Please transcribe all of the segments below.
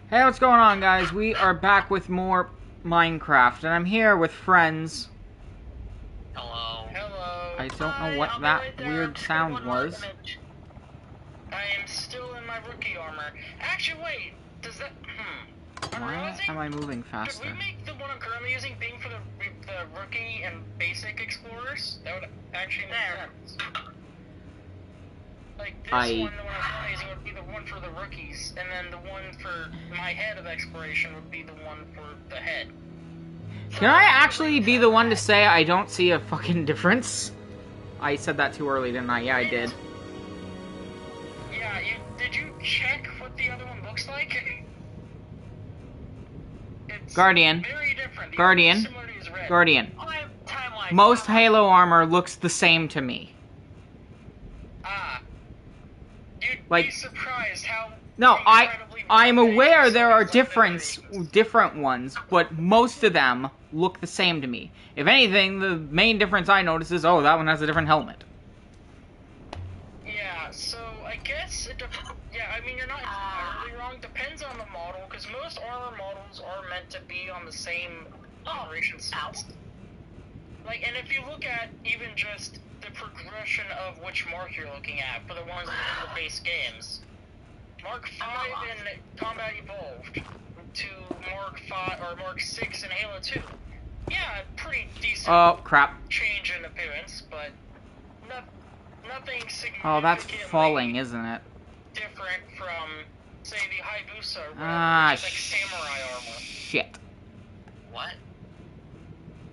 Hey, what's going on, guys? We are back with more Minecraft, and I'm here with friends. Hello. Hello. I don't know Hi, what I'll be that right there. weird Just sound one more was. image. I am still in my rookie armor. Actually, wait. Does that? I'm Why realizing. am I moving Could faster? we make the one I'm currently using being for the rookie and basic explorers? That would actually make sense. Like this one, the one I'm currently using would be the one for the rookies, and then the one for my head of exploration would be the one for the head. Can I actually be the one to say I don't see a fucking difference? I said that too early, didn't I? Yeah, I did. Yeah, did you check what the other one looks like? It's Guardian. very different. Guardian. Guardian. Most Halo armor looks the same to me. You'd be surprised how. No, I'm aware there are different ones, but most of them look the same to me. If anything, the main difference I notice is, oh, that one has a different helmet. Yeah, so I guess yeah, I mean, you're not entirely wrong. Depends on the model, because most armor models are meant to be on the same generation sets. Like, and if you look at even just the progression of which mark you're looking at for the ones in the base games, Mark 5 in Combat Evolved to Mark 5 or Mark 6 in Halo 2. Yeah, pretty decent. Oh, crap. Change in appearance, but nothing significant. Oh, that's falling, isn't it? Different from, say, the Hayabusa, Ah, which is like samurai armor. Shit. What?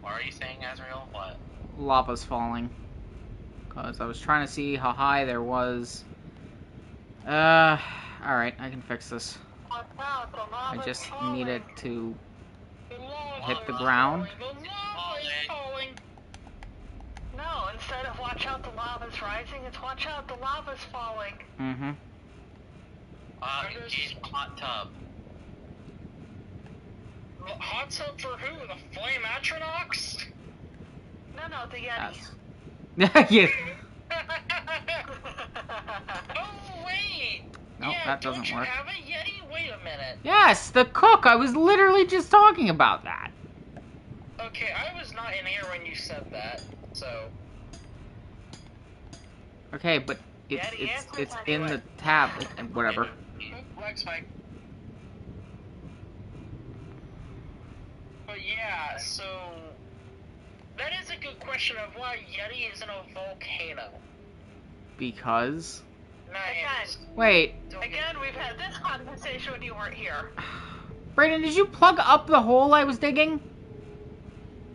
What are you saying, Azrael? What? Lava's falling. Because I was trying to see how high there was. Alright, I can fix this. I just need it to hit the ground. No, instead of watch out the lava's rising, it's watch out the lava's falling. Mm-hmm. Engage hot tub. Hot tub for who? The Flame Atronox? No, the Yeti. Yes. Oh, wait! Nope, yeah, that doesn't don't you work. have a Yeti? Wait a minute. Yes, the cook! I was literally just talking about that. Okay, I was not in here when you said that, so... Okay, but it's in the tab, and whatever. Leg spike. But yeah, so... That is a good question of why Yeti isn't a volcano. Because? Nice. Wait. Again, we've had this conversation when you weren't here. Brayden, did you plug up the hole I was digging?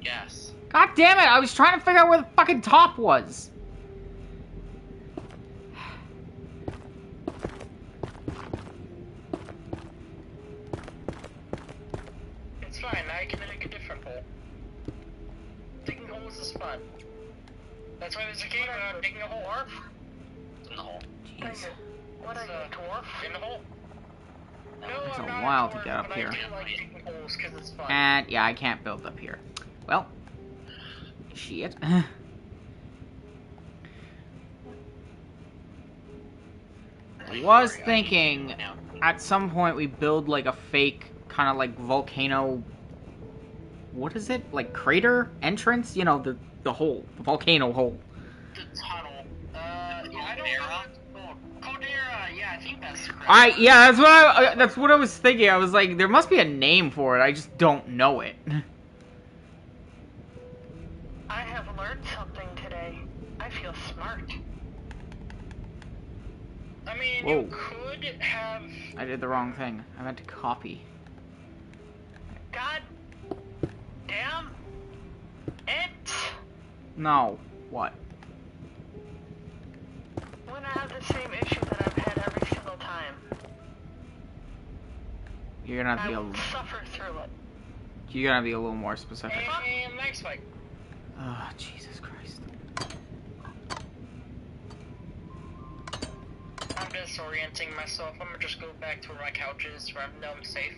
Yes. God damn it, I was trying to figure out where the fucking top was. It's fine, now you can make a different hole. Digging holes is fun. That's why there's a game about digging a hole. In the hole. Jeez. What are you, a dwarf? In the hole? No, It's I'm a not while a dwarf, to get up but here. I do like digging holes because it's fun. And, yeah, I can't build up here. Well. Shit. I was thinking at some point we build like a fake kind of like volcano. What is it? Like crater entrance? You know, the hole, the volcano hole. The tunnel. Yeah, I don't know. Caldera. Yeah, I think that's correct. Yeah, that's what I was thinking. I was like, there must be a name for it. I just don't know it. I have learned something today. I feel smart. I mean, Whoa. you could have... I did the wrong thing. I meant to copy. God damn it! No. What? When I have the same issue that I've had every single time. You're gonna have to be I will suffer through it. You're gonna be a little more specific. And next fight. Oh, Jesus Christ. I'm disorienting myself. I'm gonna just go back to where my couch is, where I know I'm safe.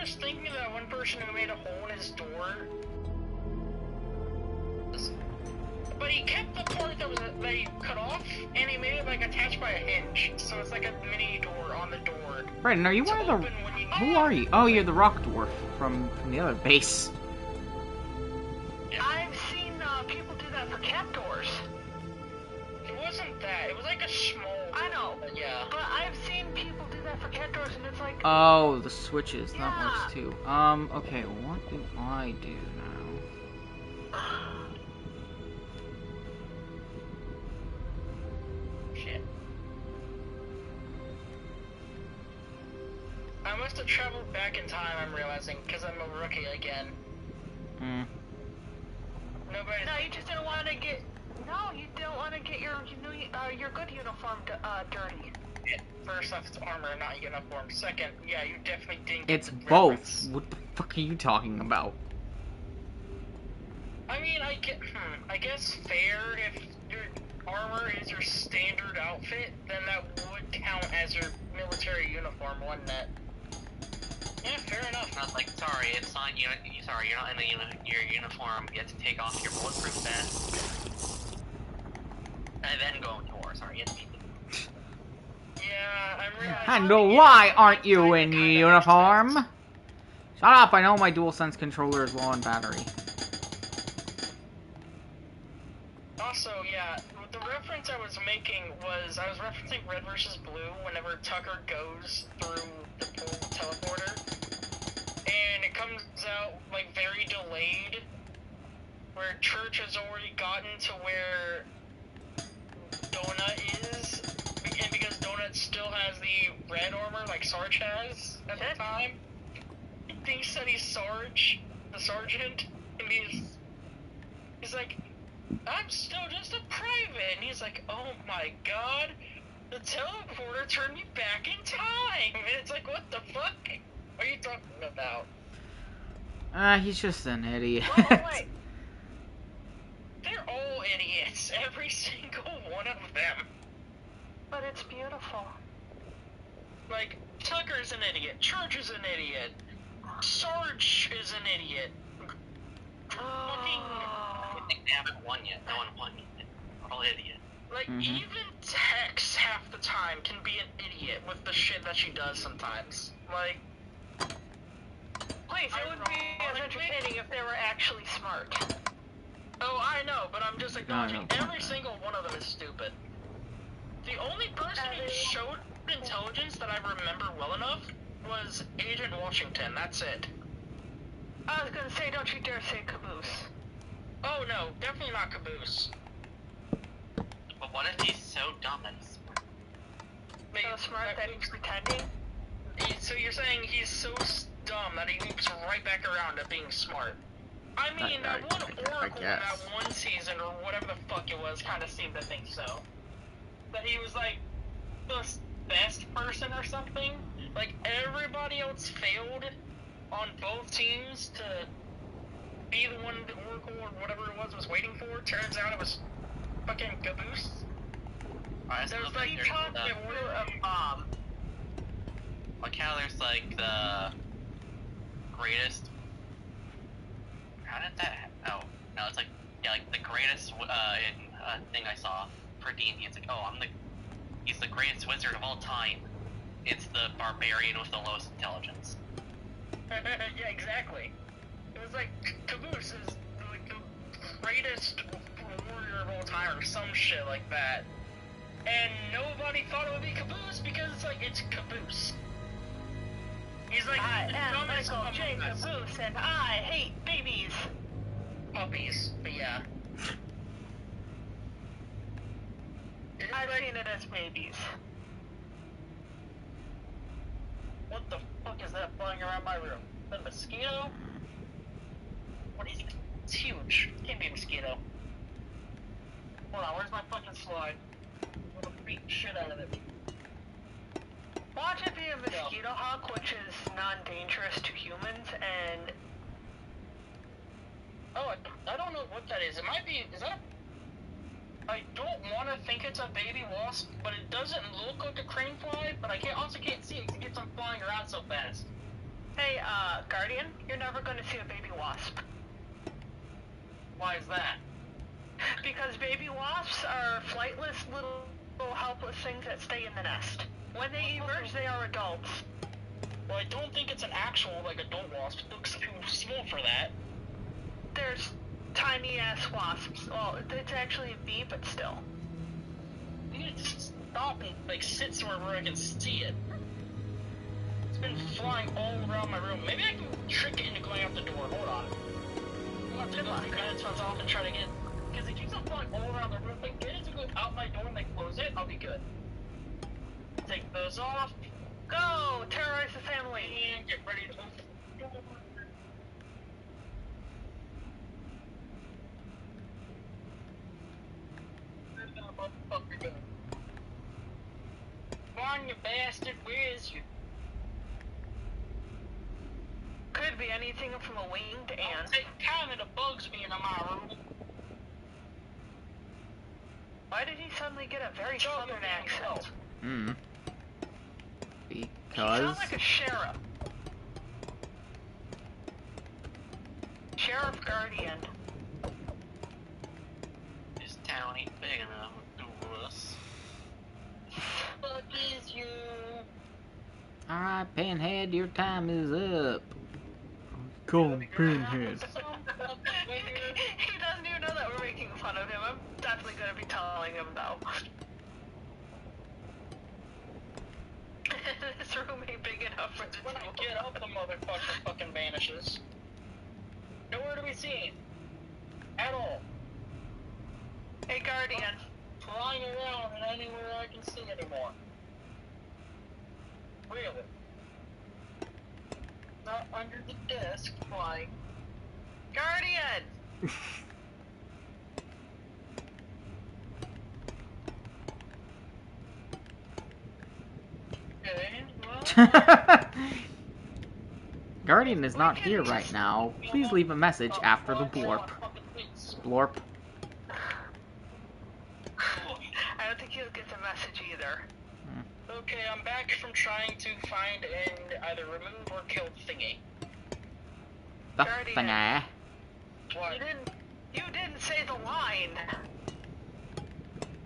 just thinking of that one person who made a hole in his door. But he kept the part that he cut off, and he made it like attached by a hinge. So it's like a mini door on the door. Brandon, are you one of the... Who are you? Oh, you're the rock dwarf from the other base. I've seen people do that for cat doors. It wasn't that. It was like a small... I know. Yeah. But I've seen people do that for cat doors, and it's like... Oh, the switches. That Yeah. works too. Okay, what do I do now? Shit. I must have traveled back in time, I'm realizing, because I'm a rookie again. Hmm. Nobody... No, you just didn't want to get... No, you don't want to get your good uniform dirty. First off, it's armor, not uniform. Second, yeah, you definitely didn't get It's the both. reference. What the fuck are you talking about? I mean, I guess fair. If your armor is your standard outfit, then that would count as your military uniform, wouldn't it? Yeah, fair enough. I was like, sorry, it's not sorry, you're not in your uniform. You have to take off your bulletproof vest and then go into war. Sorry, it's me. Yeah, I'm realizing... And why aren't you in uniform? Shut up, I know my DualSense controller is low on battery. Also, yeah, the reference I was making was, I was referencing Red vs. Blue whenever Tucker goes through the teleporter, and it comes out, like, very delayed, where Church has already gotten to where Donut is, and because Donut still has the red armor like Sarge has at the time, he thinks that he's Sarge, the sergeant, and he's like, I'm still just a private, and he's like, oh my god, the teleporter turned me back in time, and it's like, what the fuck are you talking about? He's just an idiot. Oh, wait. They're all idiots, every single one of them. But it's beautiful. Like, Tucker's an idiot, Church is an idiot, Sarge is an idiot. Fucking... I think they haven't won yet. No one won yet. We're all idiots. Like, even Tex half the time can be an idiot with the shit that she does sometimes. Like... Please, it would be as entertaining if they were actually smart. Oh, I know, but I'm just acknowledging no, every single one of them is stupid. The only person who showed intelligence that I remember well enough was Agent Washington, that's it. I was gonna say, don't you dare say Caboose. Oh no, definitely not Caboose. But what if he's so dumb that he's smart? So smart that he's pretending? So you're saying he's so dumb that he loops right back around to being smart? I mean, that one Oracle in that one season, or whatever the fuck it was, kind of seemed to think so. That he was, like, the best person or something. Like, everybody else failed on both teams to be the one that Oracle or whatever it was waiting for. Turns out it was fucking Caboose. There was, like, talk that were a bomb. Like how there's like the greatest. How did that? Oh no, it's like like the greatest thing I saw for D&D. It's like, oh, he's the greatest wizard of all time. It's the barbarian with the lowest intelligence. Yeah, exactly. It was like Caboose is like the greatest warrior of all time, or some shit like that. And nobody thought it would be Caboose because it's like, it's Caboose. He's like, I the am dumbest Michael among J. us. Caboose, and I hate babies. Puppies, but yeah. I've seen it as babies. What the fuck is that flying around my room? Is that a mosquito? What is it? It's huge. It can't be a mosquito. Hold on, where's my fucking slide? I'm gonna beat the shit out of it. Watch it be a mosquito hawk, which is non-dangerous to humans, and... Oh, I don't know what that is. It might be... Is that a... I don't want to think it's a baby wasp, but it doesn't look like a crane fly, but I also can't see it because it gets them flying around so fast. Hey, Guardian, you're never going to see a baby wasp. Why is that? Because baby wasps are flightless little helpless things that stay in the nest. When they emerge, they are adults. Well, I don't think it's an actual, like, adult wasp. It looks too small for that. There's tiny-ass wasps. Well, it's actually a bee, but still. You need to stop and, like, sit somewhere where I can see it. It's been flying all around my room. Maybe I can trick it into going out the door. Hold on. I'll have to go take my headphones off and try to get... Because it keeps on flying all around the room. Like, get it to go out my door and, like, close it, I'll be good. Take those off. Go! Terrorize the family! And get ready to open the door. Where's that motherfucker go? Come on, you bastard. Where is you? Could be anything from a winged I'll ant. take time of the bugs being in my room. Why did he suddenly get a very Show southern me accent? Hmm. He Because... sounds like a sheriff. Sheriff Guardian. This town ain't big enough to us. Fuck is you? Alright, Pinhead, your time is up. Call him Pinhead. He doesn't even know that we're making fun of him. I'm definitely going to be telling him, though. This room ain't big enough for the When I two. get up, the motherfucker fucking vanishes. Nowhere to be seen. At all. Hey, Guardian. Flying around and anywhere I can see anymore. Really? Not under the desk, flying. Guardian! Okay, well... Guardian is not here right now. Please leave a message after the blorp. Blorp. I don't think he'll get the message either. Okay, I'm back from trying to find and either remove or kill Thingy. The Guardian. thingy. What? You didn't say the line.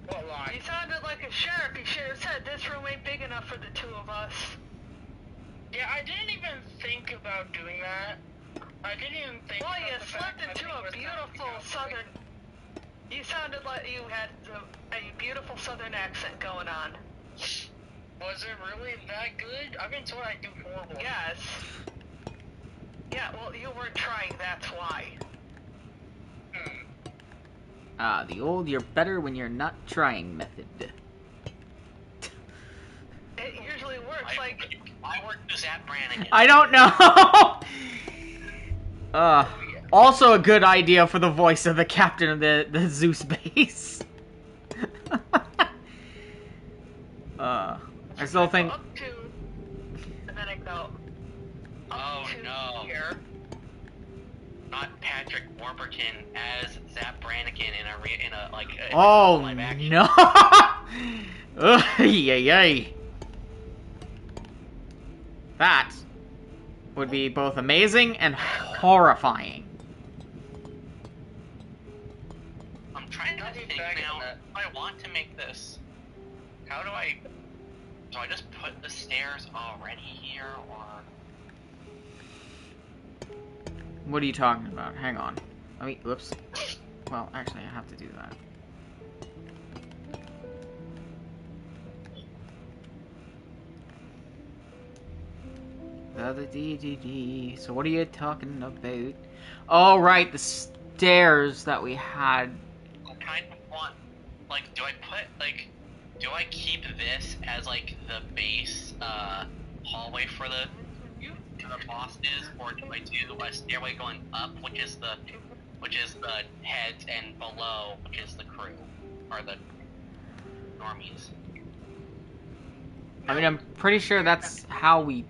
What line? You sounded like a sheriff. You should have said this room ain't big enough for the two of us. Yeah, I didn't even think about doing that. I didn't even think Well, about you the slipped fact that into I a was beautiful not southern... You sounded like you had a beautiful southern accent going on. Was it really that good? I've been told I do horrible. Yes. Yeah, well, you weren't trying, that's why. Ah, the old you're better when you're not trying method. It usually works, I work with Zap Brannigan. I don't know! Also a good idea for the voice of the captain of the Zeus base. I still think... Up to... And then I go... Oh to no. Here. Not Patrick Warburton as Zap Brannigan in a Oh live action. no! Yay! That would be both amazing and horrifying. I'm trying to think now. If I want to make this, how do I? Do I just put the stairs already here, or? What are you talking about? Hang on. Let me. Whoops. Well, actually, I have to do that. So what are you talking about? Oh, right, the stairs that we had. I kind of want, do I put, do I keep this as, the base, hallway for the bosses, or do I do a stairway going up, which is the heads, and below, which is the crew, or the normies? I mean, I'm pretty sure that's how we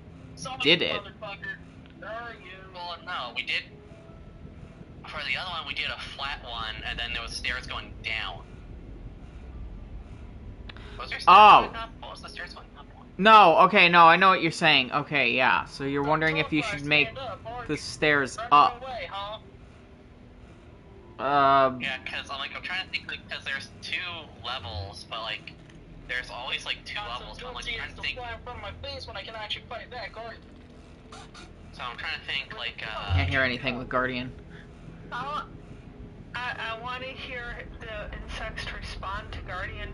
did it. Motherfucker, where are you? Well, no, we did. For the other one, we did a flat one, and then there was stairs going down. Was there stairs going up? What was the stairs going up one? No, okay, no, I know what you're saying. Okay, yeah. So you're wondering if you should make the stairs up. Away, huh? Yeah, because I'm trying to think, like, because there's 2 levels, but, like, there's always, like, 2 levels, but I'm, like, trying to think, fly in front of my face when I can actually fight back, or... so I'm trying to think, like, Can't hear anything with Guardian. I want to hear the insects respond to Guardian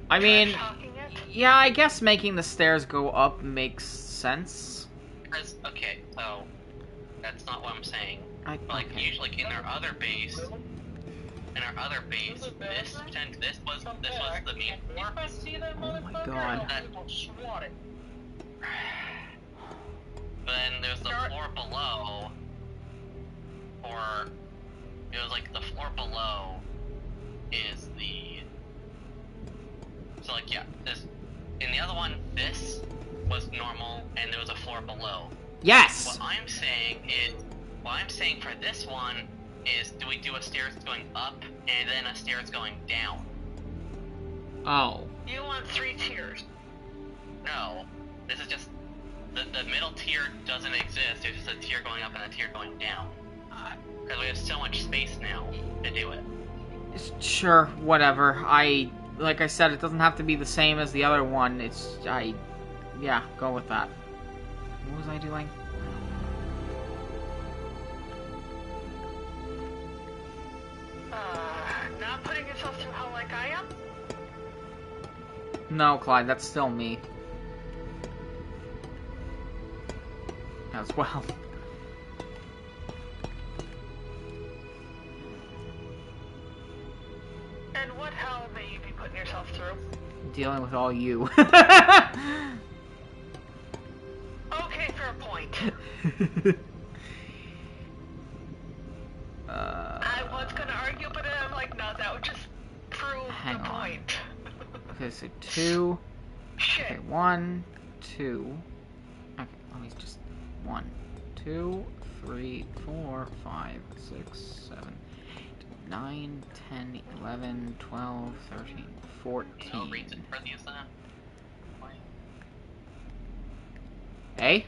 I mean, talking it. yeah, I guess making the stairs go up makes sense. because, okay, so, that's not what I'm saying. I, But, like, okay. usually, like, in our other base, this was the main floor. If I see that motherfucker, God. I will swat it. But then there's the floor below, or it was like the floor below is the. So like yeah, this in the other one this was normal and there was a floor below. Yes. What I'm saying for this one is do we do a stairs going up and then a stairs going down? Oh. You want 3 tiers. No, this is just the middle tier doesn't exist. There's just a tier going up and a tier going down. Because we have so much space now to do it. Sure, whatever. Like I said, it doesn't have to be the same as the other one. Yeah, go with that. What was I doing? Not putting yourself through hell like I am? No, Clyde, that's still me. As well. And what hell may you be putting yourself through? Dealing with all you. Okay, fair point. I was gonna argue, but I'm like, no, that would just prove Hang the on. point. Okay, so 2. Shit. Okay, 1, 2. Okay, let me just 1, 2, 3, 4, 5, 6, 7, 8, 9, 10, 11, 12, 13, 14. No reason for these Eh?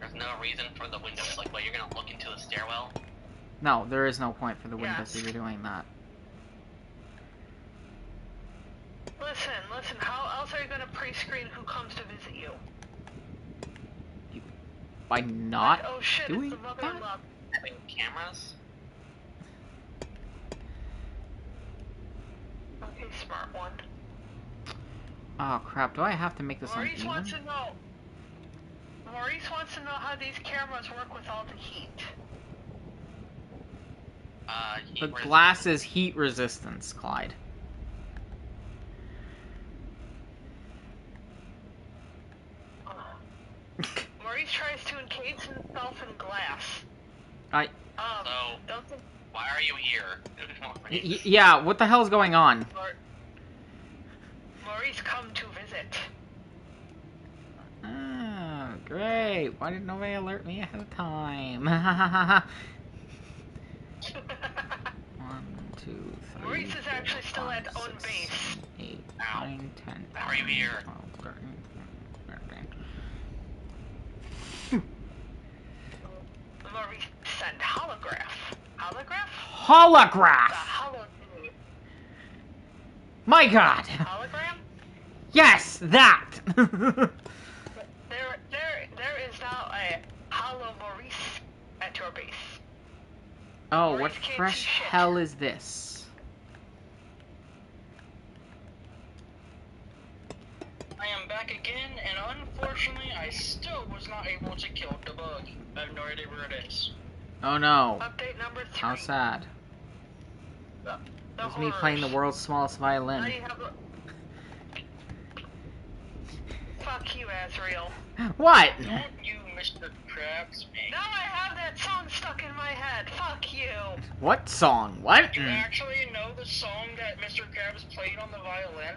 There's no reason for the windows. Like, what, you're gonna look into the stairwell? No, there is no point for the windows Yes. if you're doing that. Listen, how else are you gonna pre-screen who comes to visit you? By not Like, oh shit, doing it's the mother-in-law. Having cameras? Okay, smart one. Oh crap, do I have to make this Maurice wants uneven? to know. Maurice wants to know how these cameras work with all the heat. The glass is heat resistance, Clyde. Maurice tries to encase himself in glass. I... So, Don't think why are you here? Yeah, what the hell is going on? Maurice come to visit. Ah, great. Why didn't nobody alert me ahead of time? 1, 2, 3. Maurice is actually 4, still 5, at own 6, base. 8, Ow. 9, 10. How are you here? 12, 13, 14. Maurice sent holograph. Holograph? Holograph! The My god! hologram? Yes, that! There is now a hollow Maurice at your base. Oh, Maurice what can't see fresh shit. hell is this? I am back again, and unfortunately, I still was not able to kill the bug. I have no idea where it is. Oh no. Update number 3. How sad. The It's me playing the horrors. world's smallest Now violin. you have a... Fuck you, Azrael. What? Don't you, Mr. Krabs, me. Now I have that song stuck in my head. Fuck you. What song? What? You actually know the song that Mr. Krabs played on the violin?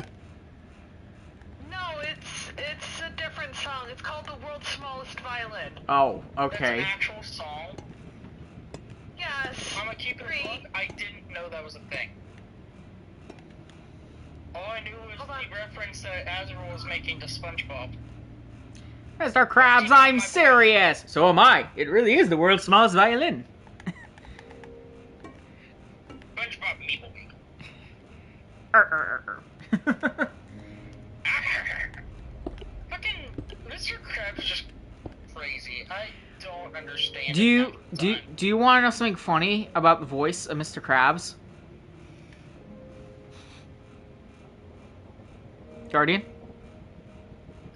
No, it's a different song. It's called The World's Smallest Violin. Oh, That's okay. an actual song. Yes. I'm gonna keep it a Three. book. I didn't know that was a thing. All I knew was the reference that Azrael was making to SpongeBob. Mr. Krabs, I'm serious! So am I. It really is the world's smallest violin. SpongeBob Meeple. Fucking Mr. Krabs is just crazy. I don't understand. Do you want to know something funny about the voice of Mr. Krabs? Guardian?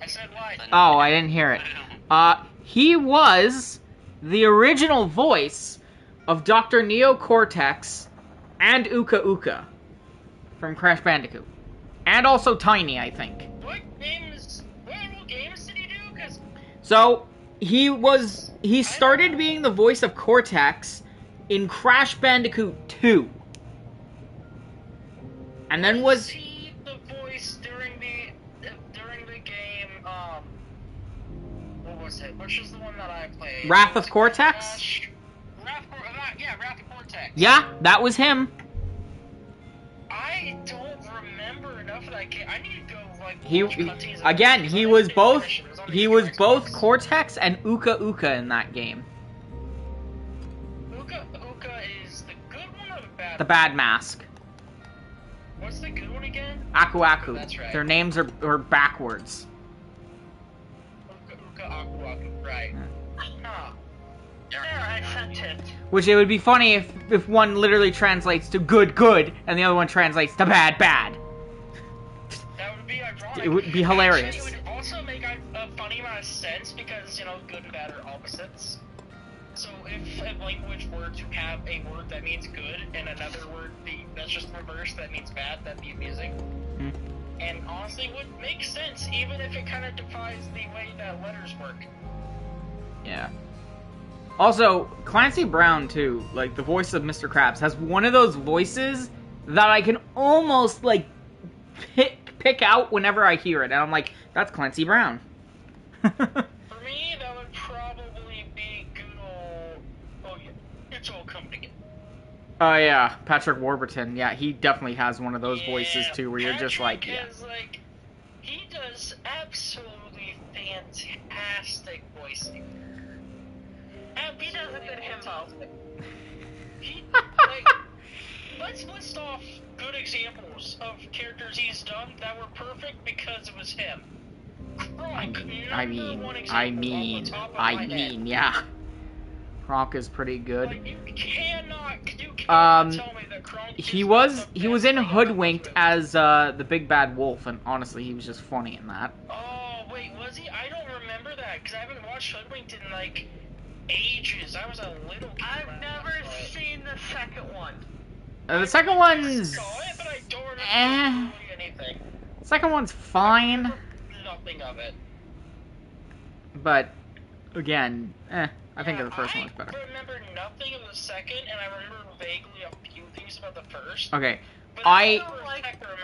I said why? Oh, I didn't hear it. He was the original voice of Dr. Neo Cortex and Uka Uka from Crash Bandicoot. And also Tiny, I think. What games did he do? Cause So, he started being the voice of Cortex in Crash Bandicoot 2. And then was he the voice during the game, what was it? Which is the one that I played? Wrath of Cortex? Wrath of Cortex. Yeah, that was him. I don't remember enough of that game. I need to go watch cutscenes of Again, it. he was both It was on the he was Xbox. both Cortex and Uka Uka in that game. Uka is the good one or the bad The bad mask. What's the good one again? Aku Aku. That's right. Their names are backwards. Uka Aku, right. Huh. There, I sent it. Which it would be funny if one literally translates to good and the other one translates to bad. That would be ironic. It would be hilarious. Actually, it would also make a funny amount of sense because, good and bad are opposites. So if a language were to have a word that means good and another word that's just reversed that means bad, that'd be amusing. Hmm. And honestly, it would make sense even if it kind of defies the way that letters work. Yeah. Also, Clancy Brown, too, like, the voice of Mr. Krabs, has one of those voices that I can almost, like, pick out whenever I hear it. And I'm like, that's Clancy Brown. For me, that would probably be good old... Oh, yeah. It's all coming together. Oh, yeah. Patrick Warburton. Yeah, he definitely has one of those voices, too, where you're just like, yeah. Is, he does absolutely fantastic voicing. He does a good himbo. He, let's list off good examples of characters he's done that were perfect because it was him. Kronk, I mean, yeah. Kronk is pretty good. You cannot tell me that Kronk He is was not the he was best in thing Hoodwinked about as the Big Bad Wolf, and honestly, he was just funny in that. Oh, wait, was he? I don't remember that, because I haven't watched Hoodwinked in, ages. I was a little kid. I've when I never watched it. seen the second one. The second one's I saw it, but I don't remember eh. really anything. Second one's fine, Nothing of it. but again, I think the first one was better. I remember nothing of the second, and I remember vaguely a few things about the first. Okay, But I- don't remember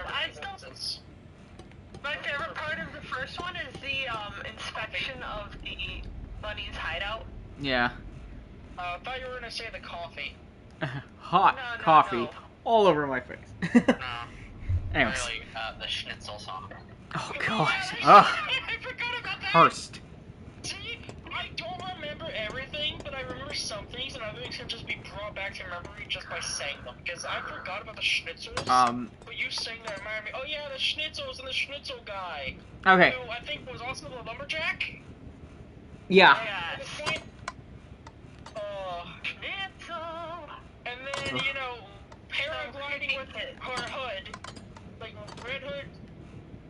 I the still- nonsense. My favorite part of the first one is the inspection of the bunny's hideout. yeah, I thought you were gonna say the coffee. hot No, coffee no. all over my face. No. Anyways, Really, the Schnitzel song. oh Yeah, god, I forgot about that. cursed. See, I don't remember everything, but I remember some things, and other things can just be brought back to memory just by saying them. Because I forgot about the schnitzels, but you saying that reminded me, oh yeah, the schnitzels and the schnitzel guy. Okay, Who I think was also the lumberjack. yeah. At this point. Schnitzel! And then, paragliding with her hood. Like, Red Hood.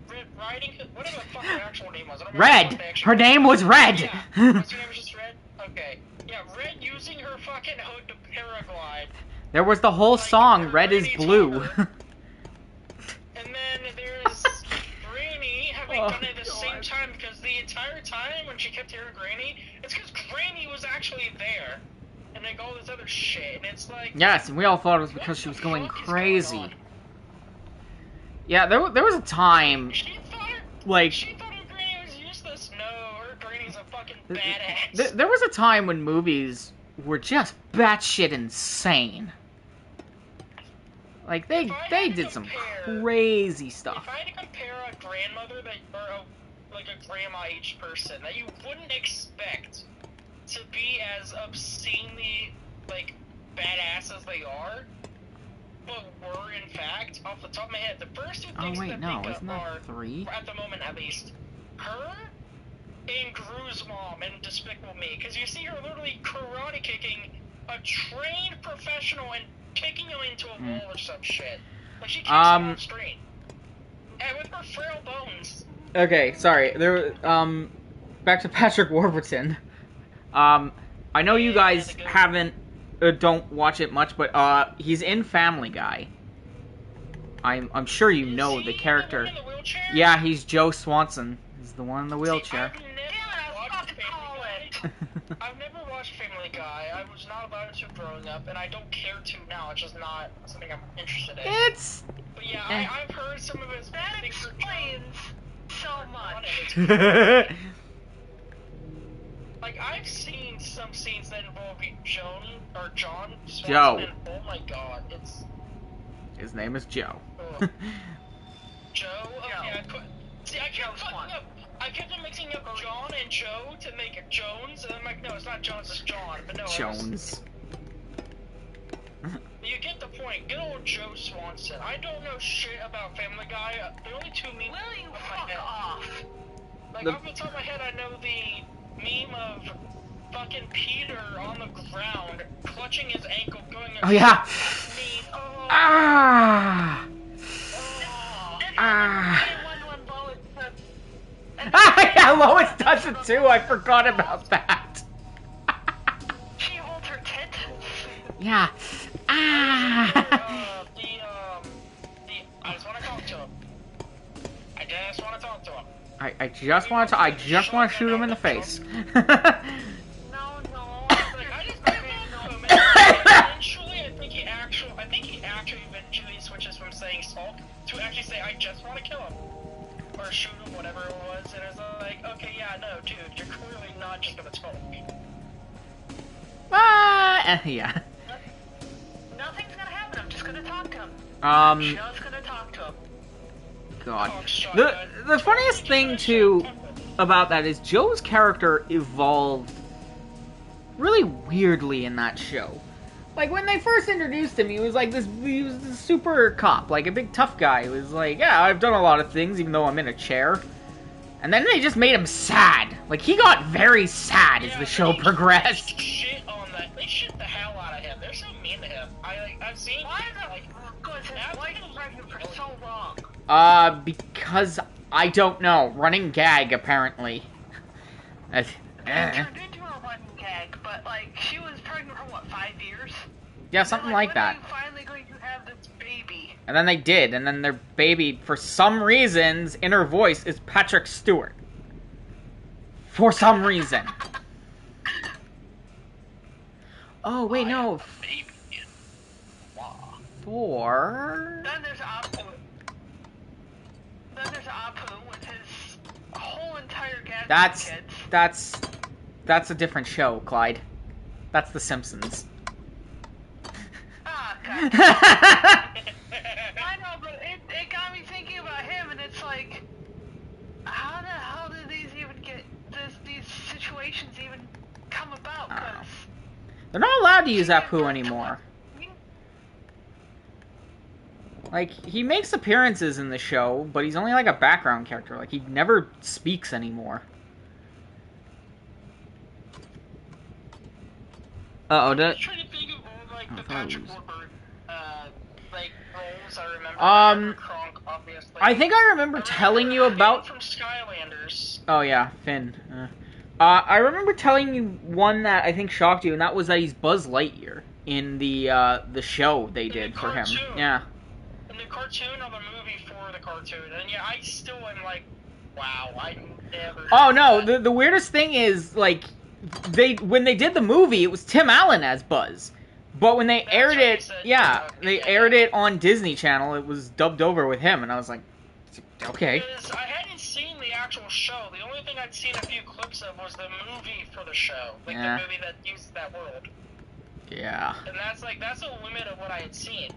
Red Riding Hood. Whatever the fuck her actual name was. I don't remember Red. what they actually Her name was Red. Yeah. Was her name just Red? Okay. Yeah, Red using her fucking hood to paraglide. There was the whole song, Red is Blue. And then there's Granny having done it at the same time because the entire time when she kept hearing Granny, it's because Granny was actually there. And like all this other shit. And it's like. Yes, and we all thought it was because what she was the going fuck is crazy. on? Yeah, there was a time, She thought like, her Granny was useless. No, her Granny's a fucking badass. there was a time when movies were just batshit insane. Like, If I had they to did some compare- crazy If stuff. I had to compare a grandmother like a grandma-aged person that you wouldn't expect to be as obscenely, like, badass as they are, but were in fact, off the top of my head, the first two Oh things wait, that no, think isn't of are, that 3? at the moment at least, her and Gru's mom in Despicable Me, because you see her literally karate kicking a trained professional and kicking him into a wall or some shit. Like, she kicks him on screen. And with her frail bones. Okay, sorry. Back to Patrick Warburton. I know you guys haven't, don't watch it much, but he's in Family Guy. I'm sure you know the character. The one in the wheelchair? Yeah, he's Joe Swanson. He's the one in the wheelchair. See, I've never watched Family Guy. I was not allowed to growing up, and I don't care to now. It's just not something I'm interested in. It's... But yeah, I've heard some of his That things are explains so much. Like, I've seen some scenes that involve John Swanson, Joe. and oh my god, it's... His name is Joe. Ugh. Joe? Okay, I kept on mixing up John and Joe to make it Jones, and I'm like, no, it's not Jones, it's John, but no, Jones. You get the point. Good old Joe Swanson. I don't know shit about Family Guy. The only two memes Will you off my fuck head. off? Like, off the top of my head, I know the meme of fucking Peter on the ground, clutching his ankle, going... Oh, yeah. Me. Oh, Ah! oh. Ah! And Yeah, Lois does it too. I forgot about that. she holds her tit. Yeah. Ah! I just want to talk to him. I just want to talk to him. I just want to shoot him in the face. No. Like, I just don't know him. Eventually, I think he actually eventually switches from saying sulk to actually say, I just want to kill him. Or shoot him, whatever it was. And it's like, okay, yeah, no, dude, you're clearly not just gonna talk. Yeah. Nothing's gonna happen. I'm just gonna talk to him. Just gonna talk to him. God. Oh, shut The up. funniest thing too about that is Joe's character evolved really weirdly in that show. Like, when they first introduced him, he was this super cop, like a big tough guy. He was like, yeah, I've done a lot of things, even though I'm in a chair. And then they just made him sad. Like, he got very sad as the show progressed. They shit on that. They shit the hell out of him. They're so mean to him. I've seen. Why was his wife pregnant for so long? Because I don't know. Running gag, apparently. It turned into a running gag, but she was pregnant for what, 5 years? Yeah, something like that. When are you finally going to have this baby? And then they did, and then their baby, for some reasons, in her voice, is Patrick Stewart. For some reason. Oh, wait, no. Baby. Wow. 4... Then there's Apu. With his whole entire gang of kids. That's a different show, Clyde. That's The Simpsons. Ah, God. I know, but it got me thinking about him, and it's like, how the hell did these situations even come about? 'Cause They're not allowed to use Apu anymore. Like, he makes appearances in the show, but he's only like a background character. Like, he never speaks anymore. Uh-oh, I'm trying to think of all, the Patrick Warburton, roles I remember. Kronk, obviously. I think I remember telling you about... From Skylanders. Oh, yeah, Finn. I remember telling you one that I think shocked you, and that was that he's Buzz Lightyear in the show they did for him. Yeah. In the cartoon or the movie for the cartoon. And yeah, I still am like, wow, I never... Oh, no, the weirdest thing is, when they did the movie, it was Tim Allen as Buzz. But when they aired it, they aired it on Disney Channel, it was dubbed over with him, and I was like, okay. Because I hadn't seen the actual show. The only thing I'd seen a few clips of was the movie for the show. The movie that used that world. Yeah. And that's the limit of what I had seen.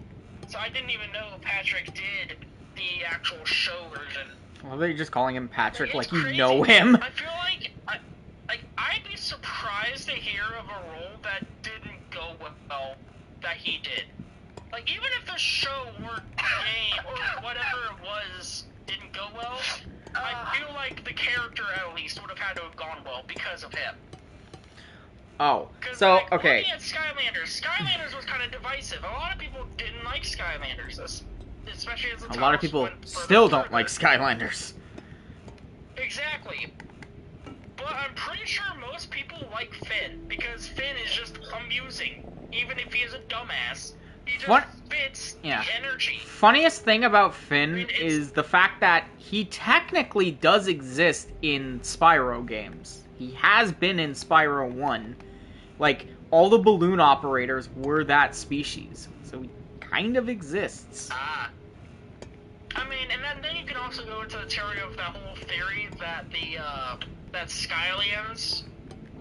So I didn't even know Patrick did the actual show version. Well, they're just calling him Patrick like It's you crazy. know him. I feel like I'd be surprised to hear of a role that didn't go well that he did. Like, even if the show or game or whatever it was didn't go well, I feel like the character at least would have had to have gone well because of him. Oh, 'Cause, so like, okay. looking at Skylanders was kind of divisive. A lot of people didn't like Skylanders, especially as the A lot of titles people went further still and don't further. like Skylanders. Exactly. But I'm pretty sure most people like Finn, because Finn is just amusing. Even if he is a dumbass, he just What? fits Yeah. the energy. Funniest thing about Finn I mean, it's- is the fact that he technically does exist in Spyro games. He has been in Spyro 1. Like, all the balloon operators were that species. So he kind of exists. I mean, and then you can also go into the theory of that whole theory that that Skylands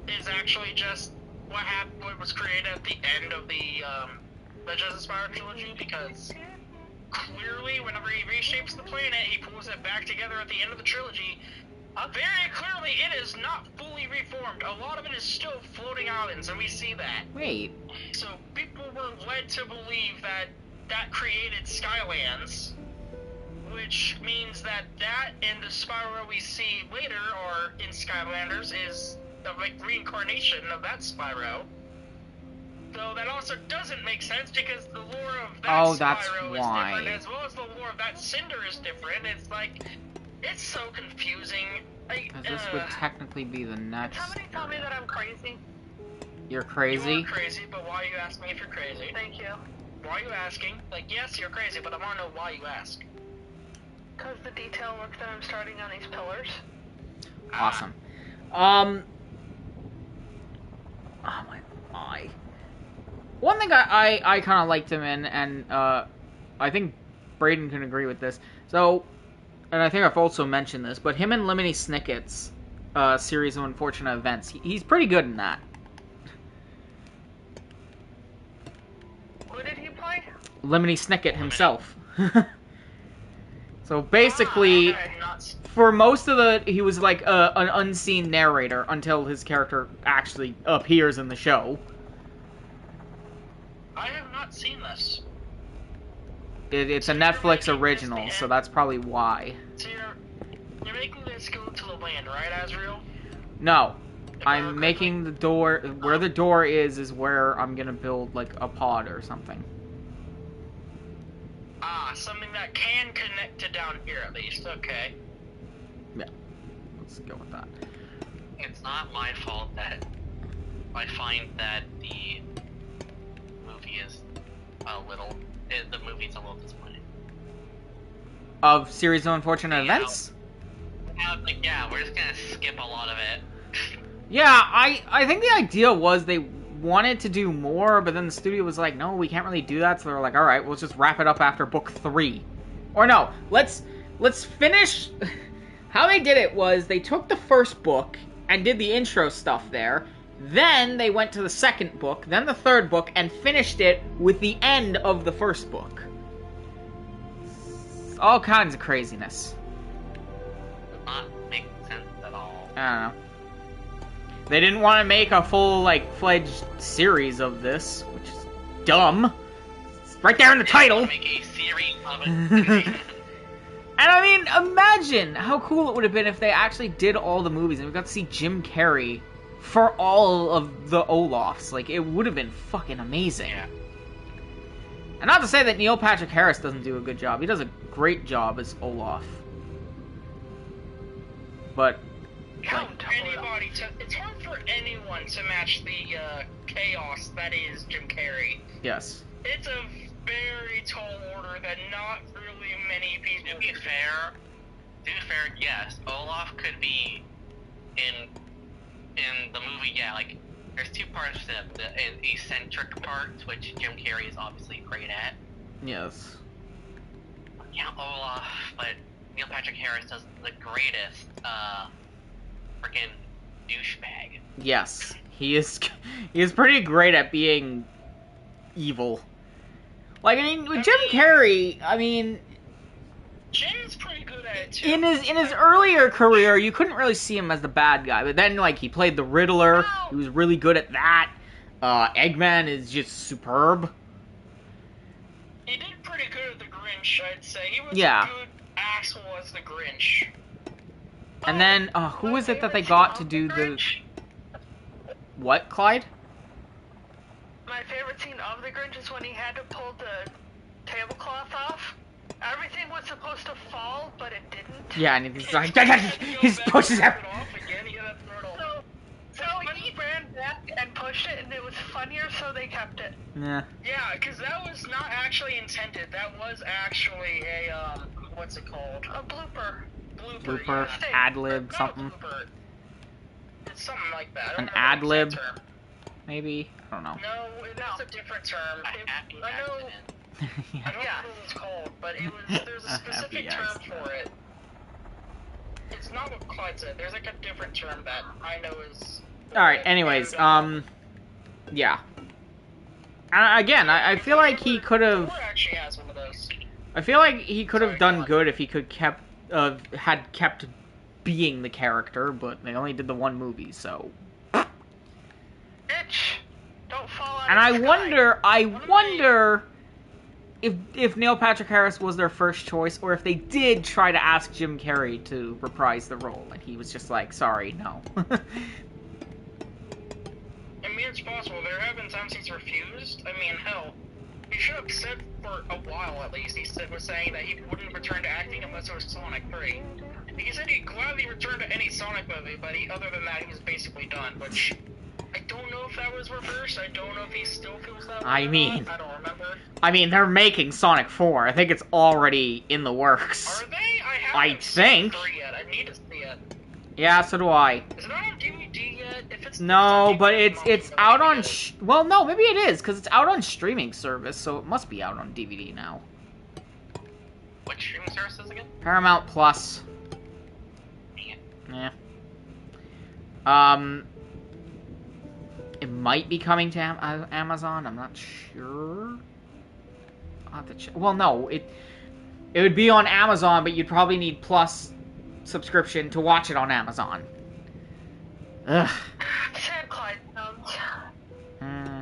is actually just what was created at the end of the Legends of Spyro trilogy, because clearly whenever he reshapes the planet, he pulls it back together at the end of the trilogy. Very clearly, it is not fully reformed. A lot of it is still floating islands, and we see that. Wait, So people were led to believe that created Skylands, which means that and the Spyro we see later, or in Skylanders, is the reincarnation of that Spyro. Though that also doesn't make sense because the lore of that Oh, that's Spyro is why. different, as well as the lore of that Cinder is different. It's like, it's so confusing. because this would technically be the next. Somebody tell me that I'm crazy. You're You crazy? are crazy, but why are you asking me if you're crazy? Thank you. Why are you asking? Like, yes, you're crazy, but I want to know why you ask. Because the detail work that I'm starting on these pillars. Awesome. Oh my. One thing I kind of liked him in, and I think Braden can agree with this. So, and I think I've also mentioned this, but him and Lemony Snicket's series of unfortunate events, he's pretty good in that. Who did he play? Lemony Snicket himself. So basically, Okay, nuts. for most of he was like an unseen narrator until his character actually appears in the show. I have not seen this. It's a Netflix original, so that's probably why. So you're making this go to the land, right, Azrael? No, If I I'm remember making the door where the door is where I'm gonna build like a pod or something. Something that can connect to down here at least. Okay. Let's go with that. It's not my fault that I find that the movie is the movie's a little disappointing. Of series of unfortunate Yeah. events. Yeah, we're just gonna skip a lot of it. Yeah, I think the idea was they wanted to do more, but then the studio was like, no, we can't really do that, so they were like, alright, we'll just wrap it up after book 3. Or no, let's finish... How they did it was, they took the first book and did the intro stuff there, then they went to the second book, then the third book, and finished it with the end of the first book. All kinds of craziness. Does not make sense at all. I don't know. They didn't want to make a full, fledged series of this, which is dumb. It's right there in the title. Make a series of it. And I mean, imagine how cool it would have been if they actually did all the movies and we got to see Jim Carrey for all of the Olafs. Like, it would have been fucking amazing. Yeah. And not to say that Neil Patrick Harris doesn't do a good job. He does a great job as Olaf. But, It's hard for anyone to match the chaos that is Jim Carrey. yes. It's a very tall order that not really many people. To be fair, yes, Olaf could be in the movie. Yeah, there's two parts to it. The eccentric part, which Jim Carrey is obviously great at. Yes. Yeah, Olaf, but Neil Patrick Harris does the greatest freaking douchebag. Yes. He is pretty great at being evil. Like, I mean, with Jim Carrey, I mean, Jim's pretty good at it too. in his earlier career, you couldn't really see him as the bad guy, but then, like, he played the Riddler. He was really good at that. Eggman is just superb. He did pretty good at the Grinch, I'd say. He was Yeah. a good asshole as the Grinch. And then, who is it that they got to do the... What, Clyde? My favorite scene of the Grinch is when he had to pull the tablecloth off. Everything was supposed to fall, but it didn't. Yeah, and he's like, he pushes out. So he ran back and pushed it, and it was funnier, so they kept it. Yeah. Yeah, because that was not actually intended. That was actually a, what's it called? A blooper. Blooper, yeah. ad-lib, Not a something. blooper. It's something like that. I don't An know the exact ad-lib? term. Maybe? I don't know. No, that's a different term. A happy I know. accident. I don't know what it's called, but it was. There's a specific happy term accident. for it. It's not what Clyde said. There's like a different term that I know is. Alright, anyways, yeah. Again, I feel like he could have... Thor actually has one of those. I feel like he could have Sorry, done go on. good if he could had kept being the character, but they only did the one movie, so... Bitch! Don't fall out And of the sky. I wonder if Neil Patrick Harris was their first choice, or if they did try to ask Jim Carrey to reprise the role, and he was just like, sorry, no. I mean, it's possible. There have been times he's refused. I mean, hell, he should have said for a while at least. Was saying that he wouldn't return to acting unless it was Sonic 3. He said he'd gladly return to any Sonic movie, but other than that, he was basically done. Which I don't know if that was reversed. I don't know if he still feels that way. I or mean- not. I don't remember. I mean, they're making Sonic 4. I think it's already in the works. Are they? I I haven't seen think. 3 yet. I need to see it. Yeah, so do I. Is it on DVD yet? If it's No, if but it's on DVD, it's out on... it. well, no, maybe it is, because it's out on streaming service, so it must be out on DVD now. Which streaming services again? Paramount Plus. Dang it. Yeah. It might be coming to Amazon. I'm not sure. I'll have to check. Well, no, it would be on Amazon, but you'd probably need Plus subscription to watch it on Amazon. Ugh. Sad Clyde sounds. Hmm.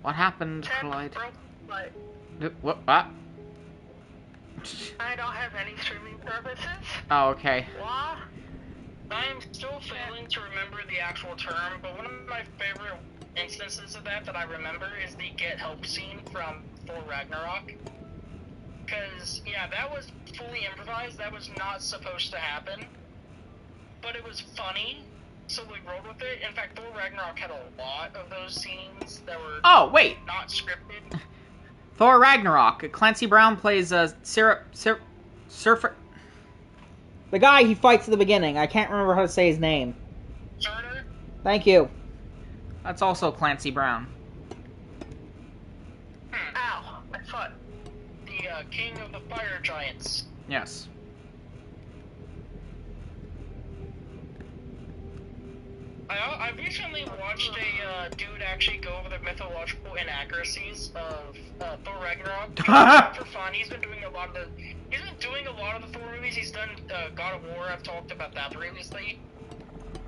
What happened, Sad Clyde? broke Clyde. What? I don't have any streaming services. Oh, okay. Wah. I am still failing to remember the actual term, but one of my favorite instances of that I remember is the get help scene from Thor Ragnarok. Because, yeah, that was fully improvised, that was not supposed to happen. But it was funny, so we rolled with it. In fact, Thor Ragnarok had a lot of those scenes that were Oh, wait. not scripted. Thor Ragnarok. Clancy Brown plays Surfer. The guy he fights at the beginning. I can't remember how to say his name. Turner? Thank you. That's also Clancy Brown. Ow, my foot. The king of the fire giants. Yes. I recently watched a dude actually go over the mythological inaccuracies of Thor Ragnarok. For fun, he's been doing a lot of the Thor movies. He's done God of War. I've talked about that previously.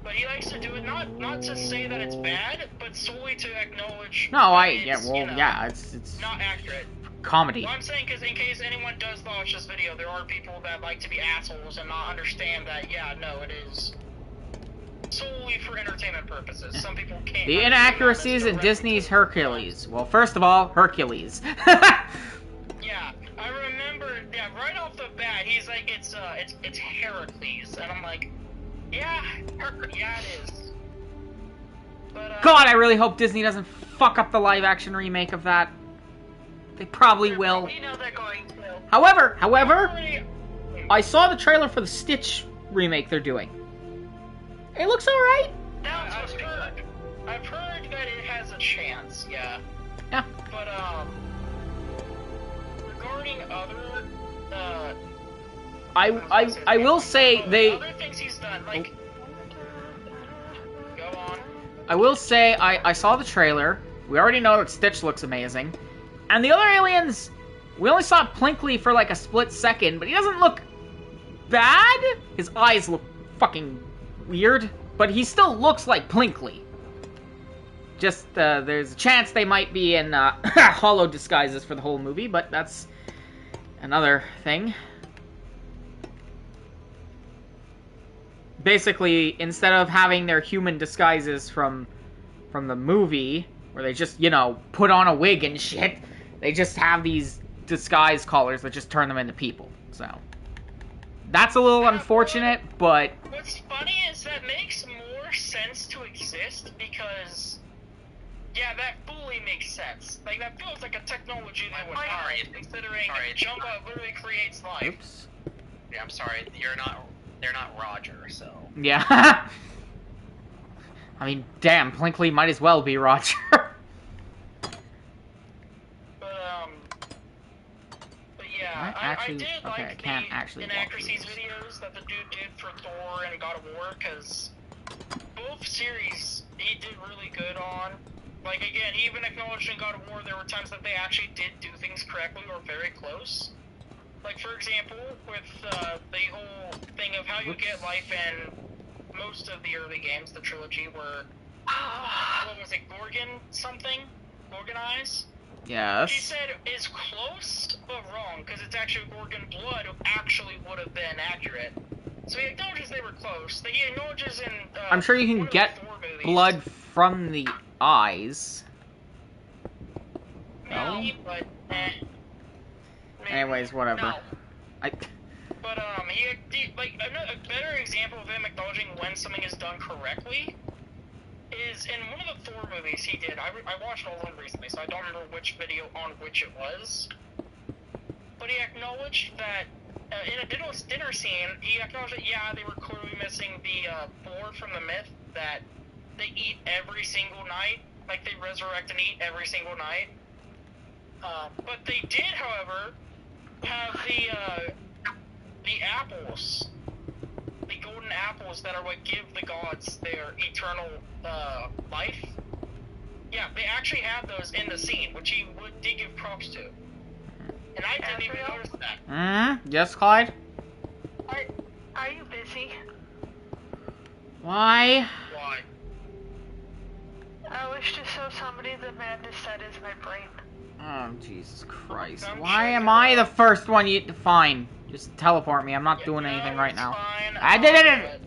But he likes to do it not to say that it's bad, but solely to acknowledge. No, that it's not accurate. comedy. Well, I'm saying because in case anyone does watch this video, there are people that like to be assholes and not understand that. Yeah, no, it is solely for entertainment purposes. Some people can't. The understand inaccuracies that in as Disney's direct- Hercules. Well, first of all, Hercules. Yeah, I remember. Yeah, right off the bat, he's like, it's Heracles, and I'm like, yeah, yeah, it is. But God, I really hope Disney doesn't fuck up the live-action remake of that. They probably will. You know they're going to. However, already- I saw the trailer for the Stitch remake they're doing. It looks alright. That was supposed to be good. I've heard that it has a chance. Yeah. Yeah. But regarding other I will say they... other things he's done, like go on. I will say, I saw the trailer. We already know that Stitch looks amazing. And the other aliens, we only saw Plinkly for like a split second, but he doesn't look bad. His eyes look fucking weird, but he still looks like Plinkly. Just, there's a chance they might be in hollow disguises for the whole movie, but that's another thing. Basically, instead of having their human disguises from the movie, where they just, you know, put on a wig and shit, they just have these disguise collars that just turn them into people. So that's a little unfortunate, but what's funny is that makes more sense to exist because, yeah, that fully makes sense. Like, that feels like a technology that would have, considering Jumba literally creates life. oops. Yeah, I'm sorry. They're not Roger, so. Yeah. I mean, damn, Plinkly might as well be Roger. But yeah, Actually, I did okay, I like can't the actually walk inaccuracies through videos that the dude did for Thor and God of War, because both series he did really good on. Like, again, he even acknowledged in God of War there were times that they actually did do things correctly or very close. Like, for example, with the whole thing of how you get life in most of the early games, the trilogy, were, what was it, Gorgon something? Gorgon Eyes? Yes. He said is close, but wrong, because it's actually Gorgon blood who actually would have been accurate. So he acknowledges they were close. He acknowledges in, I'm sure you can one of the get Thor movies, blood from the eyes. maybe, but, Maybe. Anyways, whatever. No. I... But, he like, a better example of him acknowledging when something is done correctly is in one of the Thor movies he did. I watched all of them recently, so I don't remember which video on which it was. But he acknowledged that, in a dinner scene, he acknowledged that, yeah, they were clearly missing the, boar from the myth that they eat every single night. Like, they resurrect and eat every single night. But they did, however, have the apples, the golden apples that are what give the gods their eternal life. Yeah, they actually have those in the scene, which he did give props to. And I didn't even notice that. Yes, Clyde? Are you busy? Why? Why? I wish to show somebody the madness that is my brain. Oh, Jesus Christ. I'm Why sure am you're I the right. first one you... Fine. Just teleport me. I'm not doing anything right it's now. Fine. I did I'll it! do it.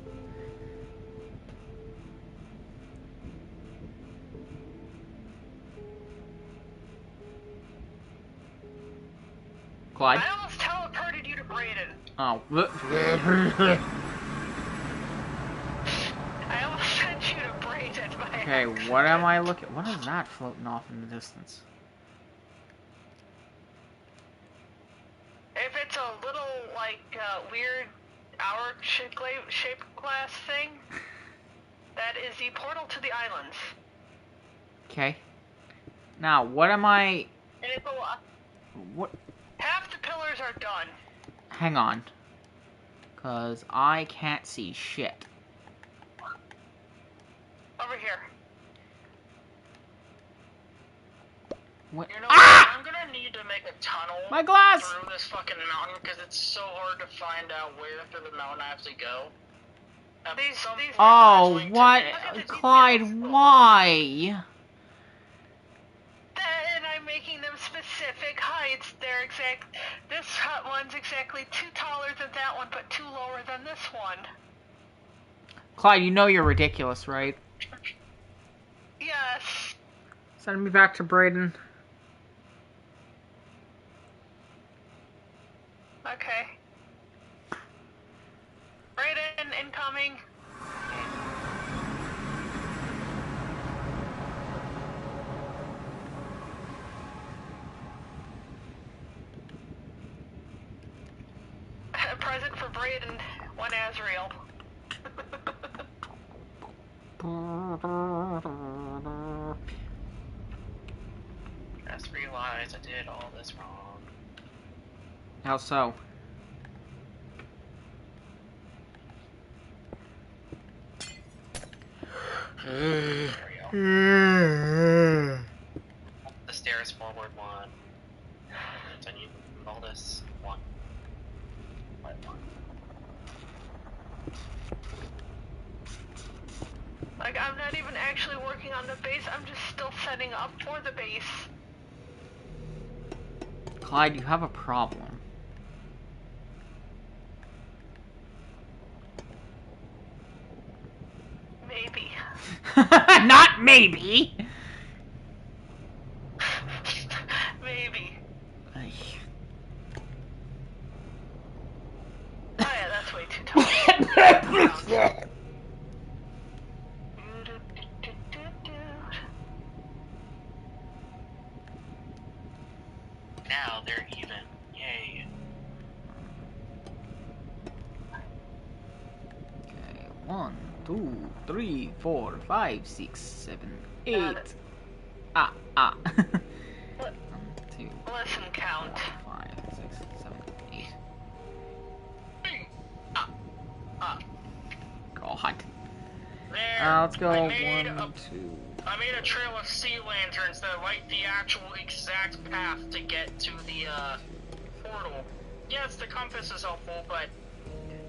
Clyde? I almost teleported you to Brayden. Oh. I almost sent you to Brayden by Okay, what am I looking... What is that floating off in the distance? If it's a little, like, weird hour-shaped glass thing, that is the portal to the islands. Okay. Now, what am I... And it's a lot. What... Half the pillars are done. Hang on. Because I can't see shit. Over here. What? You know, Ah! I'm gonna need to make a tunnel My glass! through this fucking mountain because it's so hard to find out where through the mountain I have to go. These Oh, what? Look at the Clyde, details. why? And I'm making them specific heights. This one's exactly 2 taller than that one, but 2 lower than this one. Clyde, you know you're ridiculous, right? Yes. Send me back to Brayden. Okay. Brayden, incoming. A present for Brayden, one Azrael. Just realized I did all this wrong. How so? There we go. The stairs forward 1. Continue. All this 1. Right 1. Like, I'm not even actually working on the base, I'm just still setting up for the base. Clyde, you have a problem. Maybe. Not maybe! Maybe. Ay. Oh yeah, that's way too tall. Now they're even. Yay. Okay, 1, 2, 3, 4, 5, 6, 7, 8. Got it. Ah. 1, 2, Listen, count. 5, 6, 7, 8. God. There. Let's go. I made 1, a 2. I made a trail of sea lanterns that light the actual exact path to get to the portal. Yes, the compass is helpful, but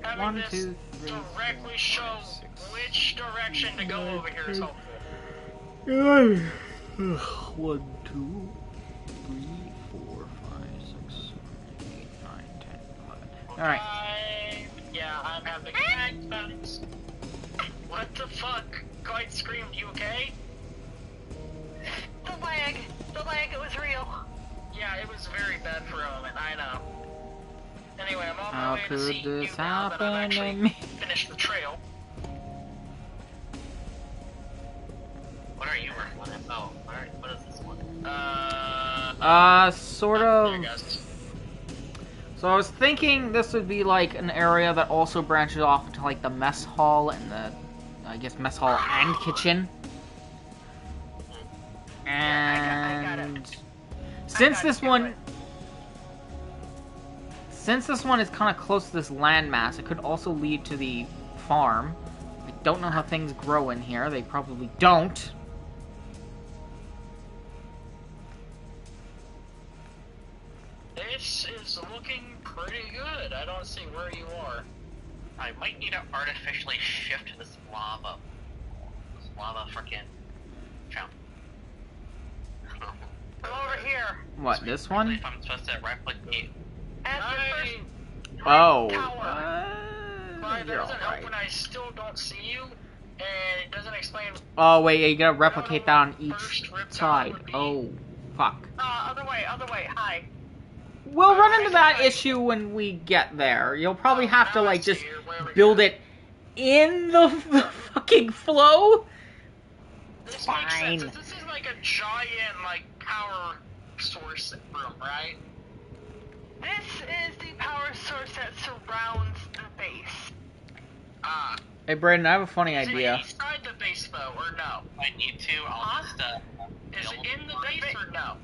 having 1, this 2, 3, directly 4, show 5, 6, which direction to go over here is helpful. 1, 2, 3, 4, 5, 6, 7, 8, 9, 10, 11. Alright. Yeah, I'm having bags. What the fuck? Quite screamed, you okay? The lag, it was real. Yeah, it was very bad for a moment, I know. Anyway, I'm on my How way to could see you this now that I've happen to actually me? finished the trail. What are you working on? Oh, alright. What is this one? Sort there of. you guys. So I was thinking this would be like an area that also branches off into like the mess hall and the, I guess, mess hall and kitchen. I got And it. since got this it, one, since this one is kind of close to this landmass, it could also lead to the farm. I don't know how things grow in here. They probably don't. This is looking pretty good. I don't see where you are. I might need to artificially shift this lava. This lava frickin' fountain. I'm over here. What, this one? If I'm supposed to replicate. At the I, first Oh. tower. Clive, that You're doesn't help alright. when I still don't see you, and it doesn't explain. Oh, wait, yeah, you gotta replicate that on each First rip side. would be- Oh, fuck. other way, hi. We'll run into that issue when we get there. You'll probably have to, Now I like, see just where we build go. it in the fucking flow. This Fine. makes sense. This is like a giant, like, power source room, right? This is the power source that surrounds the base. Ah. Hey, Brayden, I have a funny Is it idea. inside the base, though, or no? I need to. I'll Huh? just Is build it in the one. base, or no?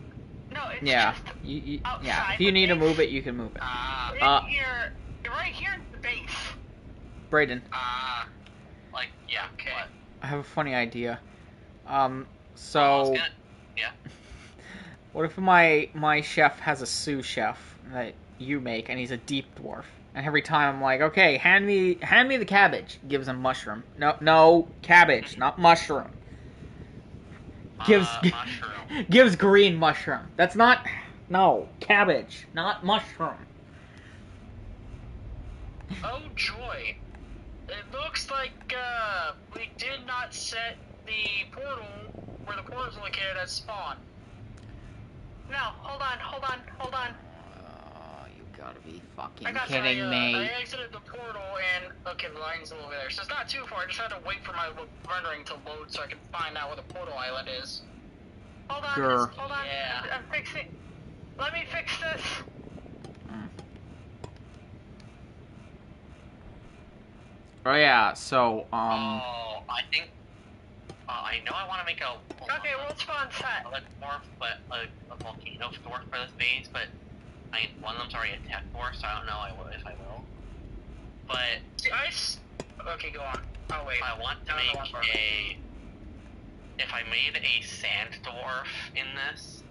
No, it's Yeah, just yeah. outside If you the need to base. move it, you can move it. Ah. in here. You're right here in the base. Brayden, Like, yeah. Okay. What? I have a funny idea. I was So gonna- yeah. what if my chef has a sous chef that you make, and he's a deep dwarf? And every time I'm like, okay, hand me the cabbage. Gives him mushroom. No, cabbage, not mushroom. Gives Mushroom. gives green mushroom. That's not cabbage, not mushroom. Oh joy. It looks like we did not set the portal where the portal is located as spawn. No, hold on. You gotta be fucking I got kidding me. I exited the portal and okay, the line's over there, so it's not too far. I just had to wait for my rendering to load so I could find out where the portal island is. Hold on. Sure. Hold on. Yeah. I'm fixing. Let me fix this. Oh yeah, so Oh, I think. I know I want to make a. Okay, world spawn set. A dwarf, but a volcano dwarf for this base, but one of them's already a tech dwarf, so I don't know if I will. But See, okay, go on. Oh wait. I want to I don't know make what part. if I made a sand dwarf in this,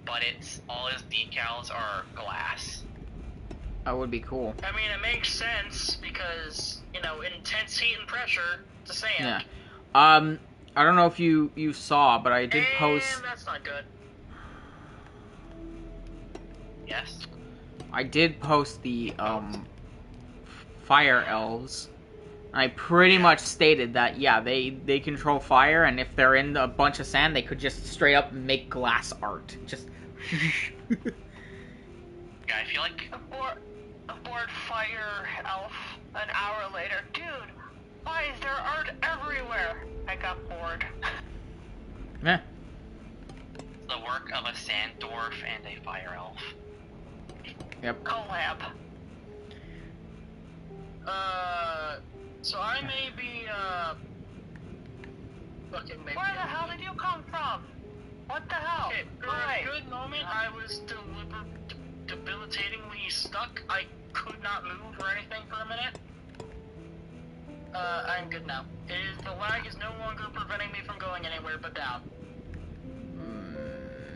but it's all his decals are glass. That would be cool. I mean, it makes sense because, you know, intense heat and pressure to sand. Yeah. I don't know if you saw, but I did post. And that's not good. Yes. I did post the fire elves. I pretty much stated that they control fire, and if they're in a bunch of sand, they could just straight up make glass art. Just. Yeah, I feel like Aboard fire elf an hour later. Dude, why is there art everywhere? I got bored. Meh. the work of a sand dwarf and a fire elf. Yep. Collab. So I may be, fucking maybe. Where the hell did you come from? What the hell? Okay, for Why? a good moment, I was debilitatingly stuck. I could not move or anything for a minute. I'm good now. The lag is no longer preventing me from going anywhere but down.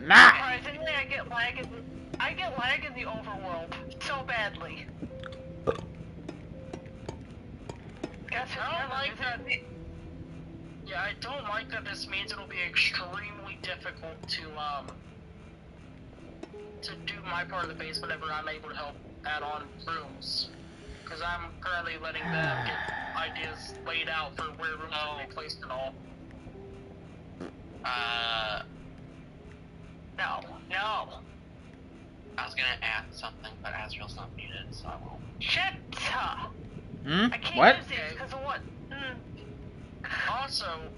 Nah. Surprisingly, I get lag in the overworld so badly. Guess who I don't never like that. visited me? Yeah, I don't like that this means it'll be extremely difficult to do my part of the base whenever I'm able to help add on rooms. Because I'm currently letting them get ideas laid out for where rooms will be placed and all. No. I was gonna add something, but Azrael's not muted, so I won't. Shit! Hmm? I can't What? use these because of what? Also,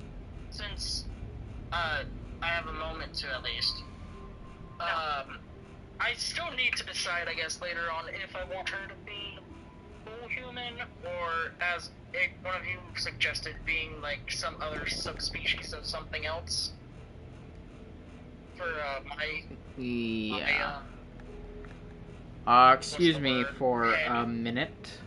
since I have a moment to at least, I still need to decide, I guess, later on if I want her to be full human or, as one of you suggested, being like some other subspecies of something else. For Yeah. Excuse me for a minute.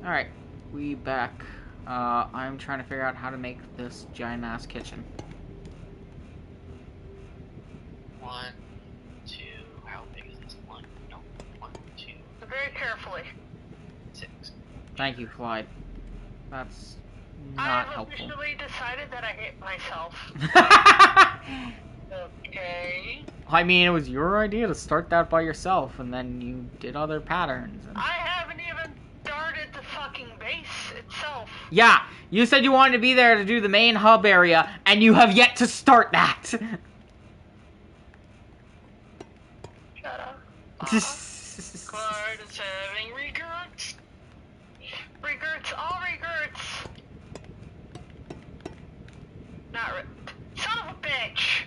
Alright, we back. I'm trying to figure out how to make this giant ass kitchen. 1, 2, how big is this? 1, no, 1, 2, Very carefully. 6. Thank you, Clyde. That's I not have helpful. officially decided that I hate myself. okay. I mean, it was your idea to start that by yourself, and then you did other patterns. And... I haven't even started the fucking base itself. Yeah, you said you wanted to be there to do the main hub area, and you have yet to start that. Shut up. Clyde is having regrets. Regrets, all regrets. Not son of a bitch.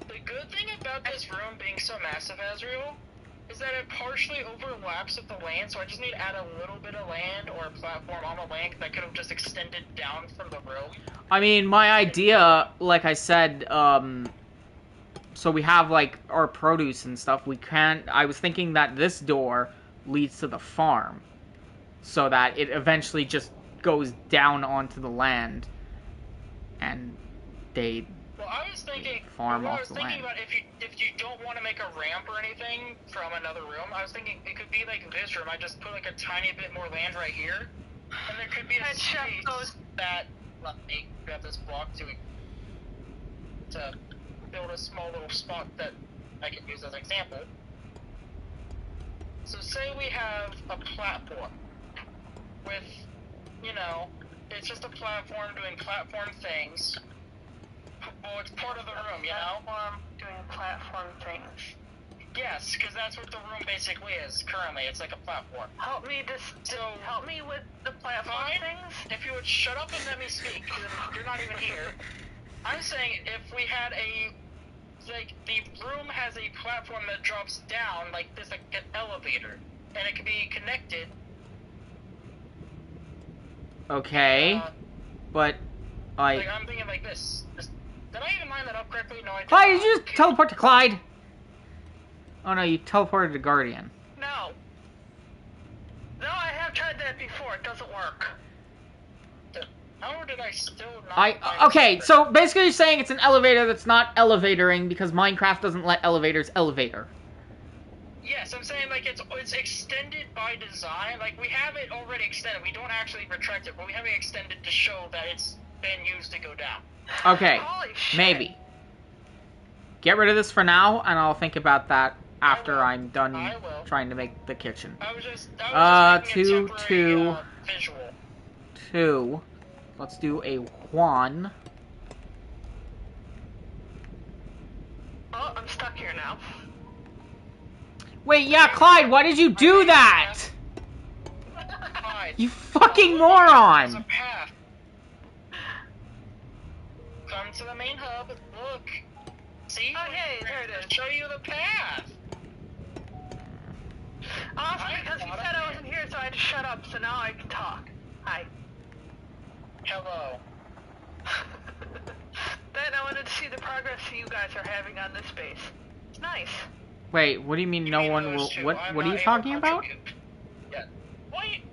The good thing about this room being so massive, Azrael, is that it partially overlaps with the land, so I just need to add a little bit of land or a platform on the land that could have just extended down from the road. I mean, my idea, like I said, so we have, like, our produce and stuff. I was thinking that this door leads to the farm, so that it eventually just goes down onto the land, and they Well, I was thinking, farm what I off was the thinking land. about if you don't want to make a ramp or anything from another room, I was thinking it could be like this room. I just put like a tiny bit more land right here, and there could be a That chef space goes- that let me grab this block to build a small little spot that I can use as an example. So say we have a platform with, you know, it's just a platform doing platform things. Well, it's part of the room, you know? Platform doing platform things. Yes, because that's what the room basically is currently. It's like a platform. Help me help me with the platform Fine. things. If you would shut up and let me speak, because you're not even here. I'm saying if we had like, the room has a platform that drops down, like there's like an elevator, and it can be connected. Okay, but Like I'm thinking like this. Did I even line that up correctly? No, I did Clyde, not. did you just teleport to Clyde? Oh no, you teleported to Guardian. No. No, I have tried that before. It doesn't work. How did I still not? Okay, so basically you're saying it's an elevator that's not elevatoring because Minecraft doesn't let elevators elevator. Yes, I'm saying like it's extended by design. Like we have it already extended. We don't actually retract it, but we have it extended to show that it's been used to go down. Okay, Holy shit. maybe. Get rid of this for now, and I'll think about that after will. I'm done I will. trying to make the kitchen. I was just making a temporary, visual. 2. Let's do a 1. Oh, I'm stuck here now. Wait, yeah, Clyde, why did you do that? Fine. You fucking There's moron! a path. Come to the main hub. Look. See? Oh, yay, there it is. Show you the path. Also, because he said I wasn't here, so I had to shut up, so now I can talk. Hi. Hello. Then I wanted to see the progress you guys are having on this base. It's nice. Wait, what do you mean no Between one those will... two, What I'm are you not able talking to about? contribute. Yeah. Wait.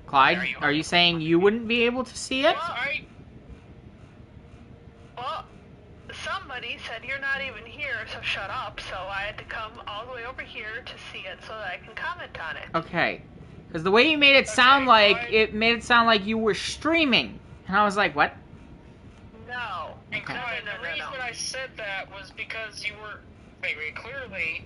Clyde, are you saying you wouldn't be able to see it? Well, somebody said you're not even here, so shut up. So I had to come all the way over here to see it so that I can comment on it. Okay. Because the way you made it sound like... Clyde. It made it sound like you were streaming. And I was like, what? No. And Okay. Clyde, No. the reason I said that was because you were very clearly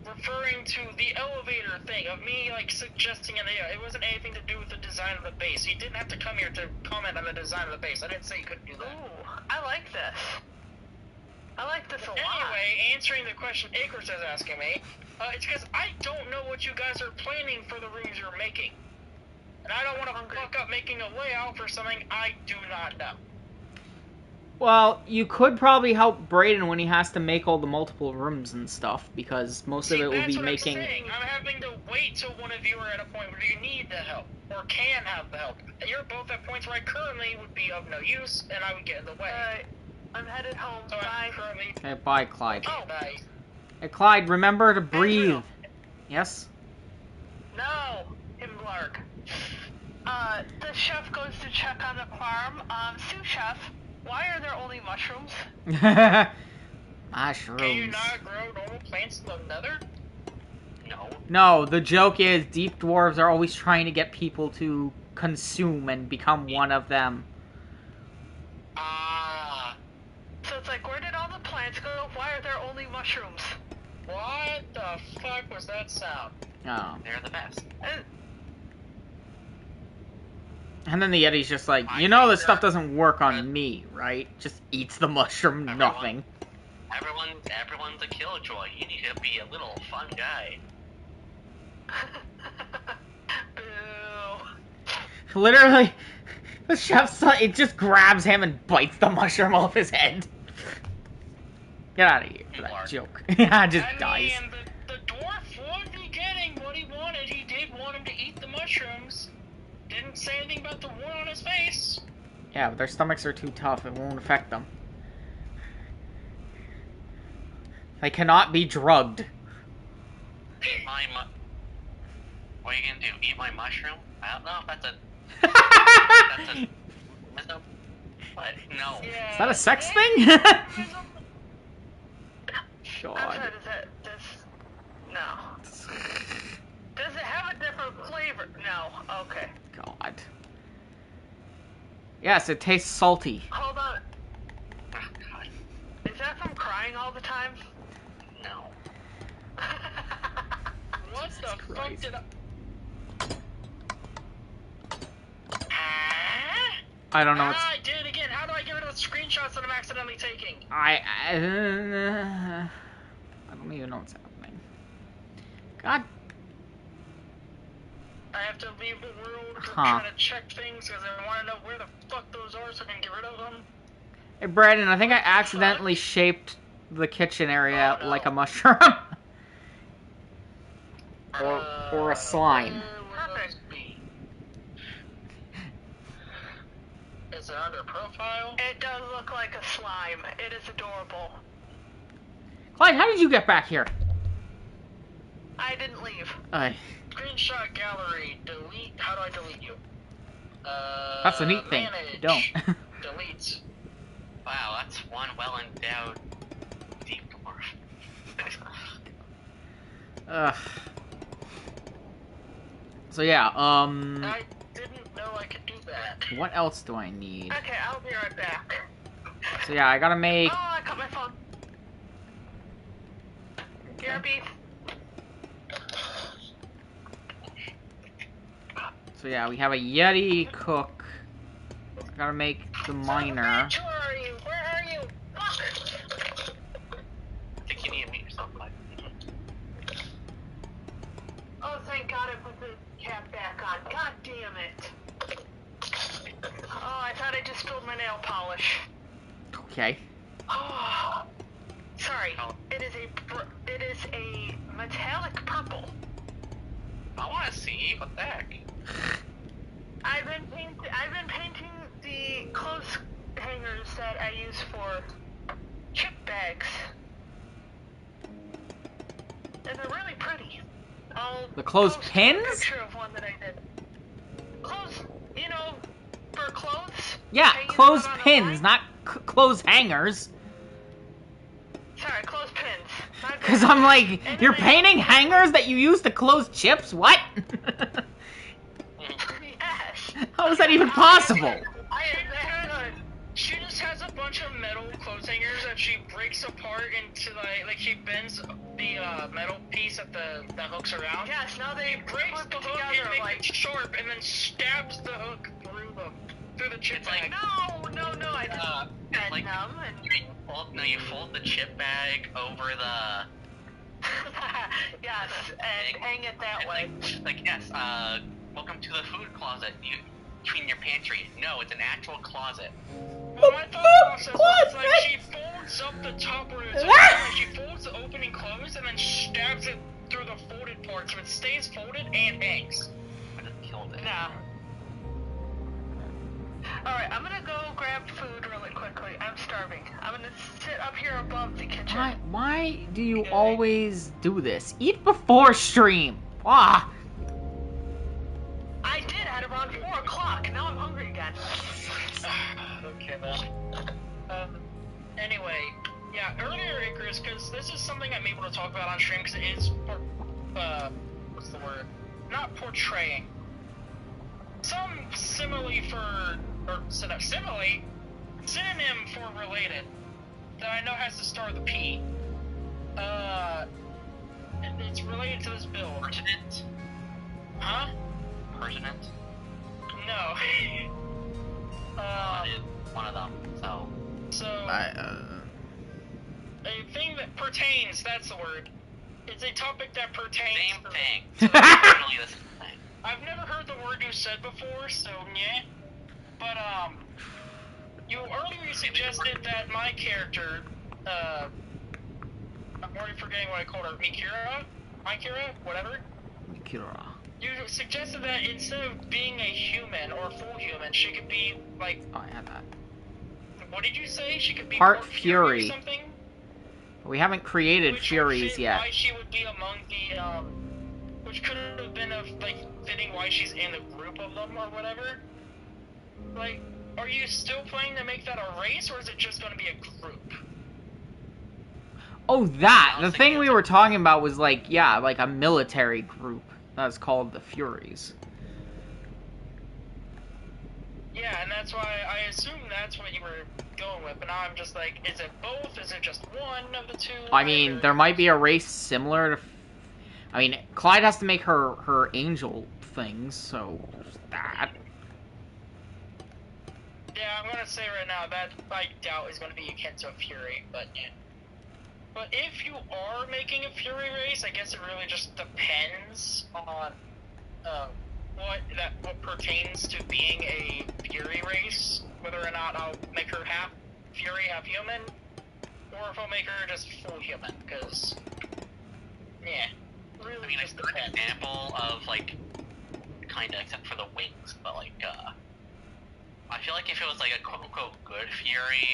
referring to the elevator thing of me like suggesting it wasn't anything to do with the design of the base. You didn't have to come here to comment on the design of the base. I didn't say you couldn't do that. Ooh, I like this. I like this a lot. Anyway, answering the question Acres is asking me, it's because I don't know what you guys are planning for the rooms you're making. And I don't want to fuck up making a layout for something I do not know. Well, you could probably help Brayden when he has to make all the multiple rooms and stuff, because most of it will that's be what making... I'm saying. I'm having to wait till one of you are at a point where you need the help, or can have the help. You're both at points where I currently would be of no use, and I would get in the way. Alright, I'm headed home. So Bye. I'm currently... Hey, bye, Clyde. Oh, bye. Hey, Clyde, remember to breathe. Andrew. Yes? No, Himblarg. The chef goes to check on the farm. Sous chef, why are there only mushrooms? Mushrooms. Can you not grow normal plants in the nether? No. No, the joke is deep dwarves are always trying to get people to consume and become one of them. Ah. So it's like, where did all the plants go? Why are there only mushrooms? What the fuck was that sound? Oh. They're the best. And then the Yeti's just like, you know this stuff doesn't work on me, right? Just eats the mushroom, nothing. Everyone's a killjoy. You need to be a little fun guy. Boo. Literally, the chef's son, it just grabs him and bites the mushroom off his head. Get out of here for that Mark. joke. Yeah, just I dies. mean, the dwarf would be getting what he wanted. He did want him to eat the mushrooms. Didn't say anything about the wound on his face. Yeah, but their stomachs are too tough. It won't affect them. They cannot be drugged. What are you gonna do? Eat my mushroom? I don't know if that's a. That's a. But no. Yeah. Is that a sex thing? I'm God. sorry, no. Does it have a different flavor? No. Okay. God. Yes, it tastes salty. Hold on. Oh, God, Is that from crying all the time? no. What the fuck Christ. did I... I don't know what's... I did it again. How do I get rid of the screenshots that I'm accidentally taking? I don't even know what's happening. God. I have to leave the world to Huh. try to check things because I want to know where the fuck those are so I can get rid of them. Hey, Brandon, I think I accidentally shaped the kitchen area Oh, no. like a mushroom. or a slime. Perfect. Is it under profile? It does look like a slime. It is adorable. Clyde, how did you get back here? I didn't leave. Screenshot gallery. Delete. How do I delete you? That's the neat thing. Manage. You don't. Delete. Wow, that's one well-endowed deep dwarf. Ugh. So yeah, I didn't know I could do that. what else do I need? Okay, I'll be right back. So yeah, I gotta make... Oh, I cut my phone. Here, beef. So yeah, we have a Yeti cook. I gotta make the miner. Bitch, where are you? Where are you? Fuck. I think you need to meet yourself, Mike. Oh, thank God I put the cap back on. God damn it. Oh, I thought I just spilled my nail polish. Okay. Oh, sorry. Oh. It is a metallic purple. I want to see what the heck. I've been painting the clothes hangers that I use for chip bags, and they're really pretty. I'll The clothes post pins? A picture of one that I did. Clothes, you know, for clothes. Yeah, I use clothes them on a pins, line. not clothes hangers. Sorry, clothes pins. My bad. Cause I'm like, And you're then I- painting hangers that you use to close chips? What? Yes. How is that even possible? She just has a bunch of metal clothes hangers that she breaks apart into like she bends the metal piece that the hooks around. Yes. Now they Breaks put the them hook together and makes like. it sharp, and then stabs the hook through the chip It's like- bag. No, I just fed like- them and. You fold the chip bag over the. Yes, and hang it that and way. like yes, welcome to the food closet. You between your pantry. No, it's an actual closet. Well, my thought process was like she folds up the top where it's open, like she folds the opening closed and then stabs it through the folded part so it stays folded and hangs. I just killed it. No. Alright, I'm gonna go grab food really quickly. I'm starving. I'm gonna sit up here above the kitchen. Why do you always do this? Eat before stream. Ah. I did at around 4 o'clock. Now I'm hungry again. Okay, then. Anyway, yeah, earlier Icarus, because this is something I'm able to talk about on stream, because it is, what's the word? Not portraying. Some simile synonym for related, that I know has to start with a P. It's related to this build. Pertinent. Huh? Pertinent. No. That is one of them. So. So, a thing that pertains, that's the word. It's a topic that pertains Same to thing. to Literally the same thing. I've never heard the word you said before, so yeah. But you earlier suggested that my character, I'm already forgetting what I called her, Mikira, whatever. Mikira. You suggested that instead of being a human or a full human, she could be like, Oh, I had that. what did you say? She could be Part part Fury. or something. We haven't created Which would Furies fit yet. Why she would be among the which could have been like fitting why she's in the group of them or whatever. Like, are you still planning to make that a race, or is it just going to be a group? Oh, that! The thing we were talking about was like, yeah, like a military group. That's called the Furies. Yeah, and that's why I assume that's what you were going with, but now I'm just like, is it both? Is it just one of the two? I mean, there might be a race similar to... I mean, Clyde has to make her angel things, so that... Yeah, I'm gonna say right now that I doubt is gonna be akin to a Fury, but yeah. But if you are making a Fury race, I guess it really just depends on what pertains to being a Fury race. Whether or not I'll make her half Fury, half human, or if I'll make her just full human. Because yeah, really I mean, just a good depends. example of, like, kinda, except for the wings, but, like, I feel like if it was, like, a quote-unquote good Fury,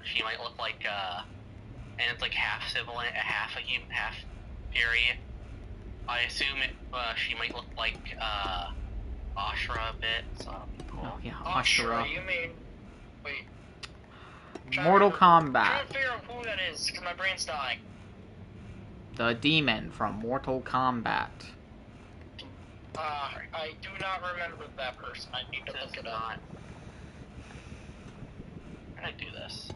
she might look like, and it's, like, half sibling, half a human, half Fury. I assume she might look like, Ashura a bit, so that'll be cool. Oh, yeah, Ashura, Ashura. you mean? Wait. Mortal Trying Kombat. to figure out who that is, because my brain's dying. The demon from Mortal Kombat. I do not remember that person. I need to This look is it up. not... How did I do this?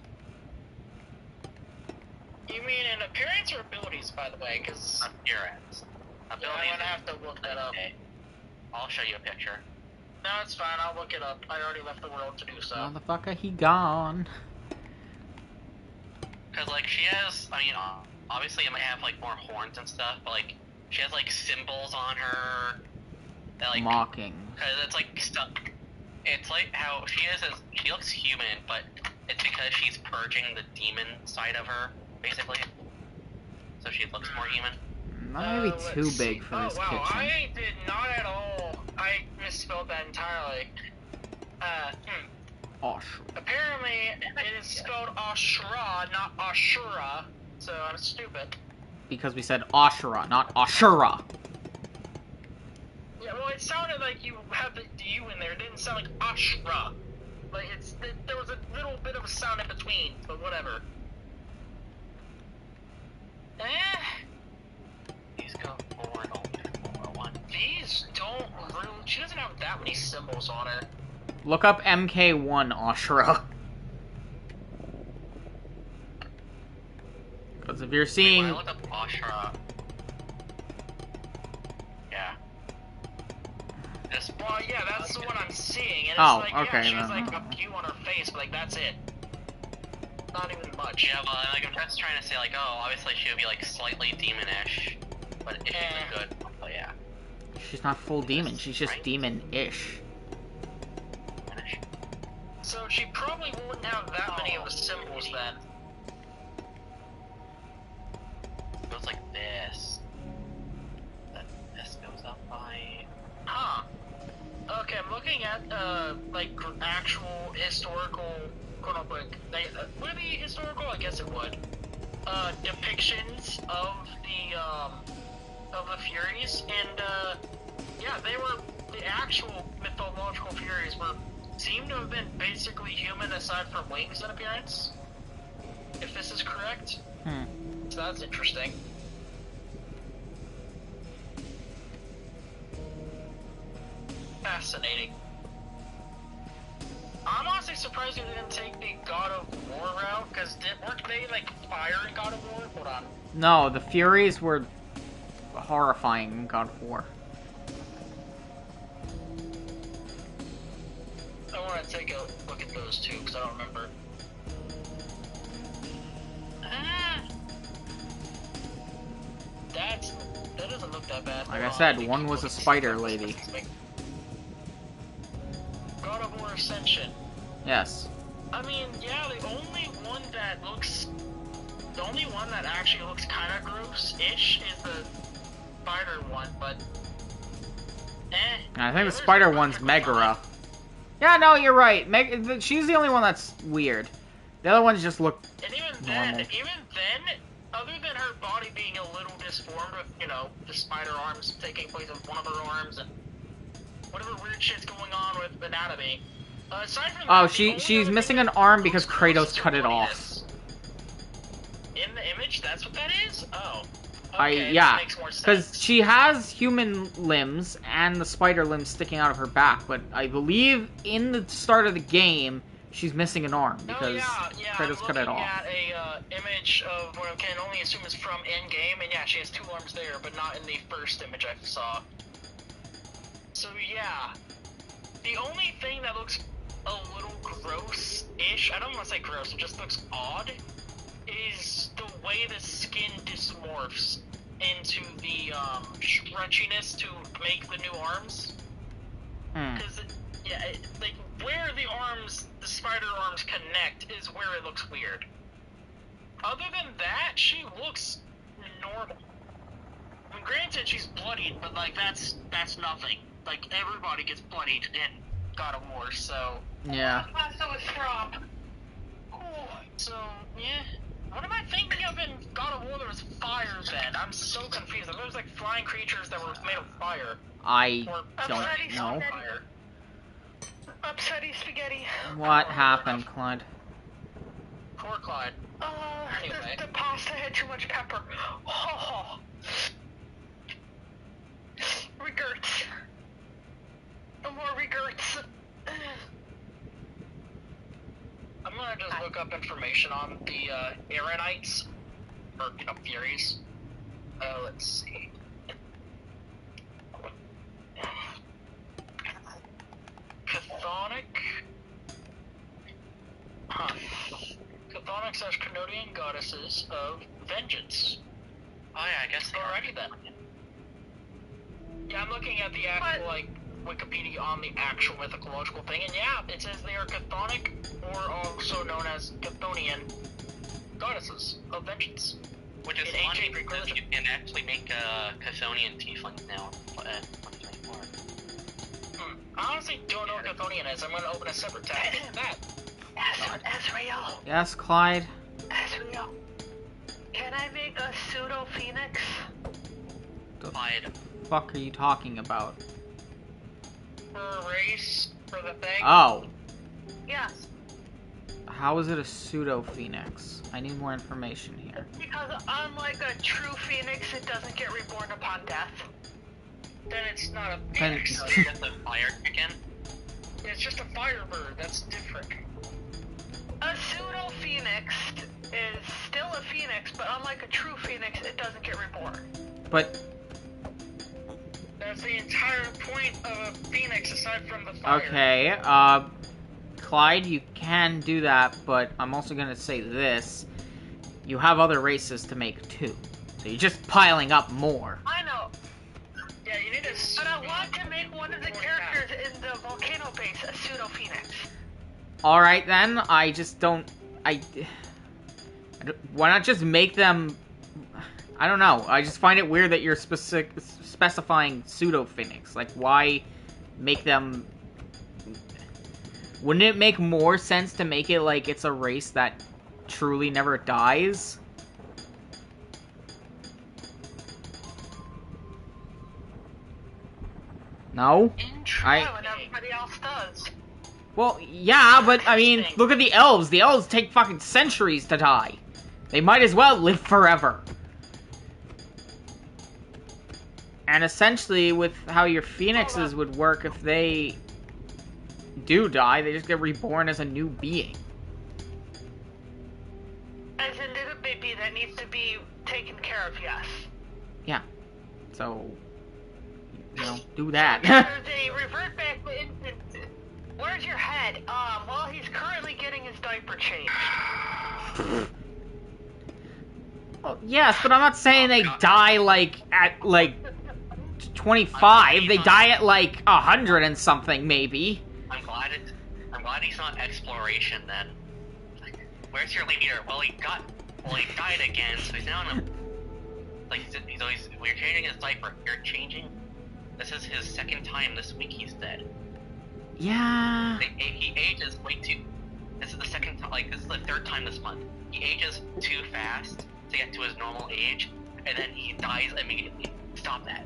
You mean in appearance or abilities, by the way? Because Appearance. I'm gonna have to look that up. Okay. I'll show you a picture. No, it's fine. I'll look it up. I already left the world to do so. Motherfucker, he gone. Because, like, she has, I mean, obviously it might have, like, more horns and stuff, but, like, she has, like, symbols on her that, like... Mocking. Because it's, like, stuck. It's like how she she looks human, but it's because she's purging the demon side of her, basically. So she looks more human. Might be too Let's big see. for this wow, kitchen. I did not at all. I misspelled that entirely. Oh, sure. Apparently, it is spelled Ashura, not Ashura, so I'm stupid. Because we said Ashura, not Ashura. Yeah, well, it sounded like you had the U in there. It didn't sound like Ashura. Like, there was a little bit of a sound in between, but whatever. These go forward only for one. These don't really... She doesn't have that many symbols on her. Look up MK1 Ashura. Because if you're seeing... When I looked up Ashura... Yeah. Just... Well, yeah, that's the one I'm seeing, and it's Oh, like, okay, yeah, she has then. like a pew on her face, but like, that's it. Not even much. Yeah, well, like, I'm just trying to say, like, oh, obviously she would be, like, slightly demonish, but if she's a good... Oh, yeah. She's not full demon, she's just demon-ish. Demonish. So she probably wouldn't have that many of the symbols then. It goes like this. This goes up by... Huh. Okay, I'm looking at, like, actual historical, quote-unquote, would it be historical? I guess it would. Depictions of the Furies, and, yeah, the actual mythological Furies seem to have been basically human aside from wings in appearance. If this is correct. So that's interesting. Fascinating. I'm honestly surprised you didn't take the God of War route, because weren't they, like, fire in God of War? Hold on. No, the Furies were horrifying in God of War. I want to take a look at those two, because I don't remember. that bad. Like I Hold on, said, let me one keep was a looking spider stuff. lady. God of War Ascension. Yes. I mean, yeah, the only one that actually looks kind of gross-ish is the spider one, but I think the others spider are one's perfectly Megara. fine. Yeah, no, you're right. She's the only one that's weird. The other ones just look And normal. even then, other than her body being a little disformed with, the spider arms taking place of one of her arms and whatever weird shit's going on with anatomy. Aside from Oh, that, the only she's other missing thing an that arm looks because gross Kratos is cut it her off. penis. In the image, that's what that is? Oh. Yeah, that makes more because sense. she has human limbs and the spider limbs sticking out of her back, but I believe in the start of the game, she's missing an arm because Kratos cut it I'm off. looking at a image of what I can only assume is from in-game, and yeah, she has two arms there, but not in the first image I saw. So yeah, the only thing that looks a little gross-ish, I don't want to say gross, it just looks odd, is the way the skin dysmorphs into the stretchiness to make the new arms. Because, like, where the spider arms connect is where it looks weird. Other than that, she looks normal. I mean, granted, she's bloodied, but, like, that's nothing. Like, everybody gets bloodied in God of War, so... Yeah. So it's from. So, yeah. What am I thinking of in God of War? There was fire then. I'm so confused. There was, like, flying creatures that were made of fire. I Or don't Upsetty know. fire. Upsetty spaghetti. What happened, Clyde? Poor Clyde. Anyway. The pasta had too much pepper. Oh. Regrets. No more regrets. I'm gonna just look up information on the Aaronites, or Furies. Let's see. Chthonic. Huh. Chthonic / Canodian goddesses of vengeance. Oh yeah, I guess they are. Alrighty then. Yeah, I'm looking at the actual, Wikipedia on the actual mythological thing, and yeah, it says they are chthonic, or also known as Chthonian goddesses of vengeance. Which is in funny ancient Greek because religion. you can actually make Chthonian tieflings now in 2024. I honestly don't know what Chthonian is. I'm gonna open a separate tab. That. Ezreal. Yes, Clyde? Ezreal. Can I make a pseudo phoenix? Clyde. Fuck are you talking about? For a race, for the thing. Oh. Yes. How is it a pseudo phoenix? I need more information here. Because unlike a true phoenix, it doesn't get reborn upon death. Then it's not a Then- phoenix. So you get the fire again. It's just a firebird. That's different. A pseudo phoenix is still a phoenix, but unlike a true phoenix, it doesn't get reborn. But, That's the entire point of a phoenix, aside from the fire. okay, Clyde, you can do that, but I'm also gonna say this. You have other races to make too. So you're just piling up more. I know, Yeah, you need to. but I want to make one of the characters in the volcano base a pseudo phoenix. Alright then, I just don't... Why not just make them... I don't know, I just find it weird that you're specifying pseudo-phoenix. Like, why make them... Wouldn't it make more sense to make it like it's a race that truly never dies? No? Yeah, when everybody else does. Well, yeah, but, I mean, look at the elves. The elves take fucking centuries to die. They might as well live forever. And essentially, with how your phoenixes would work, if they do die, they just get reborn as a new being. As in little baby that needs to be taken care of, yes. Yeah. So, you know, do that. They revert back to infant. Where's your head? Well, he's currently getting his diaper changed. Well, yes, but I'm not saying they die, like, at, like, 25. They die at like 100 and something, maybe. I'm glad he's not exploration then. Like, where's your leader? Well, he died again, so he's now in a... Like, he's always... We're changing his diaper. You're changing? This is his second time this week he's dead. Yeah. He ages way too... This is the second time... Like, this is the third time this month. He ages too fast to get to his normal age, and then he dies immediately. Stop that.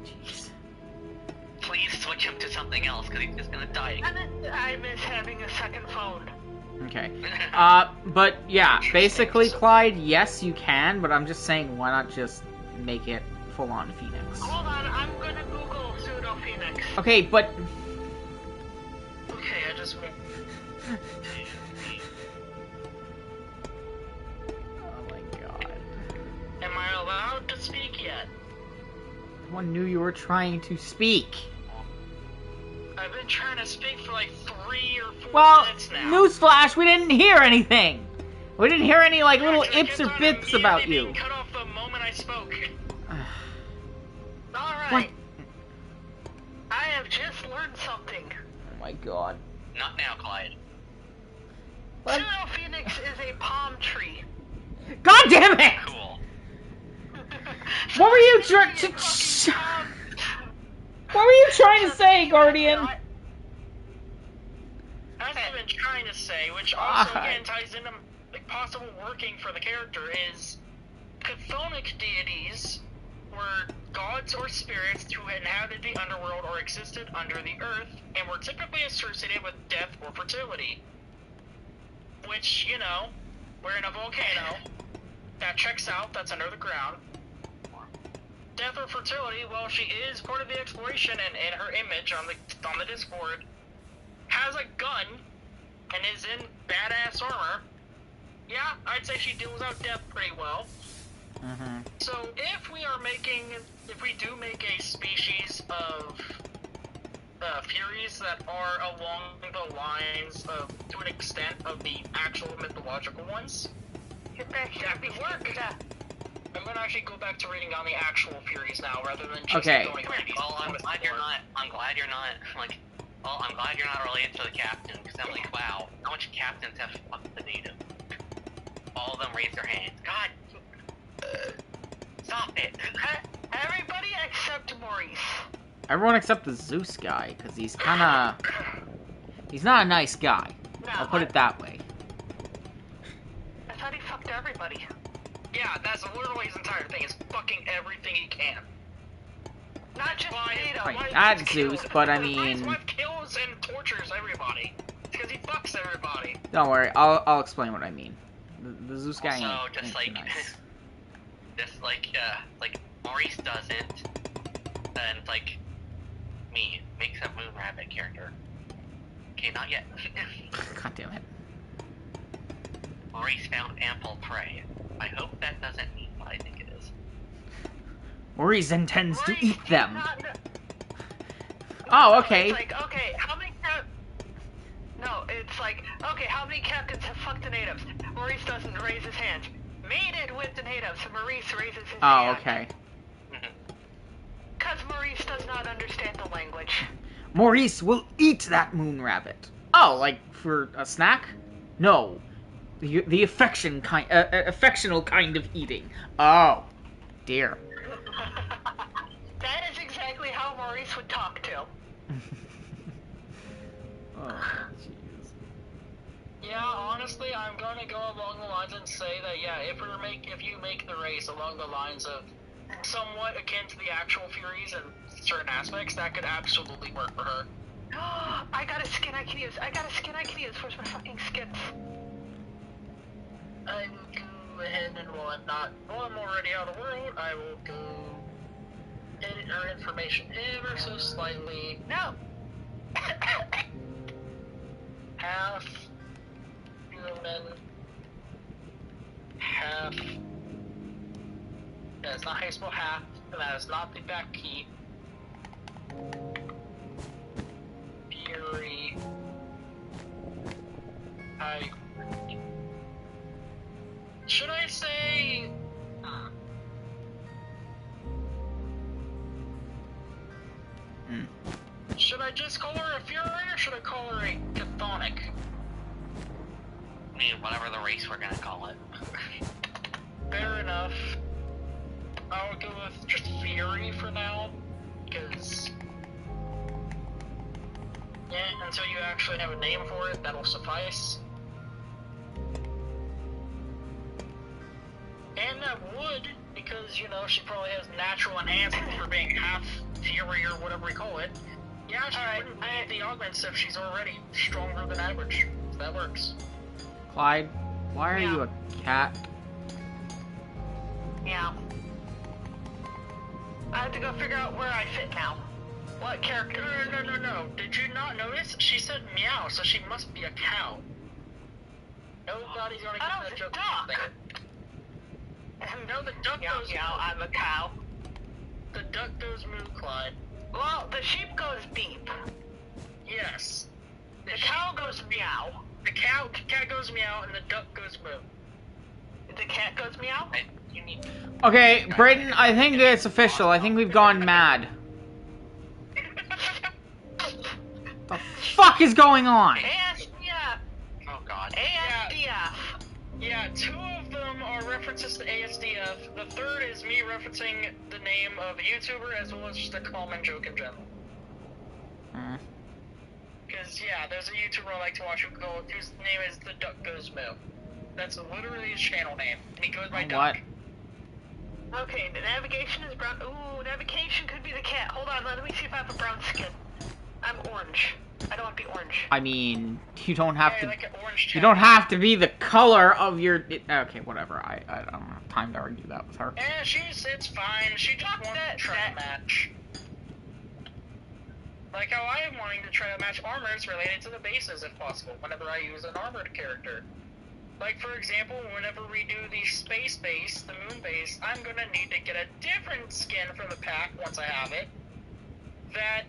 Jeez. Please switch him to something else, because he's just gonna die. I miss having a second phone. Okay. But yeah, basically, Clyde, yes, you can, but I'm just saying, why not just make it full-on Phoenix? Hold on, I'm gonna Google pseudo Phoenix. Okay, but... Okay, I just went. Oh my god. Am I allowed to speak yet? Someone knew you were trying to speak. I've been trying to speak for like 3 or 4 Well, minutes now. newsflash, we didn't hear anything. We didn't hear any, like, little Yeah, 'cause I ips or kept on bits about immediately you. being cut off the moment I spoke. Alright. What? I have just learned something. Oh my god. Not now, Clyde. What? Pseudo Phoenix is a palm tree. God damn it! Cool. What were you trying to... What were you trying to say, Guardian? As I've been trying to say, which also God. again ties into like possible working for the character, is chthonic deities were gods or spirits who inhabited the underworld or existed under the earth, and were typically associated with death or fertility. Which, you know, we're in a volcano. That checks out, that's under the ground. Death or fertility, well, she is part of the exploration, and in her image on the Discord, has a gun, and is in badass armor. Yeah, I'd say she deals out death pretty well. Mm-hmm. So if we do make a species of Furies that are along the lines of, to an extent, of the actual mythological ones, that could work. I'm gonna actually go back to reading on the actual Furies now, rather than just Okay. going over these. Well, I'm glad you're not related to the captain, because I'm like, wow, how much captains have fucked the native? All of them raise their hands. God, stop it. Everybody except Maurice. Everyone except the Zeus guy, because he's kinda... He's not a nice guy. No, I'll put it that way. I thought he fucked everybody. Yeah, that's literally his entire thing, is fucking everything he can. Not just Why- Data. Right, why not does he Zeus, kill- but I why his mean... wife kills and tortures everybody. It's because he fucks everybody. Don't worry, I'll explain what I mean. The Zeus guy Also, ain't just too like, nice. just like Maurice doesn't, then like me makes a Moon Rabbit character. Okay, not yet. God damn it. Maurice found ample prey. I hope that doesn't mean what I think it is. Maurice intends to Maurice eat did them. not know- Oh, okay. It's like, okay, how many No, it's like, okay, how many captains have fucked the natives? Maurice doesn't raise his hand. Mated with the natives, Maurice raises his Oh, hand. okay. Because Maurice does not understand the language. Maurice will eat that moon rabbit. Oh, like for a snack? No. The affectional kind of eating. Oh, dear. That is exactly how Maurice would talk to. Oh, jeez. Yeah, honestly, I'm gonna go along the lines and say that if you make the race along the lines of somewhat akin to the actual Furies in certain aspects, that could absolutely work for her. I got a skin I can use. Where's my fucking skins? I will go ahead and while I'm already out of the world, I will go edit her information ever so slightly. No. Half human, half. That is not how you spell half, and that is not the back key. Fury. Should I say? Mm. Should I just call her a Fury or should I call her a Chthonic? I mean, whatever the race we're gonna call it. Fair enough. I'll go with just Fury for now, because... yeah, until you actually have a name for it, that'll suffice. And that would, because, you know, she probably has natural enhancement for being half Fury or whatever we call it. Yeah, she wouldn't need the augments if she's already stronger than average. So that works. Clyde, why are you a cat? Yeah. I have to go figure out where I fit now. What character? No. Did you not notice? She said meow, so she must be a cow. Nobody's gonna get Oh, that it's a joke. duck. No, the duck Meow, goes meow, I'm a cow. The duck goes moo, Clyde. Well, the sheep goes beep. Yes. The cow goes meow. The cat goes meow, and the duck goes moo. The cat goes meow. You need. Okay, Brayden, I think it's official. I think we've gone mad. The fuck is going on? ASDF. Oh god. ASDF. Yeah, 2 of them are references to ASDF. The third is me referencing the name of a YouTuber as well as just a common joke in general. Because, yeah, there's a YouTuber I like to watch whose name is The Duck Goes Moo. That's literally his channel name, and he goes by Duck. What? Okay, the navigation is brown. Ooh, navigation could be the cat. Hold on, let me see if I have a brown skin. I'm orange. I don't want to be orange. I mean, you don't have Yeah, to. like an orange You cat. don't have to be the color of your. Okay, whatever. I don't have time to argue that with her. It's fine. She just Fuck wants to try that. a match. Like how I am wanting to try to match armors related to the bases if possible, whenever I use an armored character. Like, for example, whenever we do the space base, the moon base, I'm gonna need to get a different skin from the pack once I have it. That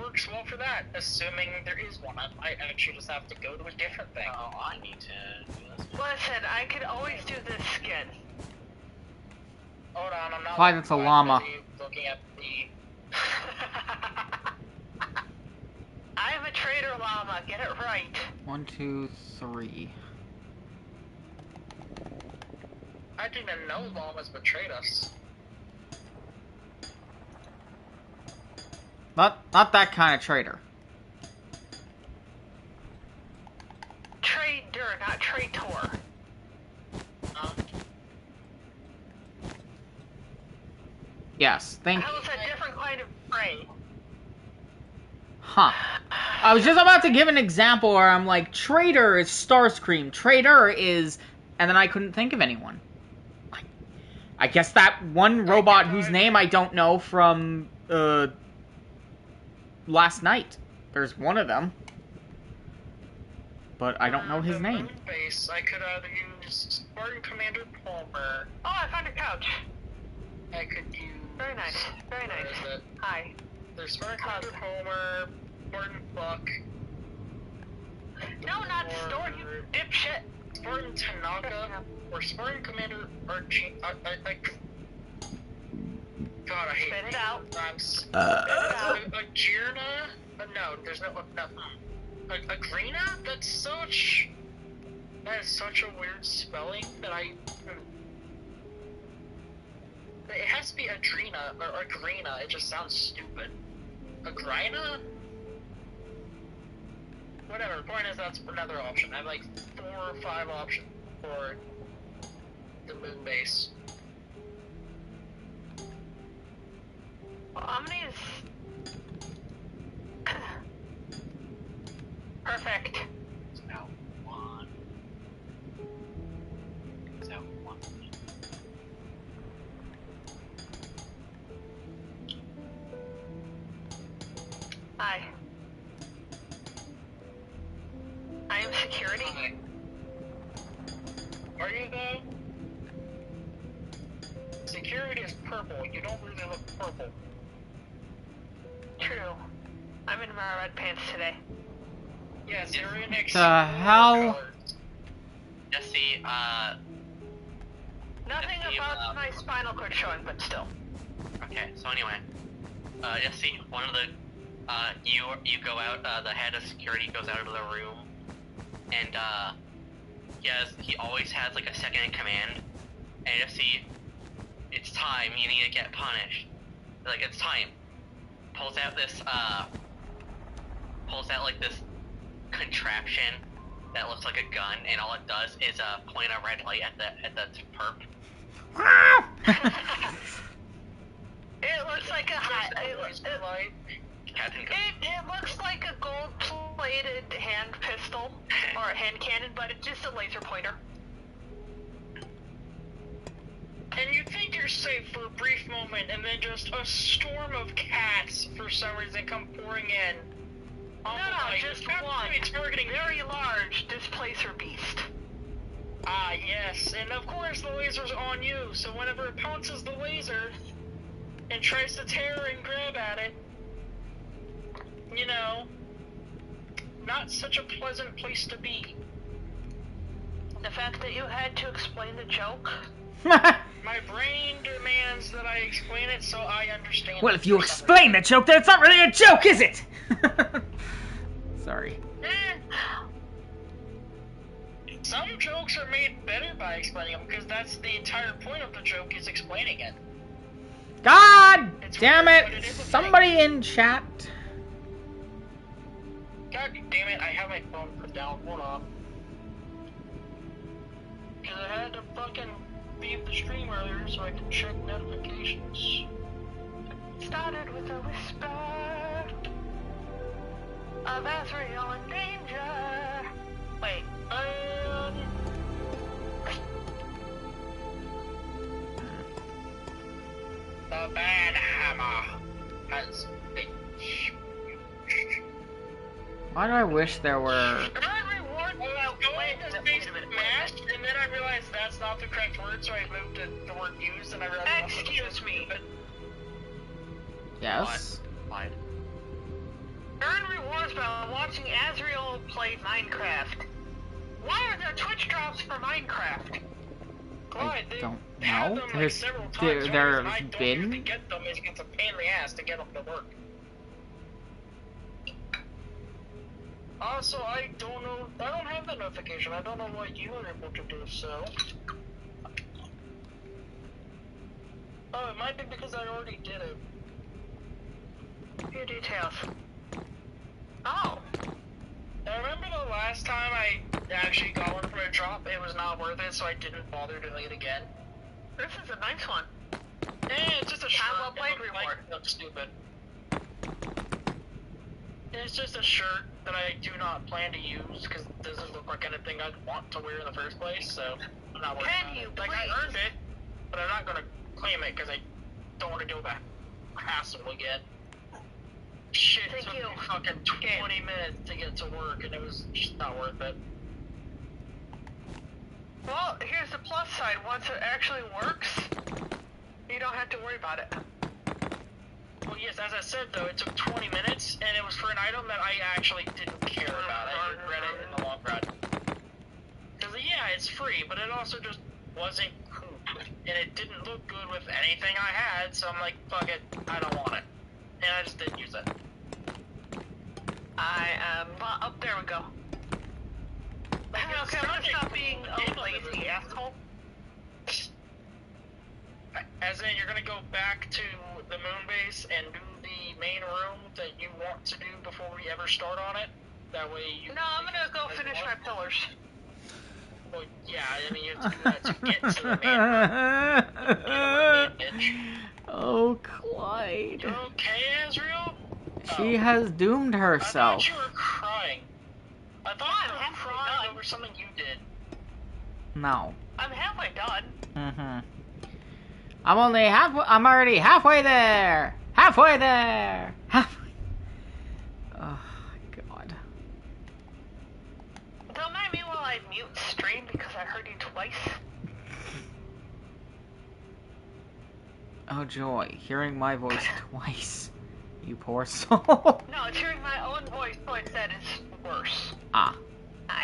works well for that, assuming there is one. I actually just have to go to a different thing. Oh, I need to do this. Listen, I could always do this skin. Hold on, I'm not. Why, that's a llama. busy looking at the. I am a traitor llama, get it right. 1, 2, 3. I didn't even know llamas betrayed us. Not that kind of traitor. Trader, not traitor. Yes, thank you. How is that different kind of prey? Huh. I was just about to give an example where I'm like, traitor is Starscream. Traitor is... And then I couldn't think of anyone. I guess that one robot whose name I don't know from, last night. There's one of them. But I don't know his The name. moon base, I could either use Spartan Commander Palmer. Oh, I found a couch. I could use. Very nice, very where nice. is it? Hi. There's Spartan Commander Palmer, Spartan Buck, No, not store, you dipshit. Spartan Tanaka, or Spartan Commander Archie. God, I hate Spit it these out. rhymes. Spit it out. Agirna? No, there's no. Agrina? That is such a weird spelling that I. It has to be Adrena or Agrina. It just sounds stupid. Agrina? Whatever. Point is, that's another option. I have like 4 or 5 options for the moon base. Well, Omni is... Perfect. It's out 1. It's out 1. Hi. I am security. Hi. Are you though? Security is purple. You don't really look purple. True. I'm in my red pants today. Yes, you're in The explore hell? colors. Jesse, Nothing If you, about my spinal cord showing, but still. okay, so anyway. you see one of the, you go out, the head of security goes out of the room, and, he always has, like, a second in command, and you see, it's time, you need to get punished. Like, it's time. Pulls out, like, this contraption that looks like a gun, and all it does is, point a red light at the perp. It looks like a Captain it looks like a gold-plated hand pistol or a hand cannon, but it's just a laser pointer. And you think you're safe for a brief moment, and then just a storm of cats for some reason come pouring in. No, just one. Targeting very large displacer beast. Ah, yes, and of course the laser's on you, so whenever it pounces the laser and tries to tear and grab at it, you know, not such a pleasant place to be. The fact that you had to explain the joke. My brain demands that I explain it so I understand. Well, if you explain the joke, then it's not really a joke, is it? Sorry. Some jokes are made better by explaining them, because that's the entire point of the joke, is explaining it. God It's damn weird, but it! it is a Somebody in chat. God damn it, I have my phone put down, hold on. Because I had to fucking leave the stream earlier so I could check notifications. Started with a whisper of Azrael in danger. Wait. The bad hammer has been used. Why do I wish there were... Earn reward going to space smashed, and then I realized that's not the correct word, so I moved to the word used, and I realized Excuse me. Yes? What? Earn rewards by watching Azrael play Minecraft. Why are there Twitch drops for Minecraft? Clyde, I they don't had know. them, like, There's several times. there The only there reason I have don't usually been. get them is it's a pain in the ass to get them to work. Also, I don't know. I don't have the notification. I don't know what you were able to do. So. Oh, it might be because I already did it. Few details. Oh. I remember the last time I actually got one for a drop, it was not worth it, so I didn't bother doing it again. This is a nice one. It's just a shirt. Well played reward. Looks stupid. It's just a shirt that I do not plan to use, because it doesn't look like anything I'd want to wear in the first place, so I'm not worried Can about you it. Like, I please? earned it, but I'm not going to claim it, because I don't want to deal with that hassle again. Shit, it Thank took you. me fucking 20 minutes to get to work, and it was just not worth it. Well, here's the plus side. Once it actually works, you don't have to worry about it. Well, yes, as I said, though, it took 20 minutes, and it was for an item that I actually didn't care about. I regret it in the long run. Because, yeah, it's free, but it also just wasn't cool. And it didn't look good with anything I had, so I'm like, fuck it, I don't want it. And I just didn't use it. Oh, there we go. Okay, I'm gonna stop being a lazy asshole. As in, you're gonna go back to the moon base and do the main room that you want to do before we ever start on it? That way you... No, I'm gonna go finish my pillars. Well, yeah, I mean, you have to do that to get to the main room. Oh, Clyde. You okay, Azrael? She has doomed I herself. thought you were crying. I thought you were crying over something you did. No. I'm halfway done. I'm already halfway there. Halfway there. Halfway. Oh, God. Don't mind me while I mute stream because I heard you twice. Oh, joy. Hearing my voice twice. You poor soul. No, it's hearing my own voice twice that is worse. Ah.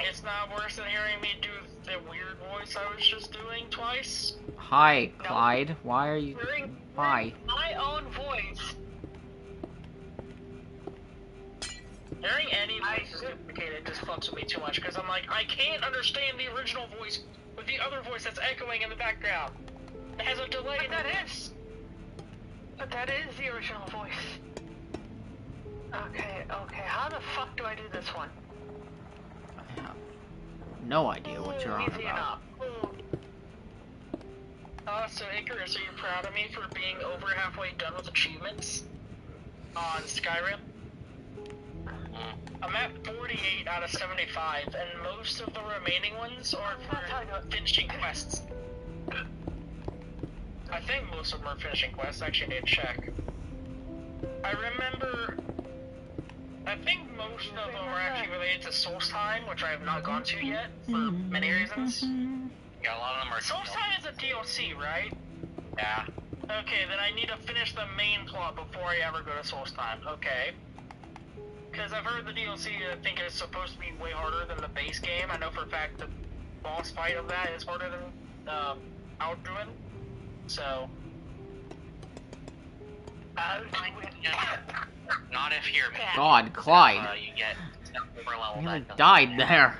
It's not worse than hearing me do the weird voice I was just doing twice. Hi, Clyde. Why are you... Hearing Why? my own voice Hearing any voices duplicated just fucks with me too much, because I'm like, I can't understand the original voice with the other voice that's echoing in the background. It has a delay in But that is the original voice. Okay, how the fuck do I do this one? I have no idea what you're on Easy about. enough. So Icarus, are you proud of me for being over halfway done with achievements on Skyrim? I'm at 48 out of 75, and most of the remaining ones are for finishing quests. I think most of them are finishing quests. I actually need to check. I think most of them are actually related to Solstheim, which I have not gone to yet, for many reasons. Yeah, a lot of them are. Solstheim is a DLC, right? Yeah. Okay, then I need to finish the main plot before I ever go to Solstheim. Okay. Because I've heard the DLC, I think, is supposed to be way harder than the base game. I know for a fact the boss fight of that is harder than Alduin. So. Not if you're. God, Clyde. You get over level. You nearly died there.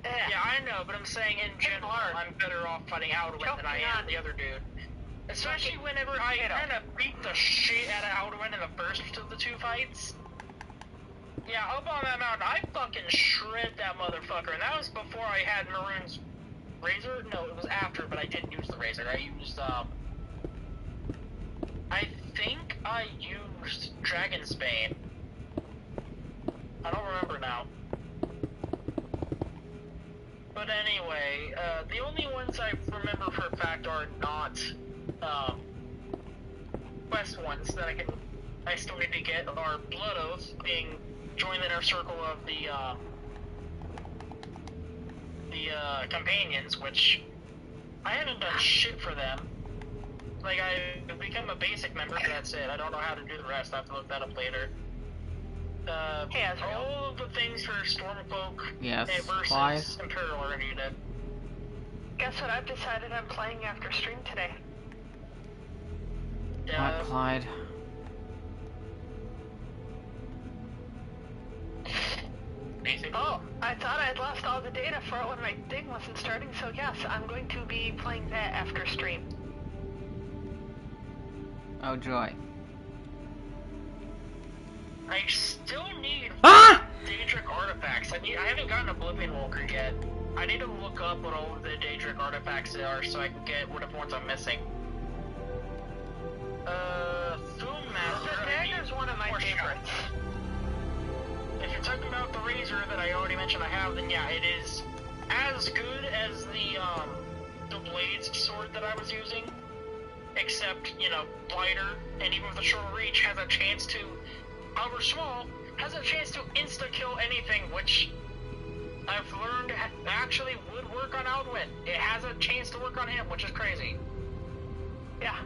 Yeah, I know, but I'm saying in general, I'm better off fighting Alduin than I am the other dude. Especially whenever I kind of beat the shit out of Alduin in the first of the two fights. Yeah, up on that mountain, I fucking shred that motherfucker, and that was before I had Maroon's razor? No, it was after, but I didn't use the razor. I used, I think I used Dragonsbane. I don't remember now. But anyway, the only ones I remember for a fact are not, quest ones that I still need to get are Blood Oath, being join the inner circle of the companions, which I haven't done shit for them. Like, I've become a basic member, but that's it. I don't know how to do the rest. I have to look that up later. All of the things for Stormfolk versus Clyde. Imperial are needed. Guess what I've decided I'm playing after stream today? What, Clyde? Oh, I thought I'd lost all the data for it when my thing wasn't starting, so yes, I'm going to be playing that after stream. Oh, joy. I still need Ah! Daedric artifacts. I haven't gotten Oblivion Walker yet. I need to look up what all of the Daedric artifacts are so I can get whatever ones I'm missing. Thune Master. The dagger's one of my favorites. If you're talking about the razor that I already mentioned I have, then yeah, it is as good as the Blades sword that I was using, except, you know, lighter, and even with a shorter reach, has a chance to, however small, has a chance to insta-kill anything, which I've learned actually would work on Alduin. It has a chance to work on him, which is crazy. Yeah.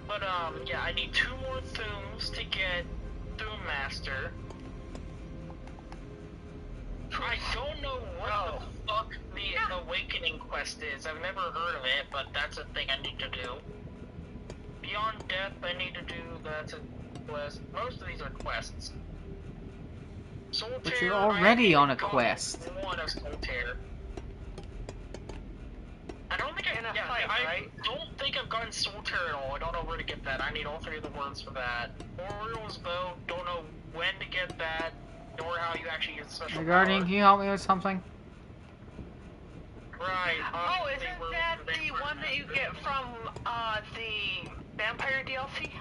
But, yeah, I need 2 more Thunes to get Thune Master. I don't know what the fuck the Awakening quest is. I've never heard of it, but that's a thing I need to do. Beyond Death, I need to do, that's a quest. Most of these are quests. Solitaire, But you're already on a quest. One of Solitaire. I don't think I don't think I've gotten Solitaire at all. I don't know where to get that. I need all 3 of the words for that. Oriole's Bow, don't know when to get that, nor how you actually use special Guardian, power. can you help me with something? Right. Oh, isn't that the one that you get from the Vampire DLC?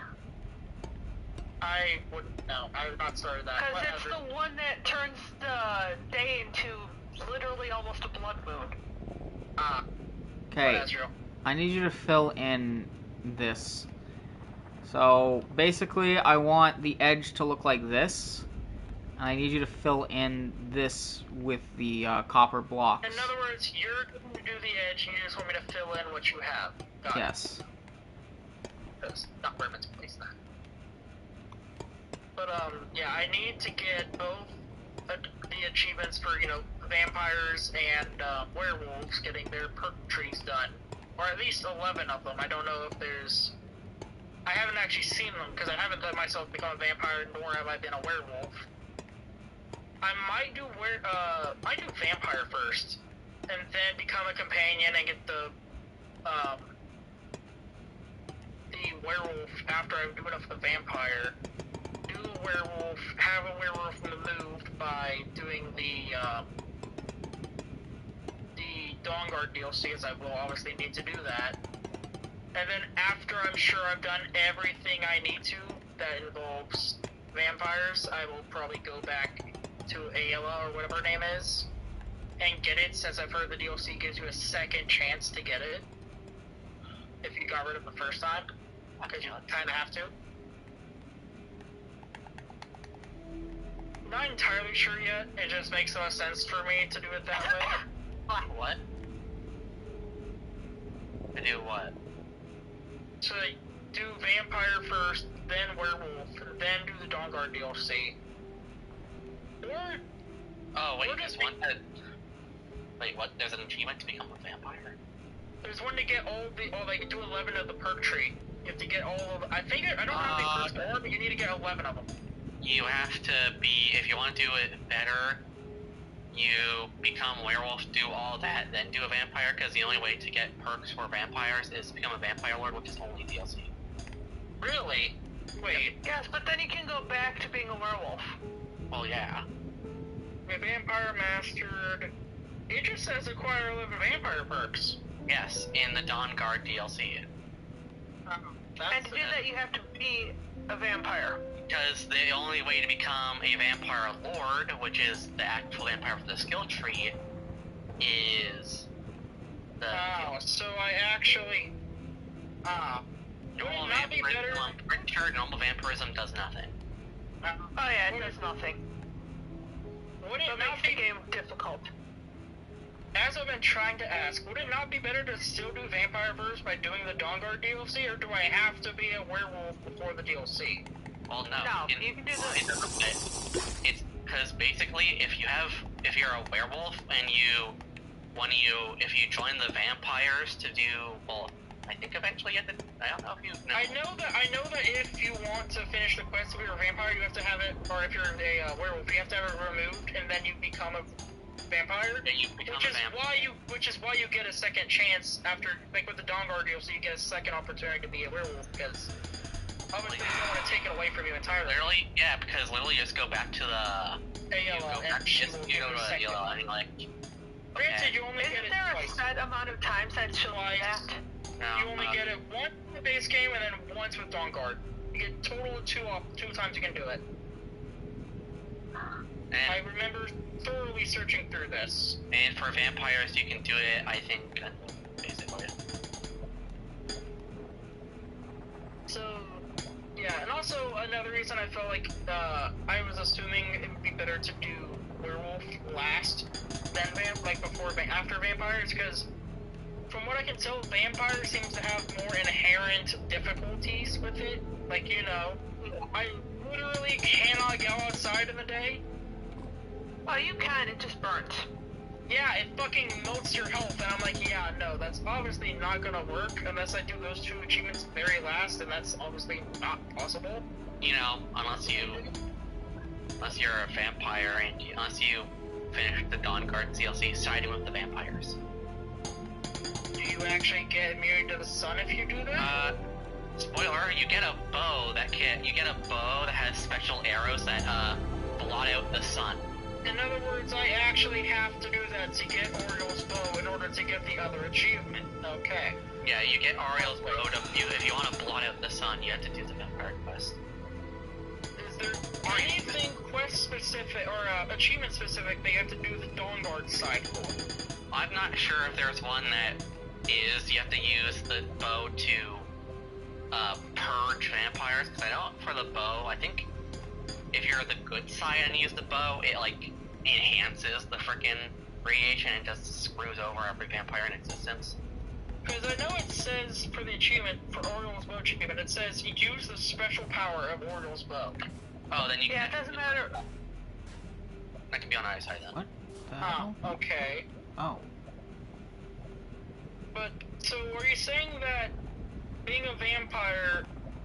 I wouldn't know. I have not started that. Because it's the one that turns the day into literally almost a blood moon. Okay, that's true. I need you to fill in this. So, basically, I want the edge to look like this. And I need you to fill in this with the copper blocks. In other words, you're going to do the edge, and you just want me to fill in what you have. Got it. Yes. That's not where I'm meant to place that. But, yeah, I need to get both the achievements for, you know, vampires and werewolves getting their perk trees done. Or at least 11 of them. I don't know if there's... I haven't actually seen them because I haven't let myself become a vampire, nor have I been a werewolf. I might do vampire first, and then become a companion and get the werewolf after I do enough of the vampire. Do a werewolf, have a werewolf removed by doing the Dawnguard DLC, as I will obviously need to do that. And then after I'm sure I've done everything I need to that involves vampires, I will probably go back to Ayla or whatever her name is and get it, since I've heard the DLC gives you a second chance to get it if you got rid of the first time, because you kind of have to. Not entirely sure yet, it just makes no sense for me to do it that way. What? To do what? So do vampire first, then werewolf, then do the Dawnguard DLC. Or Oh wait, Or there's just one that. Wait, what? There's an achievement to become a vampire. there's one to get like do 11 of the perk tree. You have to get all of. I don't know how many perks are, but you need to get 11 of them. You have to be, if you want to do it better, you become werewolf, do all that, then do a vampire, because the only way to get perks for vampires is to become a vampire lord, which is only DLC. Really? Wait, Yes, but then you can go back to being a werewolf. Well, yeah. a vampire mastered. It just says acquire 11 vampire perks. Yes, in the Dawnguard DLC. And to do that, you have to be a vampire. Because the only way to become a vampire lord, which is the actual vampire for the skill tree, is the Oh, so I actually. normal would it not be vampirism. better? I'm pretty sure normal vampirism does nothing. Oh yeah, it does nothing. Would it So it not makes the be, game difficult. as I've been trying to ask, would it not be better to still do vampire first by doing the Dawnguard DLC, or do I have to be a werewolf before the DLC? Well, no. No, you can do it this. doesn't fit. It's because basically, if you're a werewolf and if you join the vampires to do, well, I think eventually you have to, I don't know if you know. I know that if you want to finish the quest if you're a vampire, you have to have it, or if you're a werewolf, you have to have it removed, and then you become a vampire. Yeah, you become a vampire. Which is why you get a second chance after, like with the Dawnguard DLC, you get a second opportunity to be a werewolf, because obviously they don't want to take it away from you entirely. Literally, yeah, because literally you just go back to the, Ayla, and she will you give go you a to second. Ayla and like, Granted, you only get Isn't it there a twice. set amount of times that she'll do that? no, You only get it once in the base game and then once with Dawnguard. You get total of two times you can do it. I and, remember thoroughly searching through this. and for vampires you can do it, I think, basically. So, yeah, and also another reason I felt like I was assuming it would be better to do werewolf last than after vampires, because from what I can tell, vampire seems to have more inherent difficulties with it. Like, I literally cannot go outside in the day. Well, you can, it just burns. Yeah, it fucking melts your health, and I'm like, yeah, no, that's obviously not gonna work unless I do those two achievements very last, and that's obviously not possible. Unless you're a vampire and unless you finish the Dawnguard DLC siding with the vampires. Do you actually get immune to the sun if you do that? Spoiler, you get a bow that has special arrows that blot out the sun. In other words, I actually have to do that to get Oriel's bow in order to get the other achievement. Okay. Yeah, you get Ariel's bow if you want to blot out the sun, you have to do the vampire quest. Is there anything quest specific or achievement specific that you have to do the Dawnguard side for? I'm not sure if there's one that you have to use the bow to purge vampires, because I know for the bow, I think if you're the good side and use the bow, it like enhances the frickin' radiation and just screws over every vampire in existence. Because I know it says for the achievement, for Oriel's bow achievement, it says you use the special power of Oriel's bow. Oh, then you Yeah, can. it doesn't matter. That can be on either side then. What the hell? Okay. Oh. But, so are you saying that being a vampire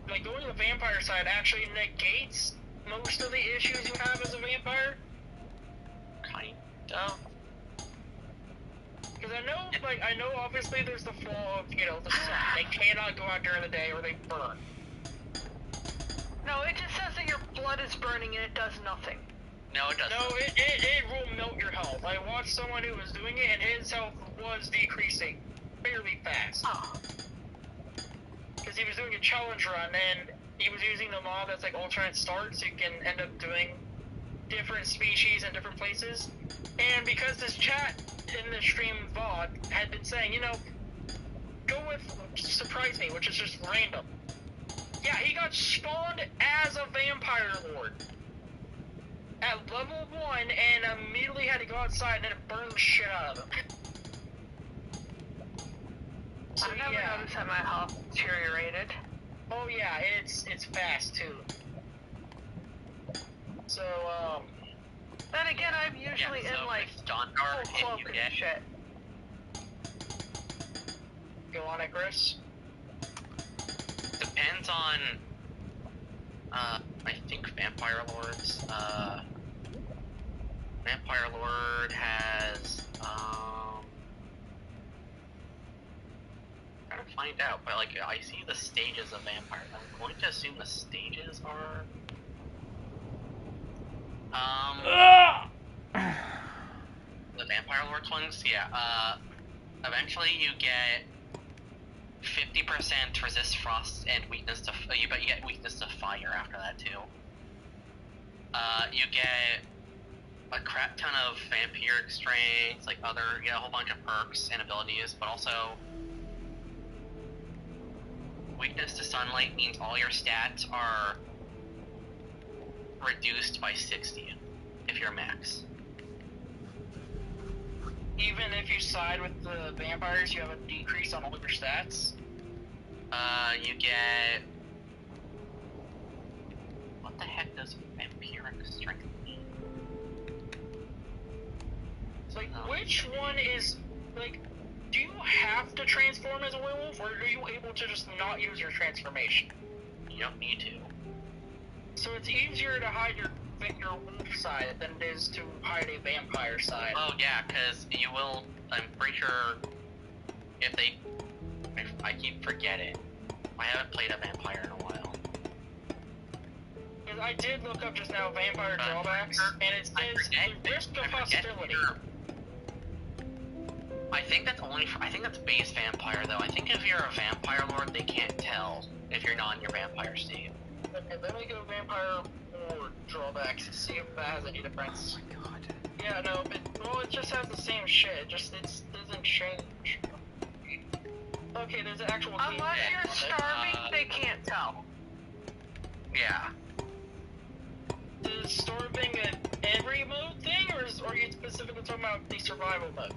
like going to the vampire side actually negates most of the issues you have as a vampire. Kind of. Because I know obviously there's the flaw of, you know, the sun. They cannot go out during the day or they burn. No, it just says that your blood is burning and it does nothing. No, it doesn't. No, it will melt your health. I watched someone who was doing it and his health was decreasing fairly fast. Oh. Because he was doing a challenge run and he was using the mod that's like alternate start, so you can end up doing different species in different places. And because this chat in the stream VOD had been saying, you know, go with Surprise Me, which is just random. Yeah, he got spawned as a vampire lord at level 1 and immediately had to go outside and then it burned the shit out of him. So, I never noticed that my health deteriorated. Oh yeah, it's fast too. So, Then again, I'm usually in like Dawnguard, full cloak if you and get shit. go on it, Chris. depends on I think Vampire Lords. Vampire Lord has gotta find out, but like I see the stages of vampires. I'm going to assume the stages are the Vampire Lords ones, yeah. Eventually you get 50% resist frost and weakness to you get weakness to fire after that too. You get a crap ton of vampiric strengths, like you get a whole bunch of perks and abilities, but also weakness to sunlight means all your stats are reduced by 60 if you're max. Even if you side with the vampires, you have a decrease on all of your stats. You get... What the heck does vampiric strength mean? It's like, which one is, like, do you have to transform as a werewolf, or are you able to just not use your transformation? You don't need to. So it's easier to hide your wolf side than it is to hide a vampire side. Oh yeah, because you will, I'm pretty sure, if I keep forgetting. I haven't played a vampire in a while. Because I did look up just now vampire drawbacks, and it says the risk of hostility. I think that's base vampire though. I think if you're a vampire lord, they can't tell if you're not in your vampire state. Okay, let me go vampire lord drawbacks to see if that has any difference. Oh my god. Yeah, no, it just has the same shit. It doesn't change. Okay, there's an actual. Unless you're starving, they can't tell. Yeah. Is starving an every mode thing, or are you specifically talking about the survival mode?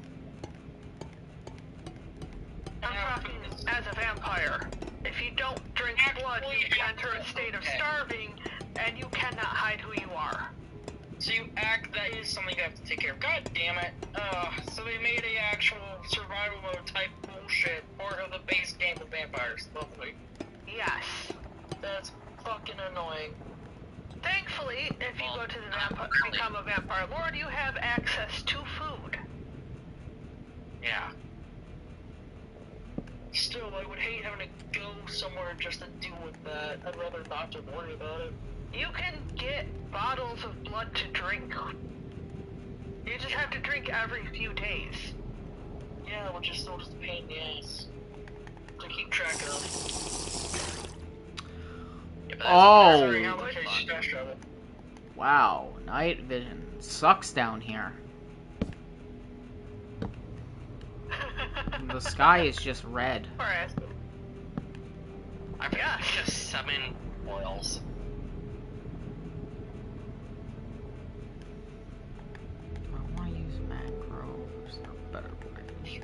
I'm talking as a vampire. If you don't drink blood, you enter a state of starving, and you cannot hide who you are. So that is something you have to take care of. God damn it. So they made a actual survival mode type bullshit part of the base game of vampires. Lovely. Yes. That's fucking annoying. Thankfully, if you go to the become a vampire lord, you have access to food. Yeah. Still, I would hate having to go somewhere just to deal with that. I'd rather not to worry about it. You can get bottles of blood to drink. You just have to drink every few days. Yeah, which is still just a pain in the ass to keep track of. Yeah, Oh! Sorry, how much I stressed of it. Wow, night vision sucks down here. The sky is just red. Alright. I forgot to summon oils. I want to use macros. They're better ways.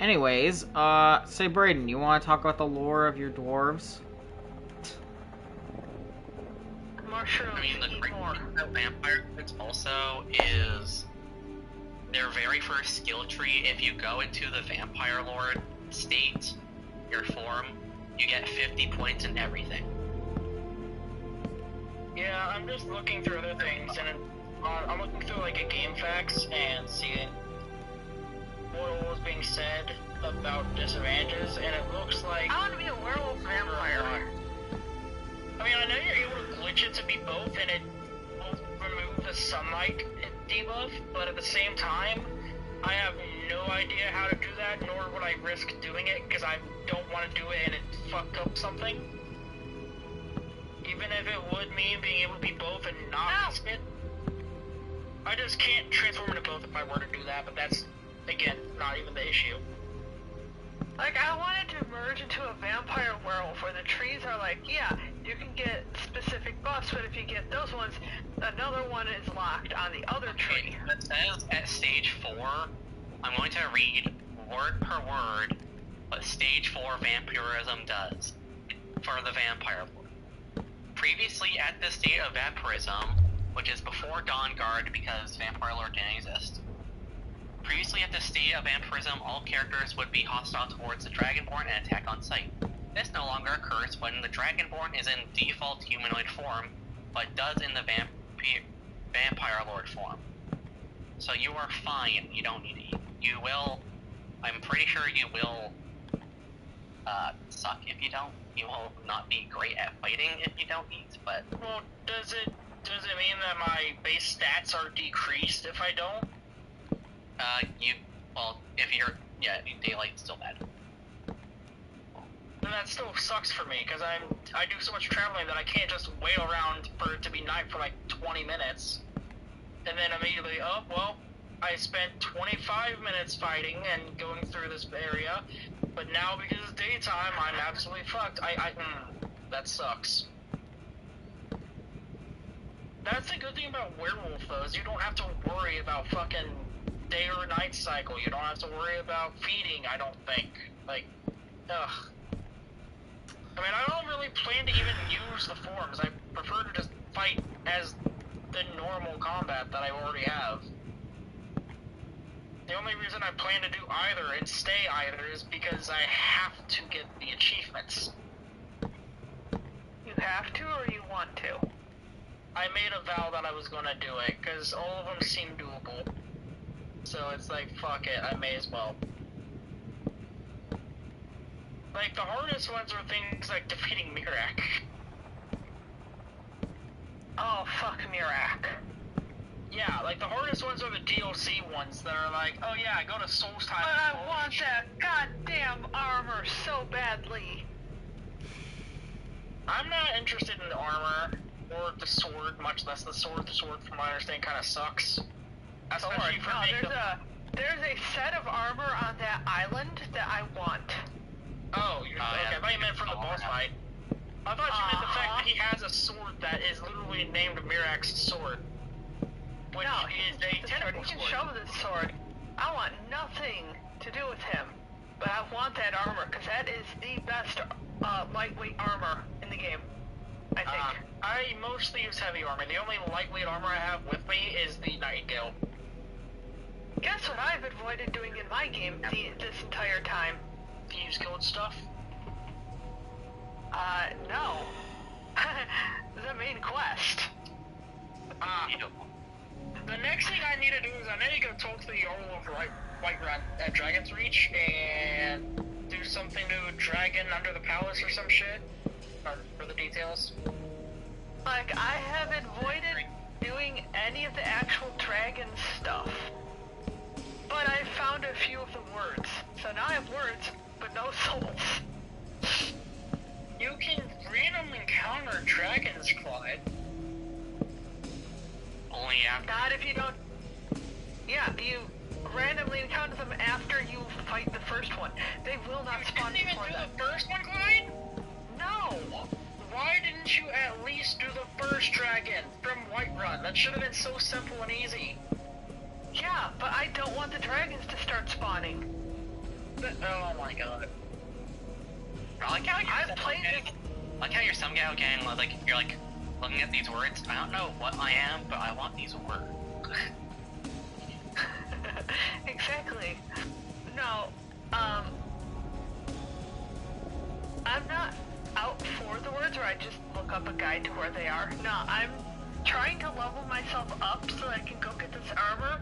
Anyways, say Brayden, you want to talk about the lore of your dwarves? Mushrooms I mean, the eat great more. thing about vampire cards also is their very first skill tree. If you go into the vampire lord state, your form, you get 50 points in everything. Yeah, I'm just looking through other things, and I'm looking through like a game facts and seeing what was being said about disadvantages, and it looks like I want to be a werewolf vampire. I mean, I know you're able to glitch it to be both, and it will remove the sunlight debuff, but at the same time, I have no idea how to do that, nor would I risk doing it, because I don't want to do it and it fuck up something. Even if it would mean being able to be both and not risk it. I just can't transform into both if I were to do that, but that's, again, not even the issue. Like, I wanted to merge into a vampire werewolf where the trees are like, yeah, you can get specific buffs, but if you get those ones, another one is locked on the other tree. It says at stage 4, I'm going to read word per word what stage 4 vampirism does for the vampire lord. Previously at the state of vampirism, which is before Dawnguard because vampire lord didn't exist. Previously at the state of vampirism, all characters would be hostile towards the Dragonborn and attack on sight. This no longer occurs when the Dragonborn is in default humanoid form, but does in the vampire lord form. So you are fine, you don't need to eat. You will, I'm pretty sure you will suck if you don't. You will not be great at fighting if you don't eat, but... Well, does it mean that my base stats are decreased if I don't? If you're, daylight's still bad. Then that still sucks for me, because I do so much traveling that I can't just wait around for it to be night for like 20 minutes. And then immediately, oh, well, I spent 25 minutes fighting and going through this area, but now because it's daytime, I'm absolutely fucked. That sucks. That's the good thing about werewolf, though, is you don't have to worry about fucking day or night cycle. You don't have to worry about feeding, I don't think. Like, ugh. I mean, I don't really plan to even use the forms. I prefer to just fight as the normal combat that I already have. The only reason I plan to do either and stay either is because I have to get the achievements. You have to, or you want to? I made a vow that I was gonna do it, because all of them seem doable. So it's like, fuck it, I may as well. Like, the hardest ones are things like defeating Mirak. Oh, fuck Mirak. Yeah, like, the hardest ones are the DLC ones that are like, oh yeah, go to Soul's Time. But I want that goddamn armor so badly. I'm not interested in the armor or the sword, much less the sword. The sword, from what I understand, kind of sucks. Especially for there's a set of armor on that island that I want. Oh, okay. I thought you meant from the boss fight. I thought you meant the fact that he has a sword that is literally named Mirak's sword. Which is a tentacle sword. He can sword. show this sword. I want nothing to do with him. But I want that armor, because that is the best lightweight armor in the game, I think. I mostly use heavy armor. The only lightweight armor I have with me is the Nightingale. Guess what I've avoided doing in my game this entire time? Thieves Guild stuff? No. The main quest. The next thing I need to do is I need to go talk to the Jarl of Whiterun at Dragon's Reach and do something to a dragon under the palace or some shit. For the details. Like, I have avoided doing any of the actual dragon stuff. But I found a few of the words. So now I have words, but no souls. You can randomly encounter dragons, Clyde. Only after. Not if you don't... Yeah, you randomly encounter them after you fight the first one. They will not spawn You didn't even before do that. the first one, Clyde? No! Why didn't you at least do the first dragon from Whiterun? That should have been so simple and easy. Yeah, but I don't want the dragons to start spawning. Oh my god. I like how I've played this... like how you're some guy again, like, you're like, looking at these words, I don't know what I am, but I want these words. Exactly. No, I'm not out for the words, or I just look up a guide to where they are? No, I'm trying to level myself up so I can go get this armor,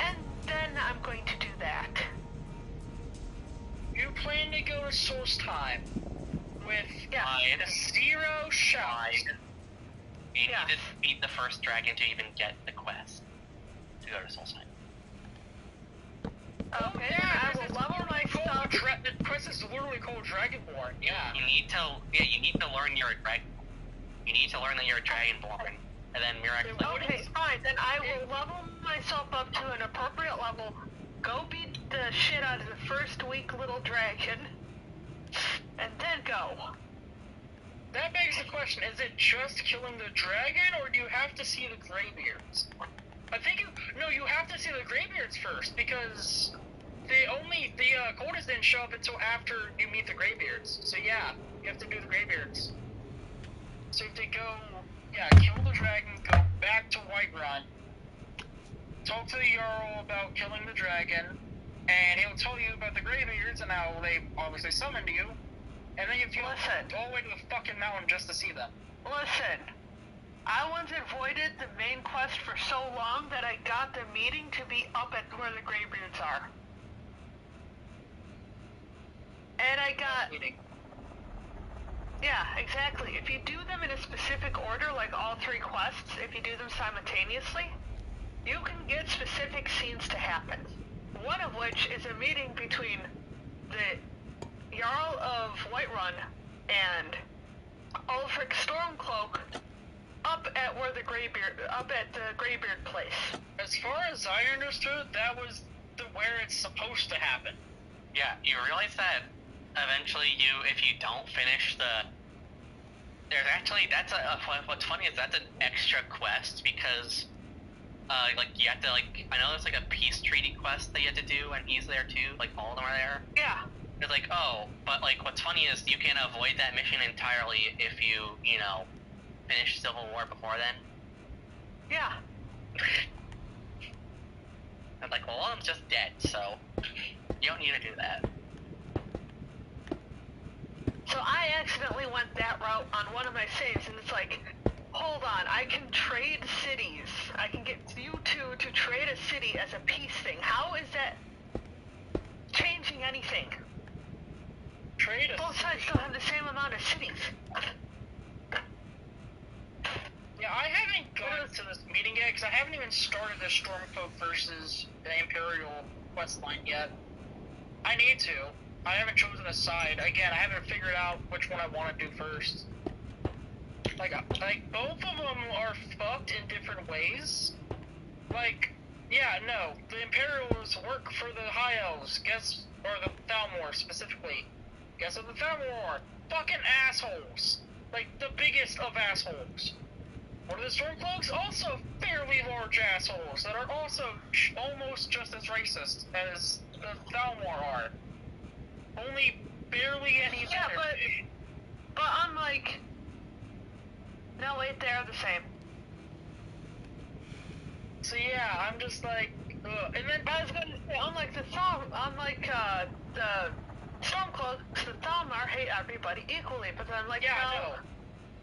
and then I'm going to do that. You plan to go to Source Time with Fine. 0 shots. You need Yes. to beat the first dragon to even get the quest to go to Soulside. Okay, then I will level myself. The quest is literally called Dragonborn. Yeah. You need to learn you're a dragon. You need to learn that you're a dragonborn, and then miraculously. Okay, fine, then I will level myself up to an appropriate level, go beat the shit out of the first weak little dragon, and then go. That begs the question, is it just killing the dragon, or do you have to see the Greybeards? I think you have to see the Greybeards first, because the Coldest didn't show up until after you meet the Greybeards. So yeah, you have to do the Greybeards. So you have to go, kill the dragon, go back to Whiterun, talk to the Jarl about killing the dragon, and he'll tell you about the Greybeards and how they obviously summoned you, and then you have to go all the way to the fucking mountain just to see them. Listen, I once avoided the main quest for so long that I got the meeting to be up at where the Greybeards are. And I got... Yeah, exactly. If you do them in a specific order, like all 3 quests, if you do them simultaneously, you can get specific scenes to happen. One of which is a meeting between the Jarl of Whiterun and Ulfric Stormcloak up at the Greybeard place. As far as I understood, that was where it's supposed to happen. Yeah, you realize that eventually if you don't finish what's funny is that's an extra quest because, you have to, I know there's, a peace treaty quest that you have to do, and he's there too, all of them are there. Yeah. It's but, what's funny is you can avoid that mission entirely if you, finish Civil War before then. Yeah. I'm well, I'm just dead, so you don't need to do that. So I accidentally went that route on one of my saves, and it's hold on, I can trade cities. I can get you two to trade a city as a peace thing. How is that changing anything? Both sides still have the same amount of cities. Yeah, I haven't gone to this meeting yet, because I haven't even started the Stormcloak versus the Imperial questline yet. I need to. I haven't chosen a side. Again, I haven't figured out which one I want to do first. Both of them are fucked in different ways. The Imperials work for the High Elves, or the Thalmor specifically. Guess what the Thalmor are? Fucking assholes. The biggest of assholes. What are the Stormcloaks? Also fairly large assholes that are also almost just as racist as the Thalmor are. Only barely any Yeah, better. but unlike... No, wait, they are the same. So yeah, I'm just ugh. And then I was going to say, unlike the Stormcloaks, the Thalmor hate everybody equally, but then no.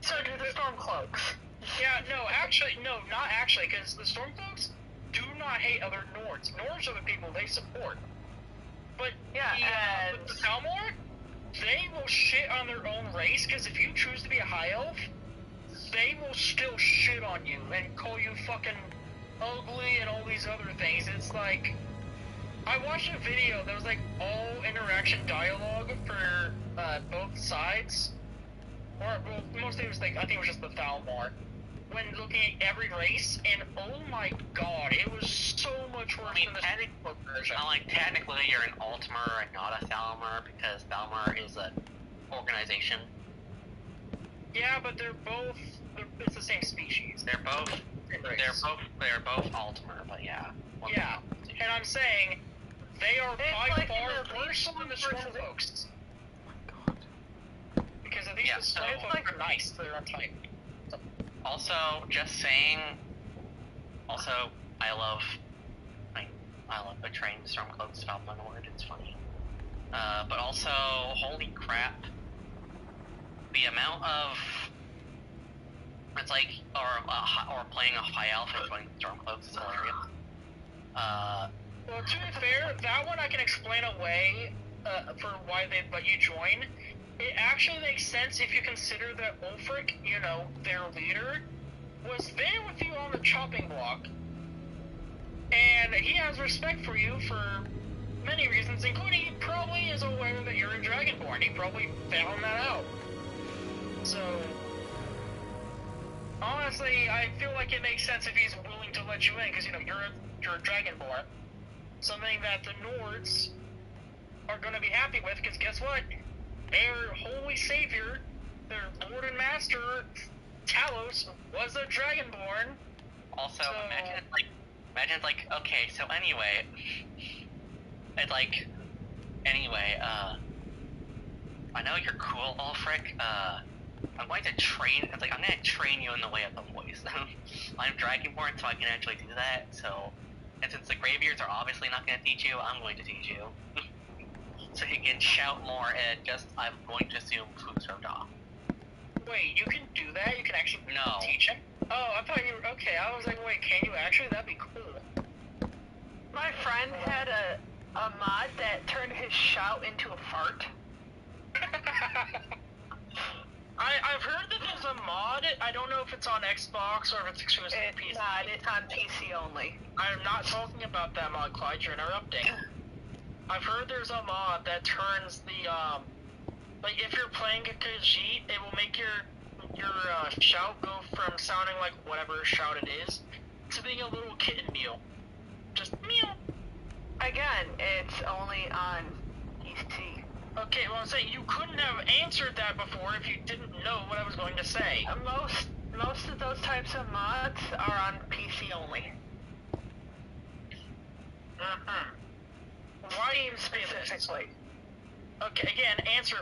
So do the Stormcloaks. Yeah, not actually, because the Stormcloaks do not hate other Nords. Nords are the people they support. But the Thalmor, they will shit on their own race, because if you choose to be a High Elf, they will still shit on you and call you fucking ugly and all these other things. It's I watched a video that was all interaction dialogue for both sides. Or mostly it was I think it was just the Thalmor. When looking at every race, and oh my god, it was so much worse than the book version. Technically you're an Altmer and not a Thalmor, because Thalmor is an organization. Yeah, but it's the same species. They're both Altmer, but yeah. Yeah, and I'm saying they are by far worse than the Stormcloaks. Because at least the Stormcloaks are nice, they're untyped. Also, just saying. Also, I love betraying Stormcloaks about my word. It's funny. But also, holy crap! the amount of it's like or playing a high elf and joining Stormcloaks is hilarious. Well, to be fair, that one I can explain away for why they let you join. It actually makes sense if you consider that Ulfric, you know, their leader, was there with you on the chopping block. And he has respect for you for many reasons, including he probably is aware that you're a Dragonborn. He probably found that out. So, honestly, I feel like it makes sense if he's willing to let you in, because, you know, you're a Dragonborn. Something that the Nords are going to be happy with, because guess what? Their holy savior, their lord and master, Talos, was a Dragonborn. Also, imagine it's like, okay, so anyway, it's like, anyway, I know you're cool, Ulfric, I'm going to train, it's like, I'm going to train you in the way of the voice. I'm Dragonborn, so I can actually do that, so, and since the Greybeards are obviously not going to teach you, I'm going to teach you. So you can shout more and just, I'm going to assume Fusroda. Wait, you can do that? You can actually No. teach him? Oh, I thought you were, okay, I was like, wait, can you actually? That'd be cool. My friend had a mod that turned his shout into a fart. I've heard that there's a mod. I don't know if it's on Xbox or if it's exclusive to PC. It's not, it's on PC only. I'm not talking about that mod, Clyde. You're interrupting. I've heard there's a mod that turns the, like, if you're playing a Khajiit, it will make your shout go from sounding like whatever shout it is to being a little kitten mew. Just meow. Again, it's only on PC. Okay, well, I'm saying you couldn't have answered that before if you didn't know what I was going to say. Most of those types of mods are on PC only. Why do you say this? Specifically. Okay, again, answer.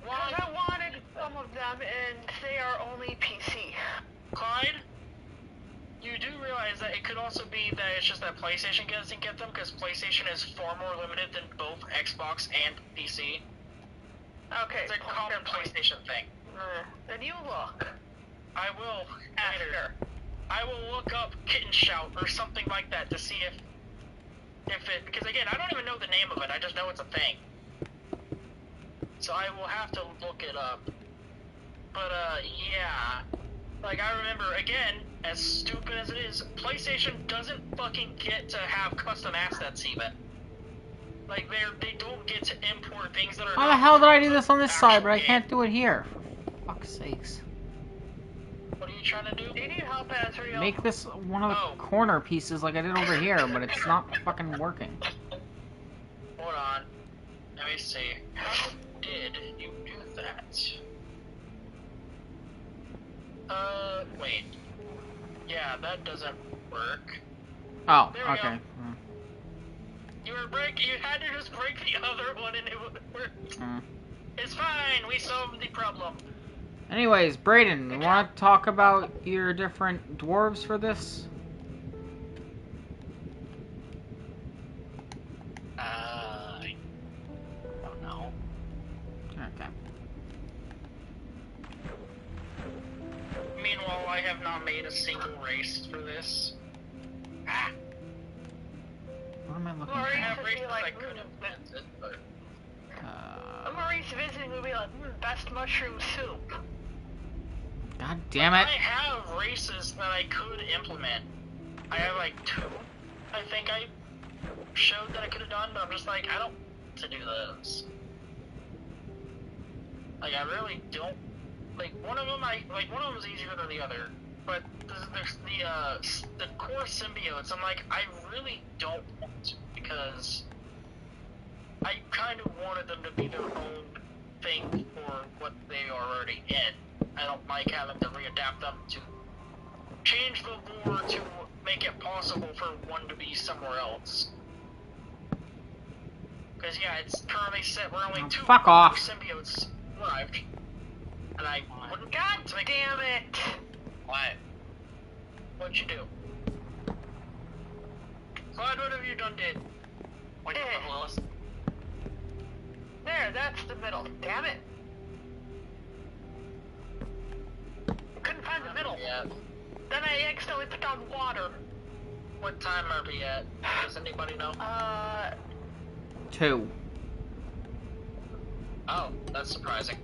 Why? Because I wanted some of them, and they are only PC. Clyde, you do realize that it could also be that it's just that PlayStation doesn't get them, because PlayStation is far more limited than both Xbox and PC. Okay. It's a common PlayStation thing. Then you look. I will After. later. I will look up Kitten Shout or something like that to see if it, because again, I don't even know the name of it, I just know it's a thing. So I will have to look it up. But, yeah. Like, I remember, again, as stupid as it is, PlayStation doesn't fucking get to have custom assets even. Like, they don't get to import things that are How the not hell did I from do the this on this side, but I actual can't do it here? For fuck's sakes. game. What are you trying to do? Do you need help, Azrael? Make this one of the Oh. corner pieces like I did over here, but it's not fucking working. Hold on. Let me see. How did you do that? Wait. Yeah, that doesn't work. Oh, There we okay. go. You had to just break the other one and it would work. It's fine, we solved the problem. Anyways, Brayden, you want to talk about your different dwarves for this? I don't know. Okay. Meanwhile, I have not made a single race for this. Ah, What am I looking I Sorry. for? have Just races be like, I could have invented, but... Maurice visiting would be like, best mushroom soup. God damn it. I have races that I could implement. I have like 2. I think I showed that I could have done, but I'm just like, I don't want to do those. Like, I really don't. Like, one of them is easier than the other. But there's the core symbiotes. I'm like, I really don't want to, because I kind of wanted them to be their own thing for what they are already in. I don't like having to readapt them to change the lore to make it possible for one to be somewhere else. Because, yeah, it's currently set where only Oh, 2 fuck off. symbiotes arrived. And I wouldn't God to make damn it! What? What'd you do? Clyde, what have you done did? What did you put, Willis? There, that's the middle. Damn it. I accidentally put down water. What time are we at? Does anybody know? 2. Oh, that's surprising.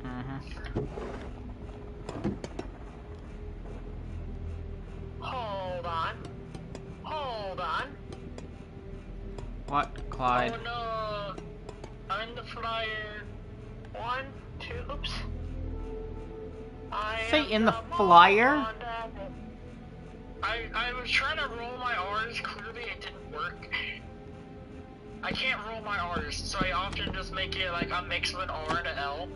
Mm-hmm. Hold on. Hold on. What, Clyde? Oh no! I'm in the flyer. 1, 2, oops. Say in the flyer? I was trying to roll my R's, clearly it didn't work. I can't roll my R's, so I often just make it like a mix of an R and an L.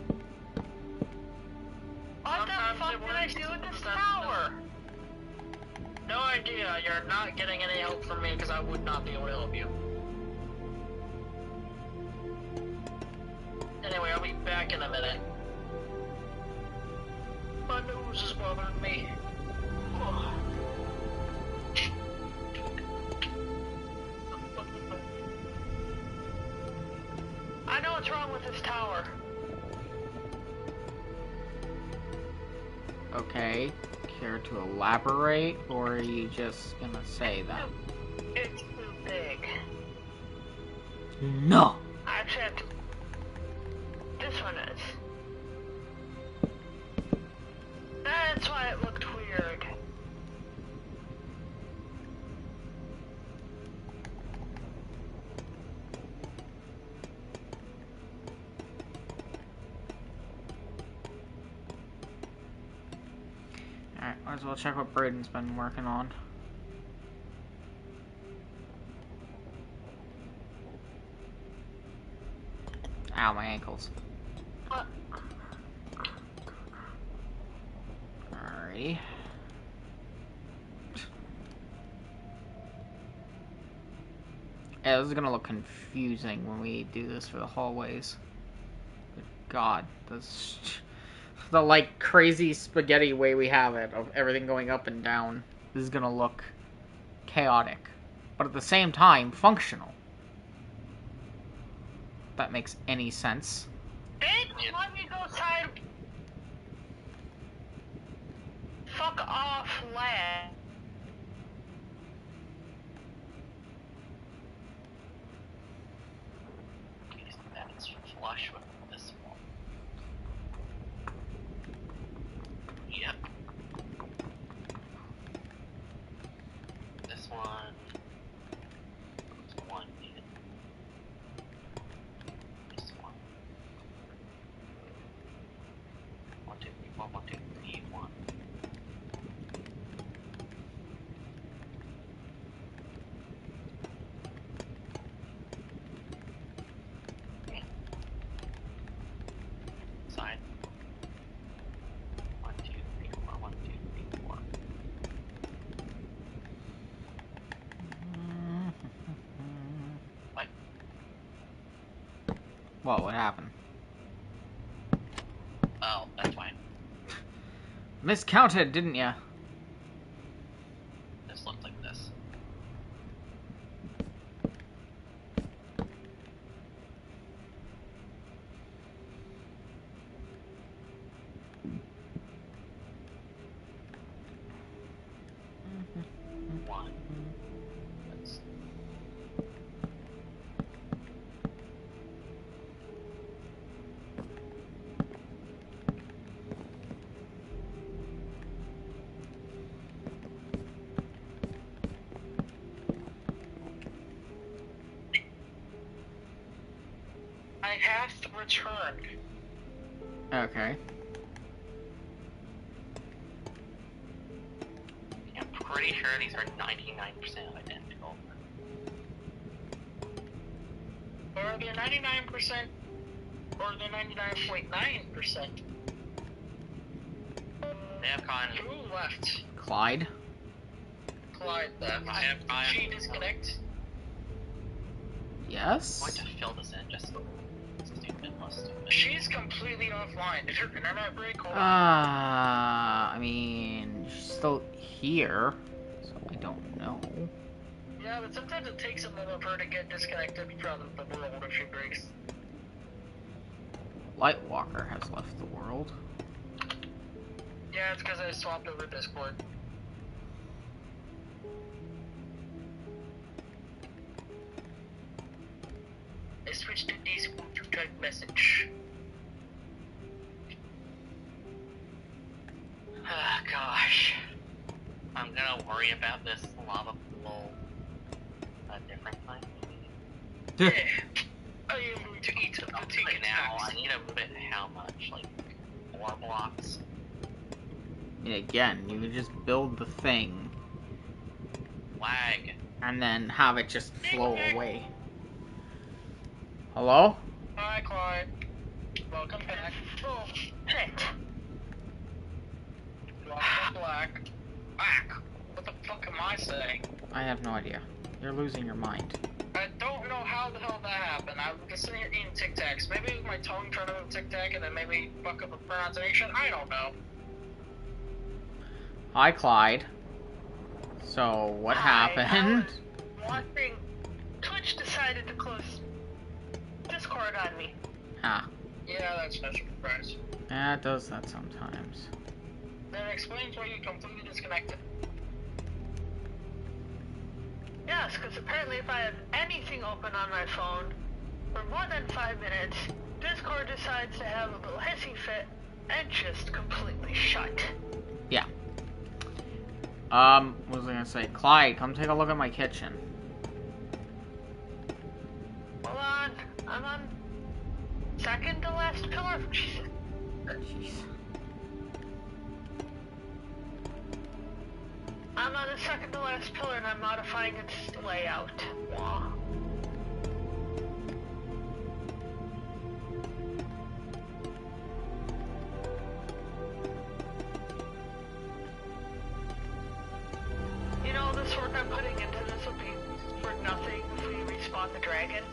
What the Sometimes fuck it did I works, do with this sometimes tower? No idea, you're not getting any help from me because I would not be able to help you. Anyway, I'll be back in a minute. My nose is bothering me. I know what's wrong with this tower. Okay. Care to elaborate, or are you just gonna say that? It's too big. No! I actually have to... This one is. That's why it looked weird. Alright, might as well check what Braden's been working on. Ow, my ankles. What? Alrighty. Yeah, this is gonna look confusing when we do this for the hallways. Good God, this the like crazy spaghetti way we have it of everything going up and down. This is gonna look chaotic, but at the same time functional. If that makes any sense. Bitch, let me go side. Fuck off, lad. That's flush with this one. Yep. This one. This one. This one. 1, 2, 3, 4, 1, 2, 3, 1. Side. 1, 2, 3, 4, 1, 2, 3, 4. What? What happened? Oh, that's fine. Miscounted, didn't ya? This looks like this. One. That's I have to return. Okay. I'm pretty sure these are 99% identical. Or are they 99%? Or they're 99.9%? They have gone. Who left? Clyde? Clyde left. I have gone. Did she disconnect? I'm Yes? going to fill this in just stupid, less stupid. She's completely offline. Did her internet break? Hold on. I mean, she's still here, so I don't know. Yeah, but sometimes it takes a minute for her to get disconnected from the world if she breaks. Lightwalker has left the world. Yeah, it's because I swapped over Discord. switch to Discord to type message. Ah, gosh. I'm gonna worry about this lava pool a different time. Yeah. I am going to eat up the Like ticket now, tax. I need to move it how much? Like 4 blocks? Yeah, again, you can just build the thing Lag. and then have it just flow away. Hello? Hi, Clyde. Welcome back. Oh, shit. Welcome black. Back. What the fuck am I saying? I have no idea. You're losing your mind. I don't know how the hell that happened. I'm just sitting here eating Tic Tacs. Maybe my tongue trying to move Tic Tac and then maybe fuck up the pronunciation. I don't know. Hi, Clyde. So, what Hi, I happened? was watching. Twitch decided to close Discord on me. Ah, Yeah, that's no surprise. yeah, it does that sometimes. That explains why you completely disconnected. Yes, because apparently if I have anything open on my phone for more than 5 minutes, Discord decides to have a little hissy fit and just completely shut. Yeah. What was I gonna say? Clyde, come take a look at my kitchen. Hold on, I'm on second to last pillar. Jesus. Jeez. I'm on the second to last pillar and I'm modifying its layout. Wah. You know, this work I'm putting into this will be for nothing if we respawn the dragon.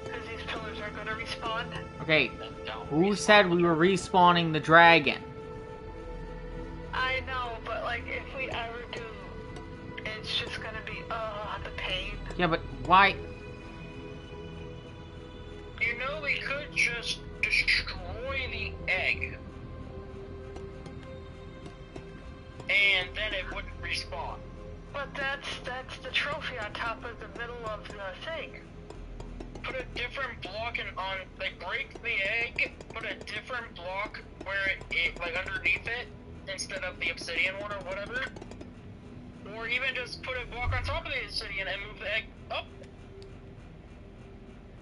Because these pillars are gonna respawn. Okay, Then don't who respawn. said we were respawning the dragon? I know, but like if we ever do, it's just gonna be, the pain. Yeah, but why? You know, we could just destroy the egg. And then it wouldn't respawn. But that's the trophy on top of the middle of the thing. Put a different block like break the egg, put a different block where it like underneath it instead of the obsidian one or whatever. Or even just put a block on top of the obsidian and move the egg up.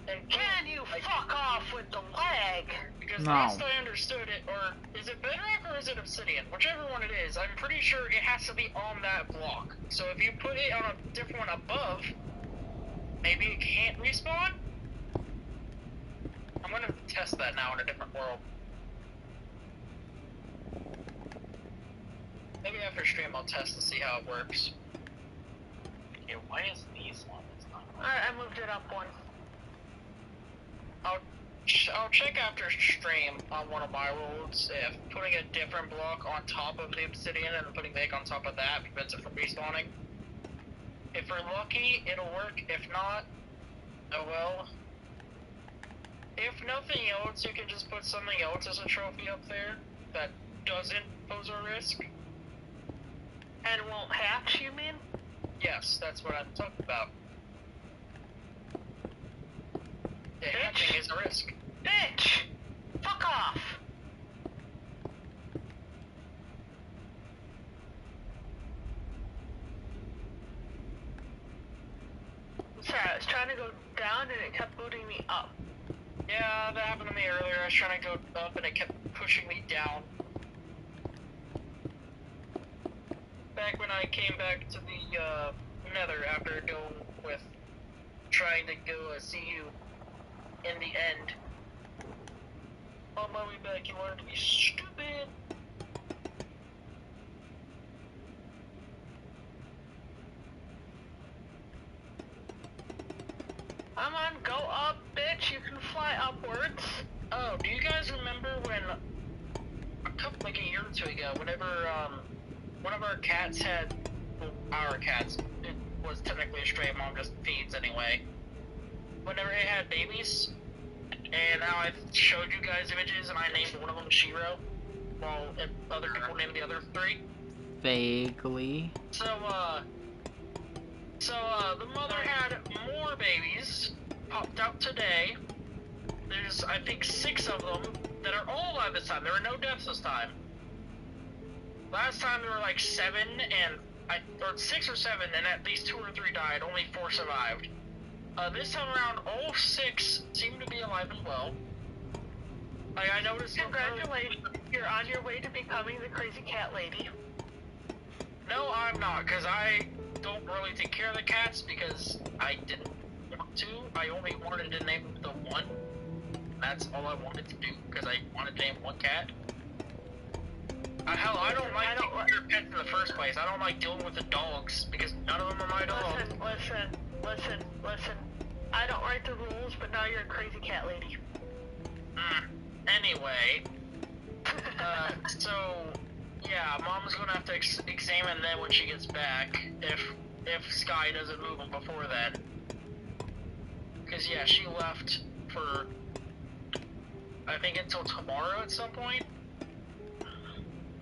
And Can you fuck off with the lag? Because No. last I understood it, or is it bedrock or is it obsidian? Whichever one it is, I'm pretty sure it has to be on that block. So if you put it on a different one above, maybe it can't respawn? I'm gonna test that now in a different world. Maybe after stream I'll test to see how it works. Okay, why is these one? It's not I moved it up one. I'll check after stream on one of my worlds if putting a different block on top of the obsidian and putting the egg on top of that prevents it from respawning. If we're lucky, it'll work. If not, oh well. If nothing else, you can just put something else as a trophy up there that doesn't pose a risk. And won't hatch, you mean? Yes, that's what I'm talking about. The hatching is a risk. Bitch! Fuck off! Sorry, I was trying to go down and it kept booting me up. Yeah, that happened to me earlier. I was trying to go up and it kept pushing me down. Back when I came back to the Nether after going with trying to go see you in the end. On my way back, you wanted to be stupid. I'm on, go up, bitch, you can fly upwards. Oh, do you guys remember when like a year or two ago, whenever one of our cats had, well, our cats, it was technically a stray, mom just feeds anyway. Whenever it had babies, and now I've showed you guys images, and I named one of them Shiro, while other people named the other 3. Vaguely. So the mother had more babies, popped out today, there's, I think, 6 of them that are all alive this time. There were no deaths this time. Last time there were like 7 or 6 or 7, and at least 2 or 3 died. Only 4 survived. This time around, all 6 seem to be alive and well. Like, I noticed. Congratulations, you're on your way to becoming the crazy cat lady. No, I'm not, because I don't really take care of the cats because I didn't want to. I only wanted to name the one. That's all I wanted to do, because I wanted to name one cat. Hell, I don't like taking care of pets in the first place. I don't like dealing with the dogs, because none of them are my dogs. Listen. I don't write the rules, but now you're a crazy cat lady. Anyway, so, yeah, Mom's gonna have to examine them when she gets back, if Sky doesn't move them before then. Because, yeah, she left for, I think, until tomorrow at some point.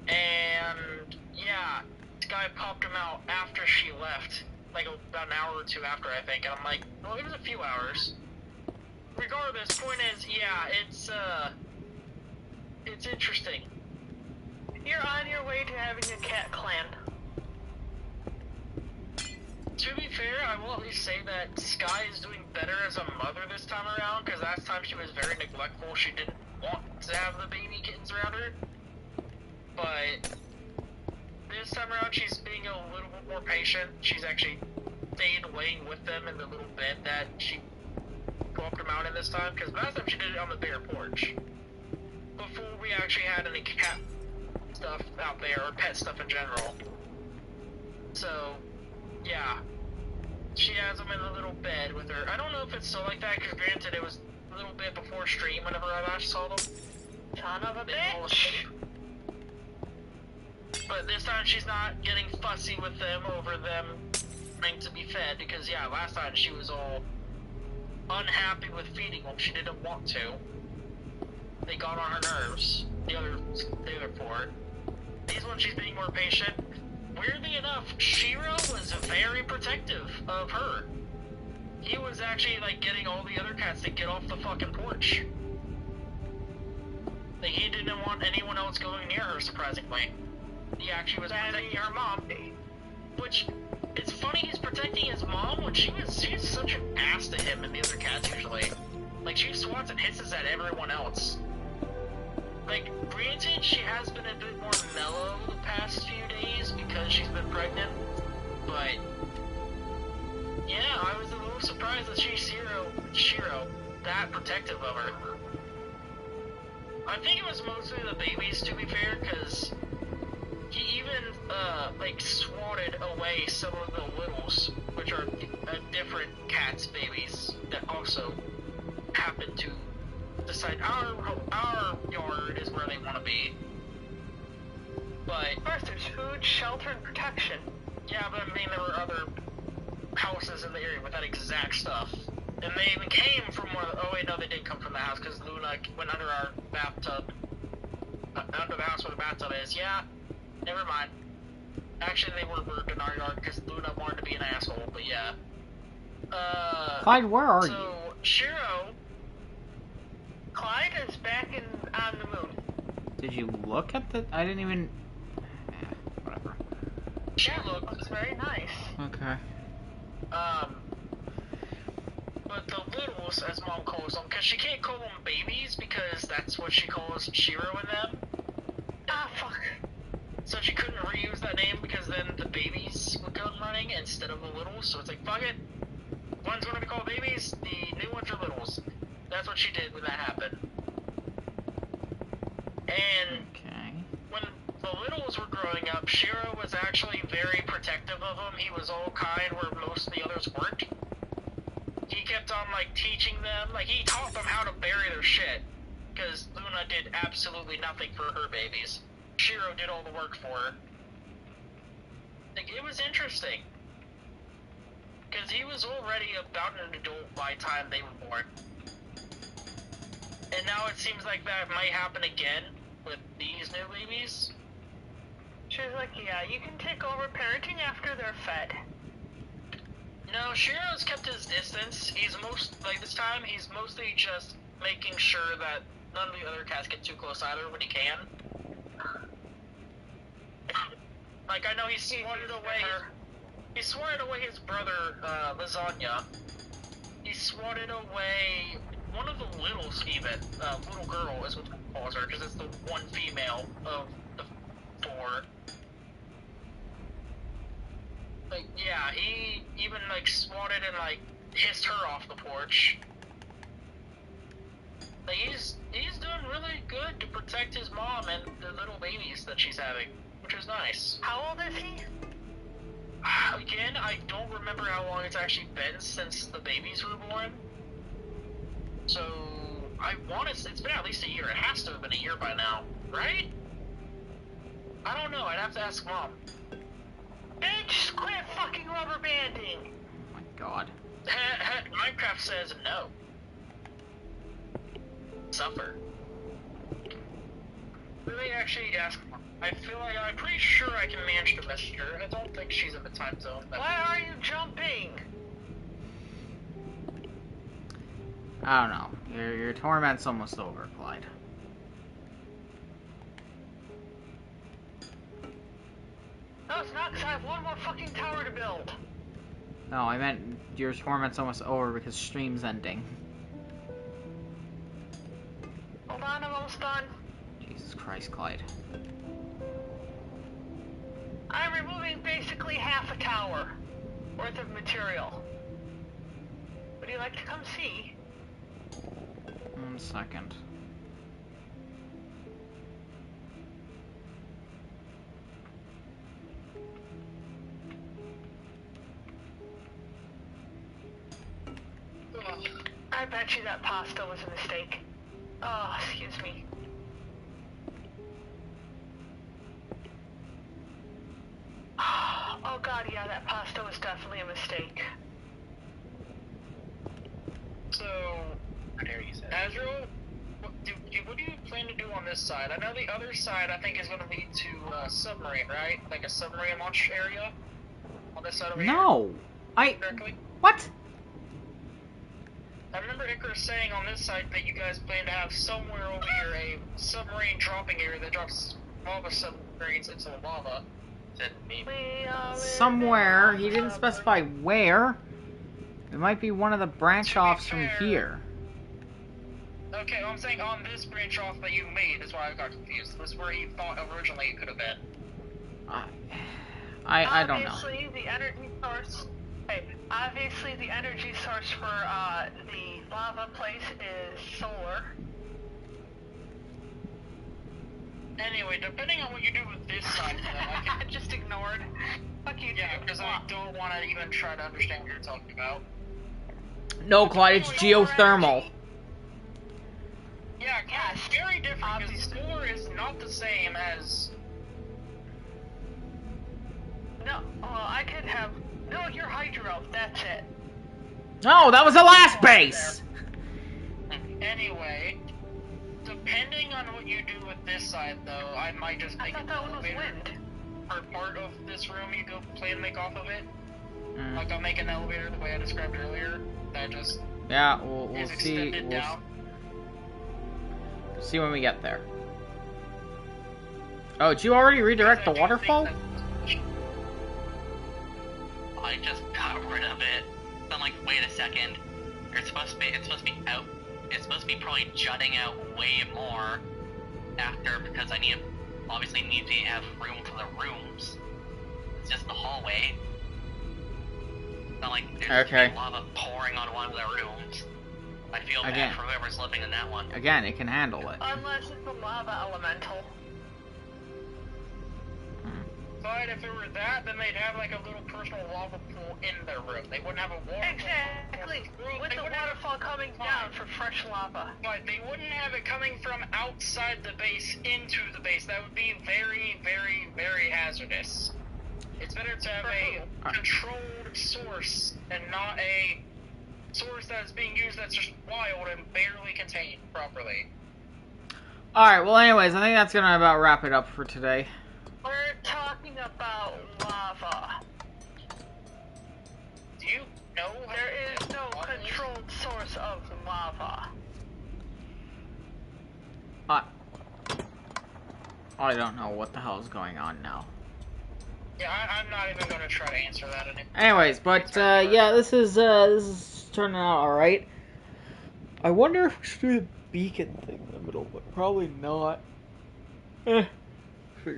And, yeah, Sky popped him out after she left, like about an hour or 2 after, I think, and I'm like, well, it was a few hours. Regardless, point is, yeah, it's interesting. You're on your way to having a cat clan. To be fair, I will at least say that Sky is doing better as a mother this time around, because last time she was very neglectful. She didn't want to have the baby kittens around her. But this time around, she's being a little bit more patient. She's actually stayed laying with them in the little bed that she popped them out in this time, because last time she did it on the bare porch. Before we actually had any cat stuff out there, or pet stuff in general. So, yeah. She has them in the little bed with her. I don't know if it's still like that, because granted, it was a little bit before stream whenever I last saw them. Son of a bitch! But this time she's not getting fussy with them over them wanting to be fed, because, yeah, last time she was all unhappy with feeding them. She didn't want to. They got on her nerves. The other 4. These ones she's being more patient. Weirdly enough, Shiro was very protective of her. He was actually, like, getting all the other cats to get off the fucking porch. Like, he didn't want anyone else going near her, surprisingly. He actually was protecting her mom. Which, it's funny he's protecting his mom when she's such an ass to him and the other cats usually. Like, she swats and hisses at everyone else. Like, granted, she has been a bit more mellow the past few days because she's been pregnant, but yeah, I was a little surprised that she's Shiro that protective of her. I think it was mostly the babies, to be fair, because he even, like, swatted away some of the littles, which are different cat's babies that also happen to decide our yard is where they want to be. But of course, there's food, shelter, and protection. Yeah, but I mean, there were other houses in the area with that exact stuff. And they even came from one of the, oh wait, no, they did come from the house, because Luna went under our bathtub. Under the house where the bathtub is. Yeah, never mind. Actually, they were moved in our yard because Luna wanted to be an asshole, but yeah. Clyde, where are you? So, Shiro... Clyde is back on the moon. Did you look at the... I didn't even... whatever. She looked... Looks very nice. Okay. But the littles, as Mom calls them, because she can't call them babies because that's what she calls Shiro and them. Ah, fuck. So she couldn't reuse that name because then the babies would come running instead of the littles, so it's like, fuck it. One's gonna be called babies, the new ones are littles. That's what she did when that happened. And when the littles were growing up, Shiro was actually very protective of them. He was all kind where most of the others weren't. He kept on, like, teaching them, like, he taught them how to bury their shit. Because Luna did absolutely nothing for her babies. Shiro did all the work for her. Like, it was interesting. Because he was already about an adult by the time they were born. And now it seems like that might happen again with these new babies. She's like, yeah, you can take over parenting after they're fed. No, Shiro's kept his distance. He's this time, he's mostly just making sure that none of the other cats get too close either when he can. Like, I know he swatted away. He swatted away his brother, Lasagna. He swatted away one of the littles, even. Little girl is what he calls her, because it's the one female of the 4. Like, yeah, he even, like, swatted and, like, hissed her off the porch. Like, he's doing really good to protect his mom and the little babies that she's having, which is nice. How old is he? Again, I don't remember how long it's actually been since the babies were born. So, it's been at least a year. It has to have been a year by now, right? I don't know, I'd have to ask Mom. Bitch, quit fucking rubber banding! Oh my god. Minecraft says no. Suffer. Really, actually ask Mom. I'm pretty sure I can manage to message her, and I don't think she's in the time zone. Why are you jumping? I don't know. Your torment's almost over, Clyde. No, it's not, because I have one more fucking tower to build. No, I meant your torment's almost over because stream's ending. Hold on, I'm almost done. Jesus Christ, Clyde. I'm removing basically half a tower worth of material. Would you like to come see? 1 second. I bet you that pasta was a mistake. Oh, excuse me. Oh god, yeah, that pasta was definitely a mistake. So, Azrael, what do you plan to do on this side? I know the other side, I think, is going to lead to submarine, right? Like a submarine launch area on this side over here? No! Correctly? What? I remember Icarus saying on this side that you guys plan to have somewhere over here a submarine dropping area that drops lava submarines into the lava. Said me. Somewhere. He didn't specify where. It might be one of the branch offs from here. Okay, well, I'm saying on this branch off that you made, that's why I got confused. This is where you thought originally it could have been. I don't know. Obviously, the energy source. Hey, obviously the energy source for the lava place is solar. Anyway, depending on what you do with this side, I can Just ignored. Fuck you. yeah, because I don't want to even try to understand what you're talking about. No, Clyde, it's geothermal. Yeah, it's very different because solar is not the same as. No, I could have. No, you're hydro. That's it. No, that was the last base! Anyway, depending on what you do with this side, though, I might just I make thought an that one was elevator wind. for part of this room. You go plan to make off of it. Mm. Like I'll make an elevator the way I described earlier. That just Yeah, we'll is see. extended We'll down. see when we get there. Oh, did you already redirect the I do waterfall? think I just got rid of it. I'm like, wait a second. It's supposed to be out. It's supposed to be probably jutting out way more after because obviously need to have room for the rooms. It's just the hallway. It's not like there's Okay. lava pouring on one of the rooms. I feel Again. bad for whoever's living in that one. Again, it can handle it. Unless it's a lava elemental. But if it were that, then they'd have like a little personal lava pool in their room. They wouldn't have a waterfall. Exactly. With the waterfall coming down for fresh lava. But they wouldn't have it coming from outside the base into the base. That would be very, very, very hazardous. It's better to have a controlled source and not a source that is being used that's just wild and barely contained properly. Alright, well anyways, I think that's gonna about wrap it up for today. We're talking about lava. Do you know how There is no lava is? controlled source of lava. I don't know what the hell is going on now. Yeah, I'm not even going to try to answer that anymore. Anyways, but yeah, this is turning out all right. I wonder if we should do the beacon thing in the middle, but probably not. Figure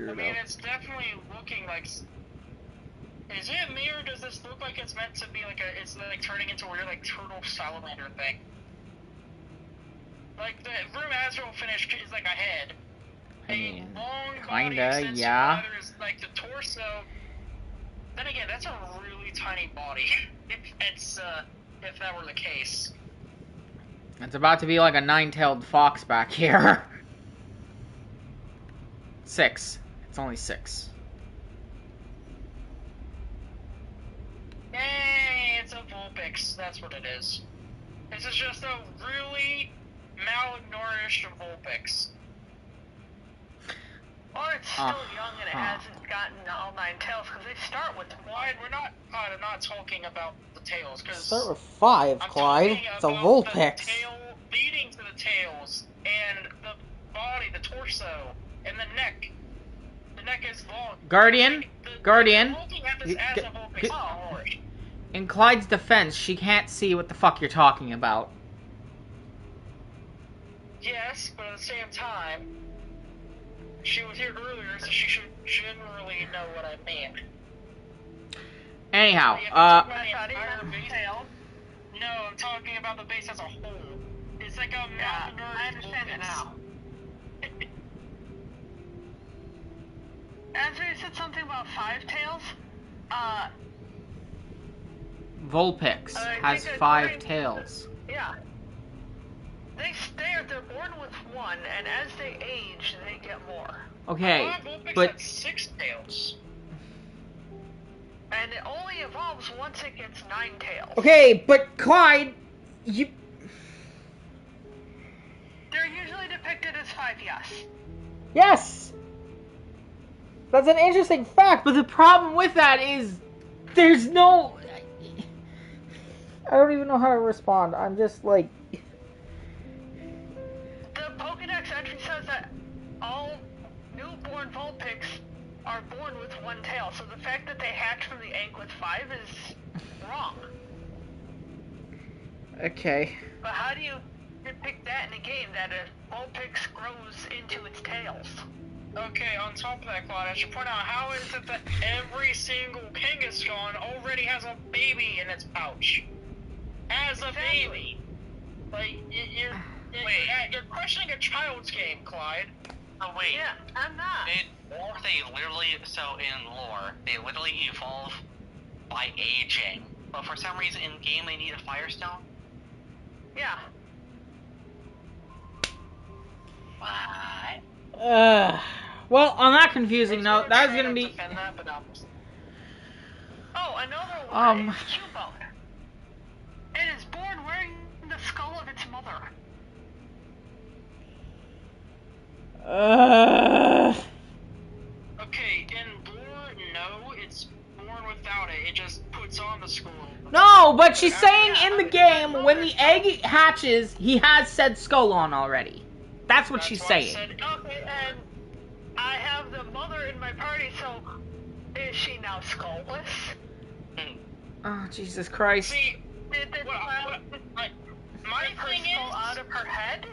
I it mean, out. it's definitely looking like... Is it me, or does this look like it's meant to be like a... It's like turning into a weird like turtle salamander thing? Like, the room as well finished is like a head. I mean, A long kinda, body extends to yeah. either is like the torso. Then again, that's a really tiny body. If that were the case. It's about to be like a nine-tailed fox back here. 6. It's only 6. Hey, it's a Vulpix. That's what it is. This is just a really malnourished Vulpix. Or it's still young and it hasn't gotten all 9 tails, because they start with 1. Clyde, we're not talking about the tails, because... Start with 5, I'm Clyde. talking It's a about Vulpix. the tail leading to the tails, and the body, the torso, and the neck. The neck is long. Guardian? Guardian? We're looking at this as a Vulpix. Oh, Lord. In Clyde's defense, she can't see what the fuck you're talking about. Yes, but at the same time, she was here earlier, so she shouldn't really know what I mean. Anyhow, The entire base- tail. No, I'm talking about the base as a whole. It's like a Yeah, malnourished I understand it Vulpix. now. After you said something about 5 tails, Vulpix I has think 5 according- tails. yeah. They're born with 1, and as they age, they get more. Okay, Vulpix but had 6 tails. And it only evolves once it gets 9 tails. okay, but Clyde, you. They're usually depicted as 5, yes. Yes! That's an interesting fact, but the problem with that is there's no... I don't even know how to respond. I'm just like... The Pokedex entry says that all newborn Vulpix are born with 1 tail, so the fact that they hatch from the egg with 5 is wrong. Okay. But how do you depict that in a game, that a Vulpix grows into its tails? Okay, on top of that, Claude, I should point out, how is it that every single Kangaskhan already has a baby in its pouch? As a baby! Like, you're questioning a child's game, Clyde. Oh wait. Yeah, I'm not. In lore, they literally evolve by aging. But for some reason in game they need a Firestone? Yeah. What? Well, on that confusing note, that was gonna be... Defend that, but no. Oh, another one is Um... Cubone. It is born wearing the skull of its mother. Okay, in lore, no, it's born without it. It just puts on the skull. No, but she's saying in the game, when the egg hatches, he has said skull on already. That's what she's why I saying. said- Okay, and I have the mother in my party, so is she now skullless? Oh, Jesus Christ. See, Did the child my rip her thing skull is, out of her head?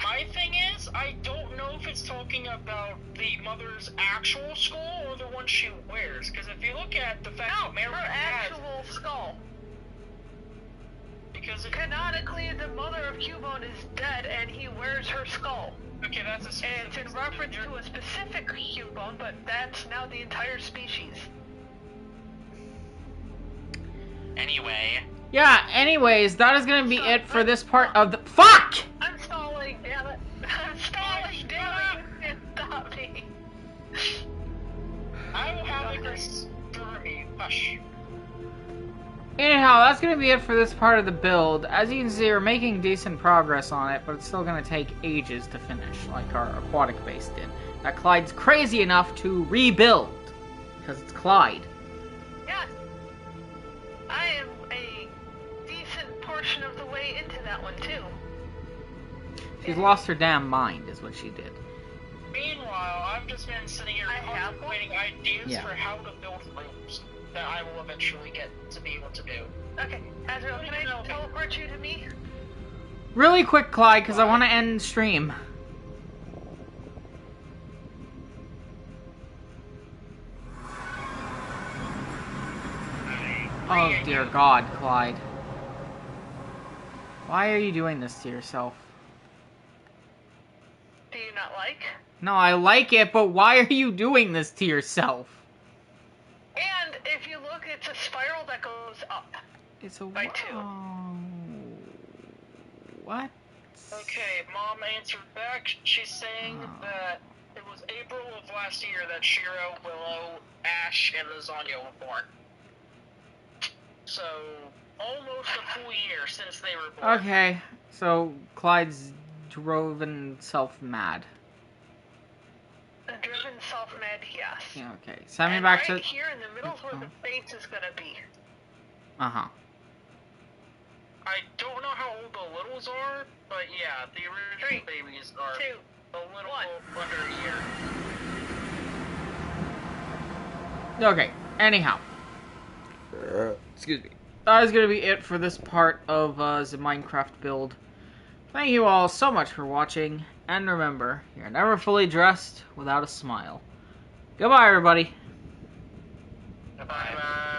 my thing is, I don't know if it's talking about the mother's actual skull or the one she wears. Because if you look at the fact No, that Mary her has, actual skull. because Canonically, the mother of Cubone is dead, and he wears her skull. okay, that's a And it's in reference to a specific Cubone, but that's now the entire species. Anyway. Yeah, anyways, that is gonna be it for this part of the... Fuck! I'm stalling, damn it. I'm stalling, damn it. Stop me. I will have it for me. Hush. Anyhow, that's gonna be it for this part of the build. As you can see, we're making decent progress on it, but it's still gonna take ages to finish, like our aquatic base did. That Clyde's crazy enough to rebuild, because it's Clyde. Yeah. I am a decent portion of the way into that one, too. She's lost her damn mind, is what she did. Meanwhile, I've just been sitting here contemplating ideas for how to build rooms that I will eventually get to be able to do. Okay, Azrael, can I teleport you to me? Really quick, Clyde, because I want to end stream. Oh dear God, Clyde. Why are you doing this to yourself? Do you not like? No, I like it, but why are you doing this to yourself? And if you look, it's a spiral that goes up. It's a by 2. What? Okay, Mom answered back. She's saying that it was April of last year that Shiro, Willow, Ash, and Lasagna were born. So, almost a full year since they were born. Okay, so Clyde's driven self-mad. Driven self-mad, yes. Yeah, okay. Send me And back right to... here in the middle is where the base is gonna be. Uh-huh. I don't know how old the littles are, but yeah, the original babies are 2, a little 1. under a year. Okay, anyhow. Excuse me. That is going to be it for this part of the Minecraft build. Thank you all so much for watching, and remember, you're never fully dressed without a smile. Goodbye, everybody. Bye-bye.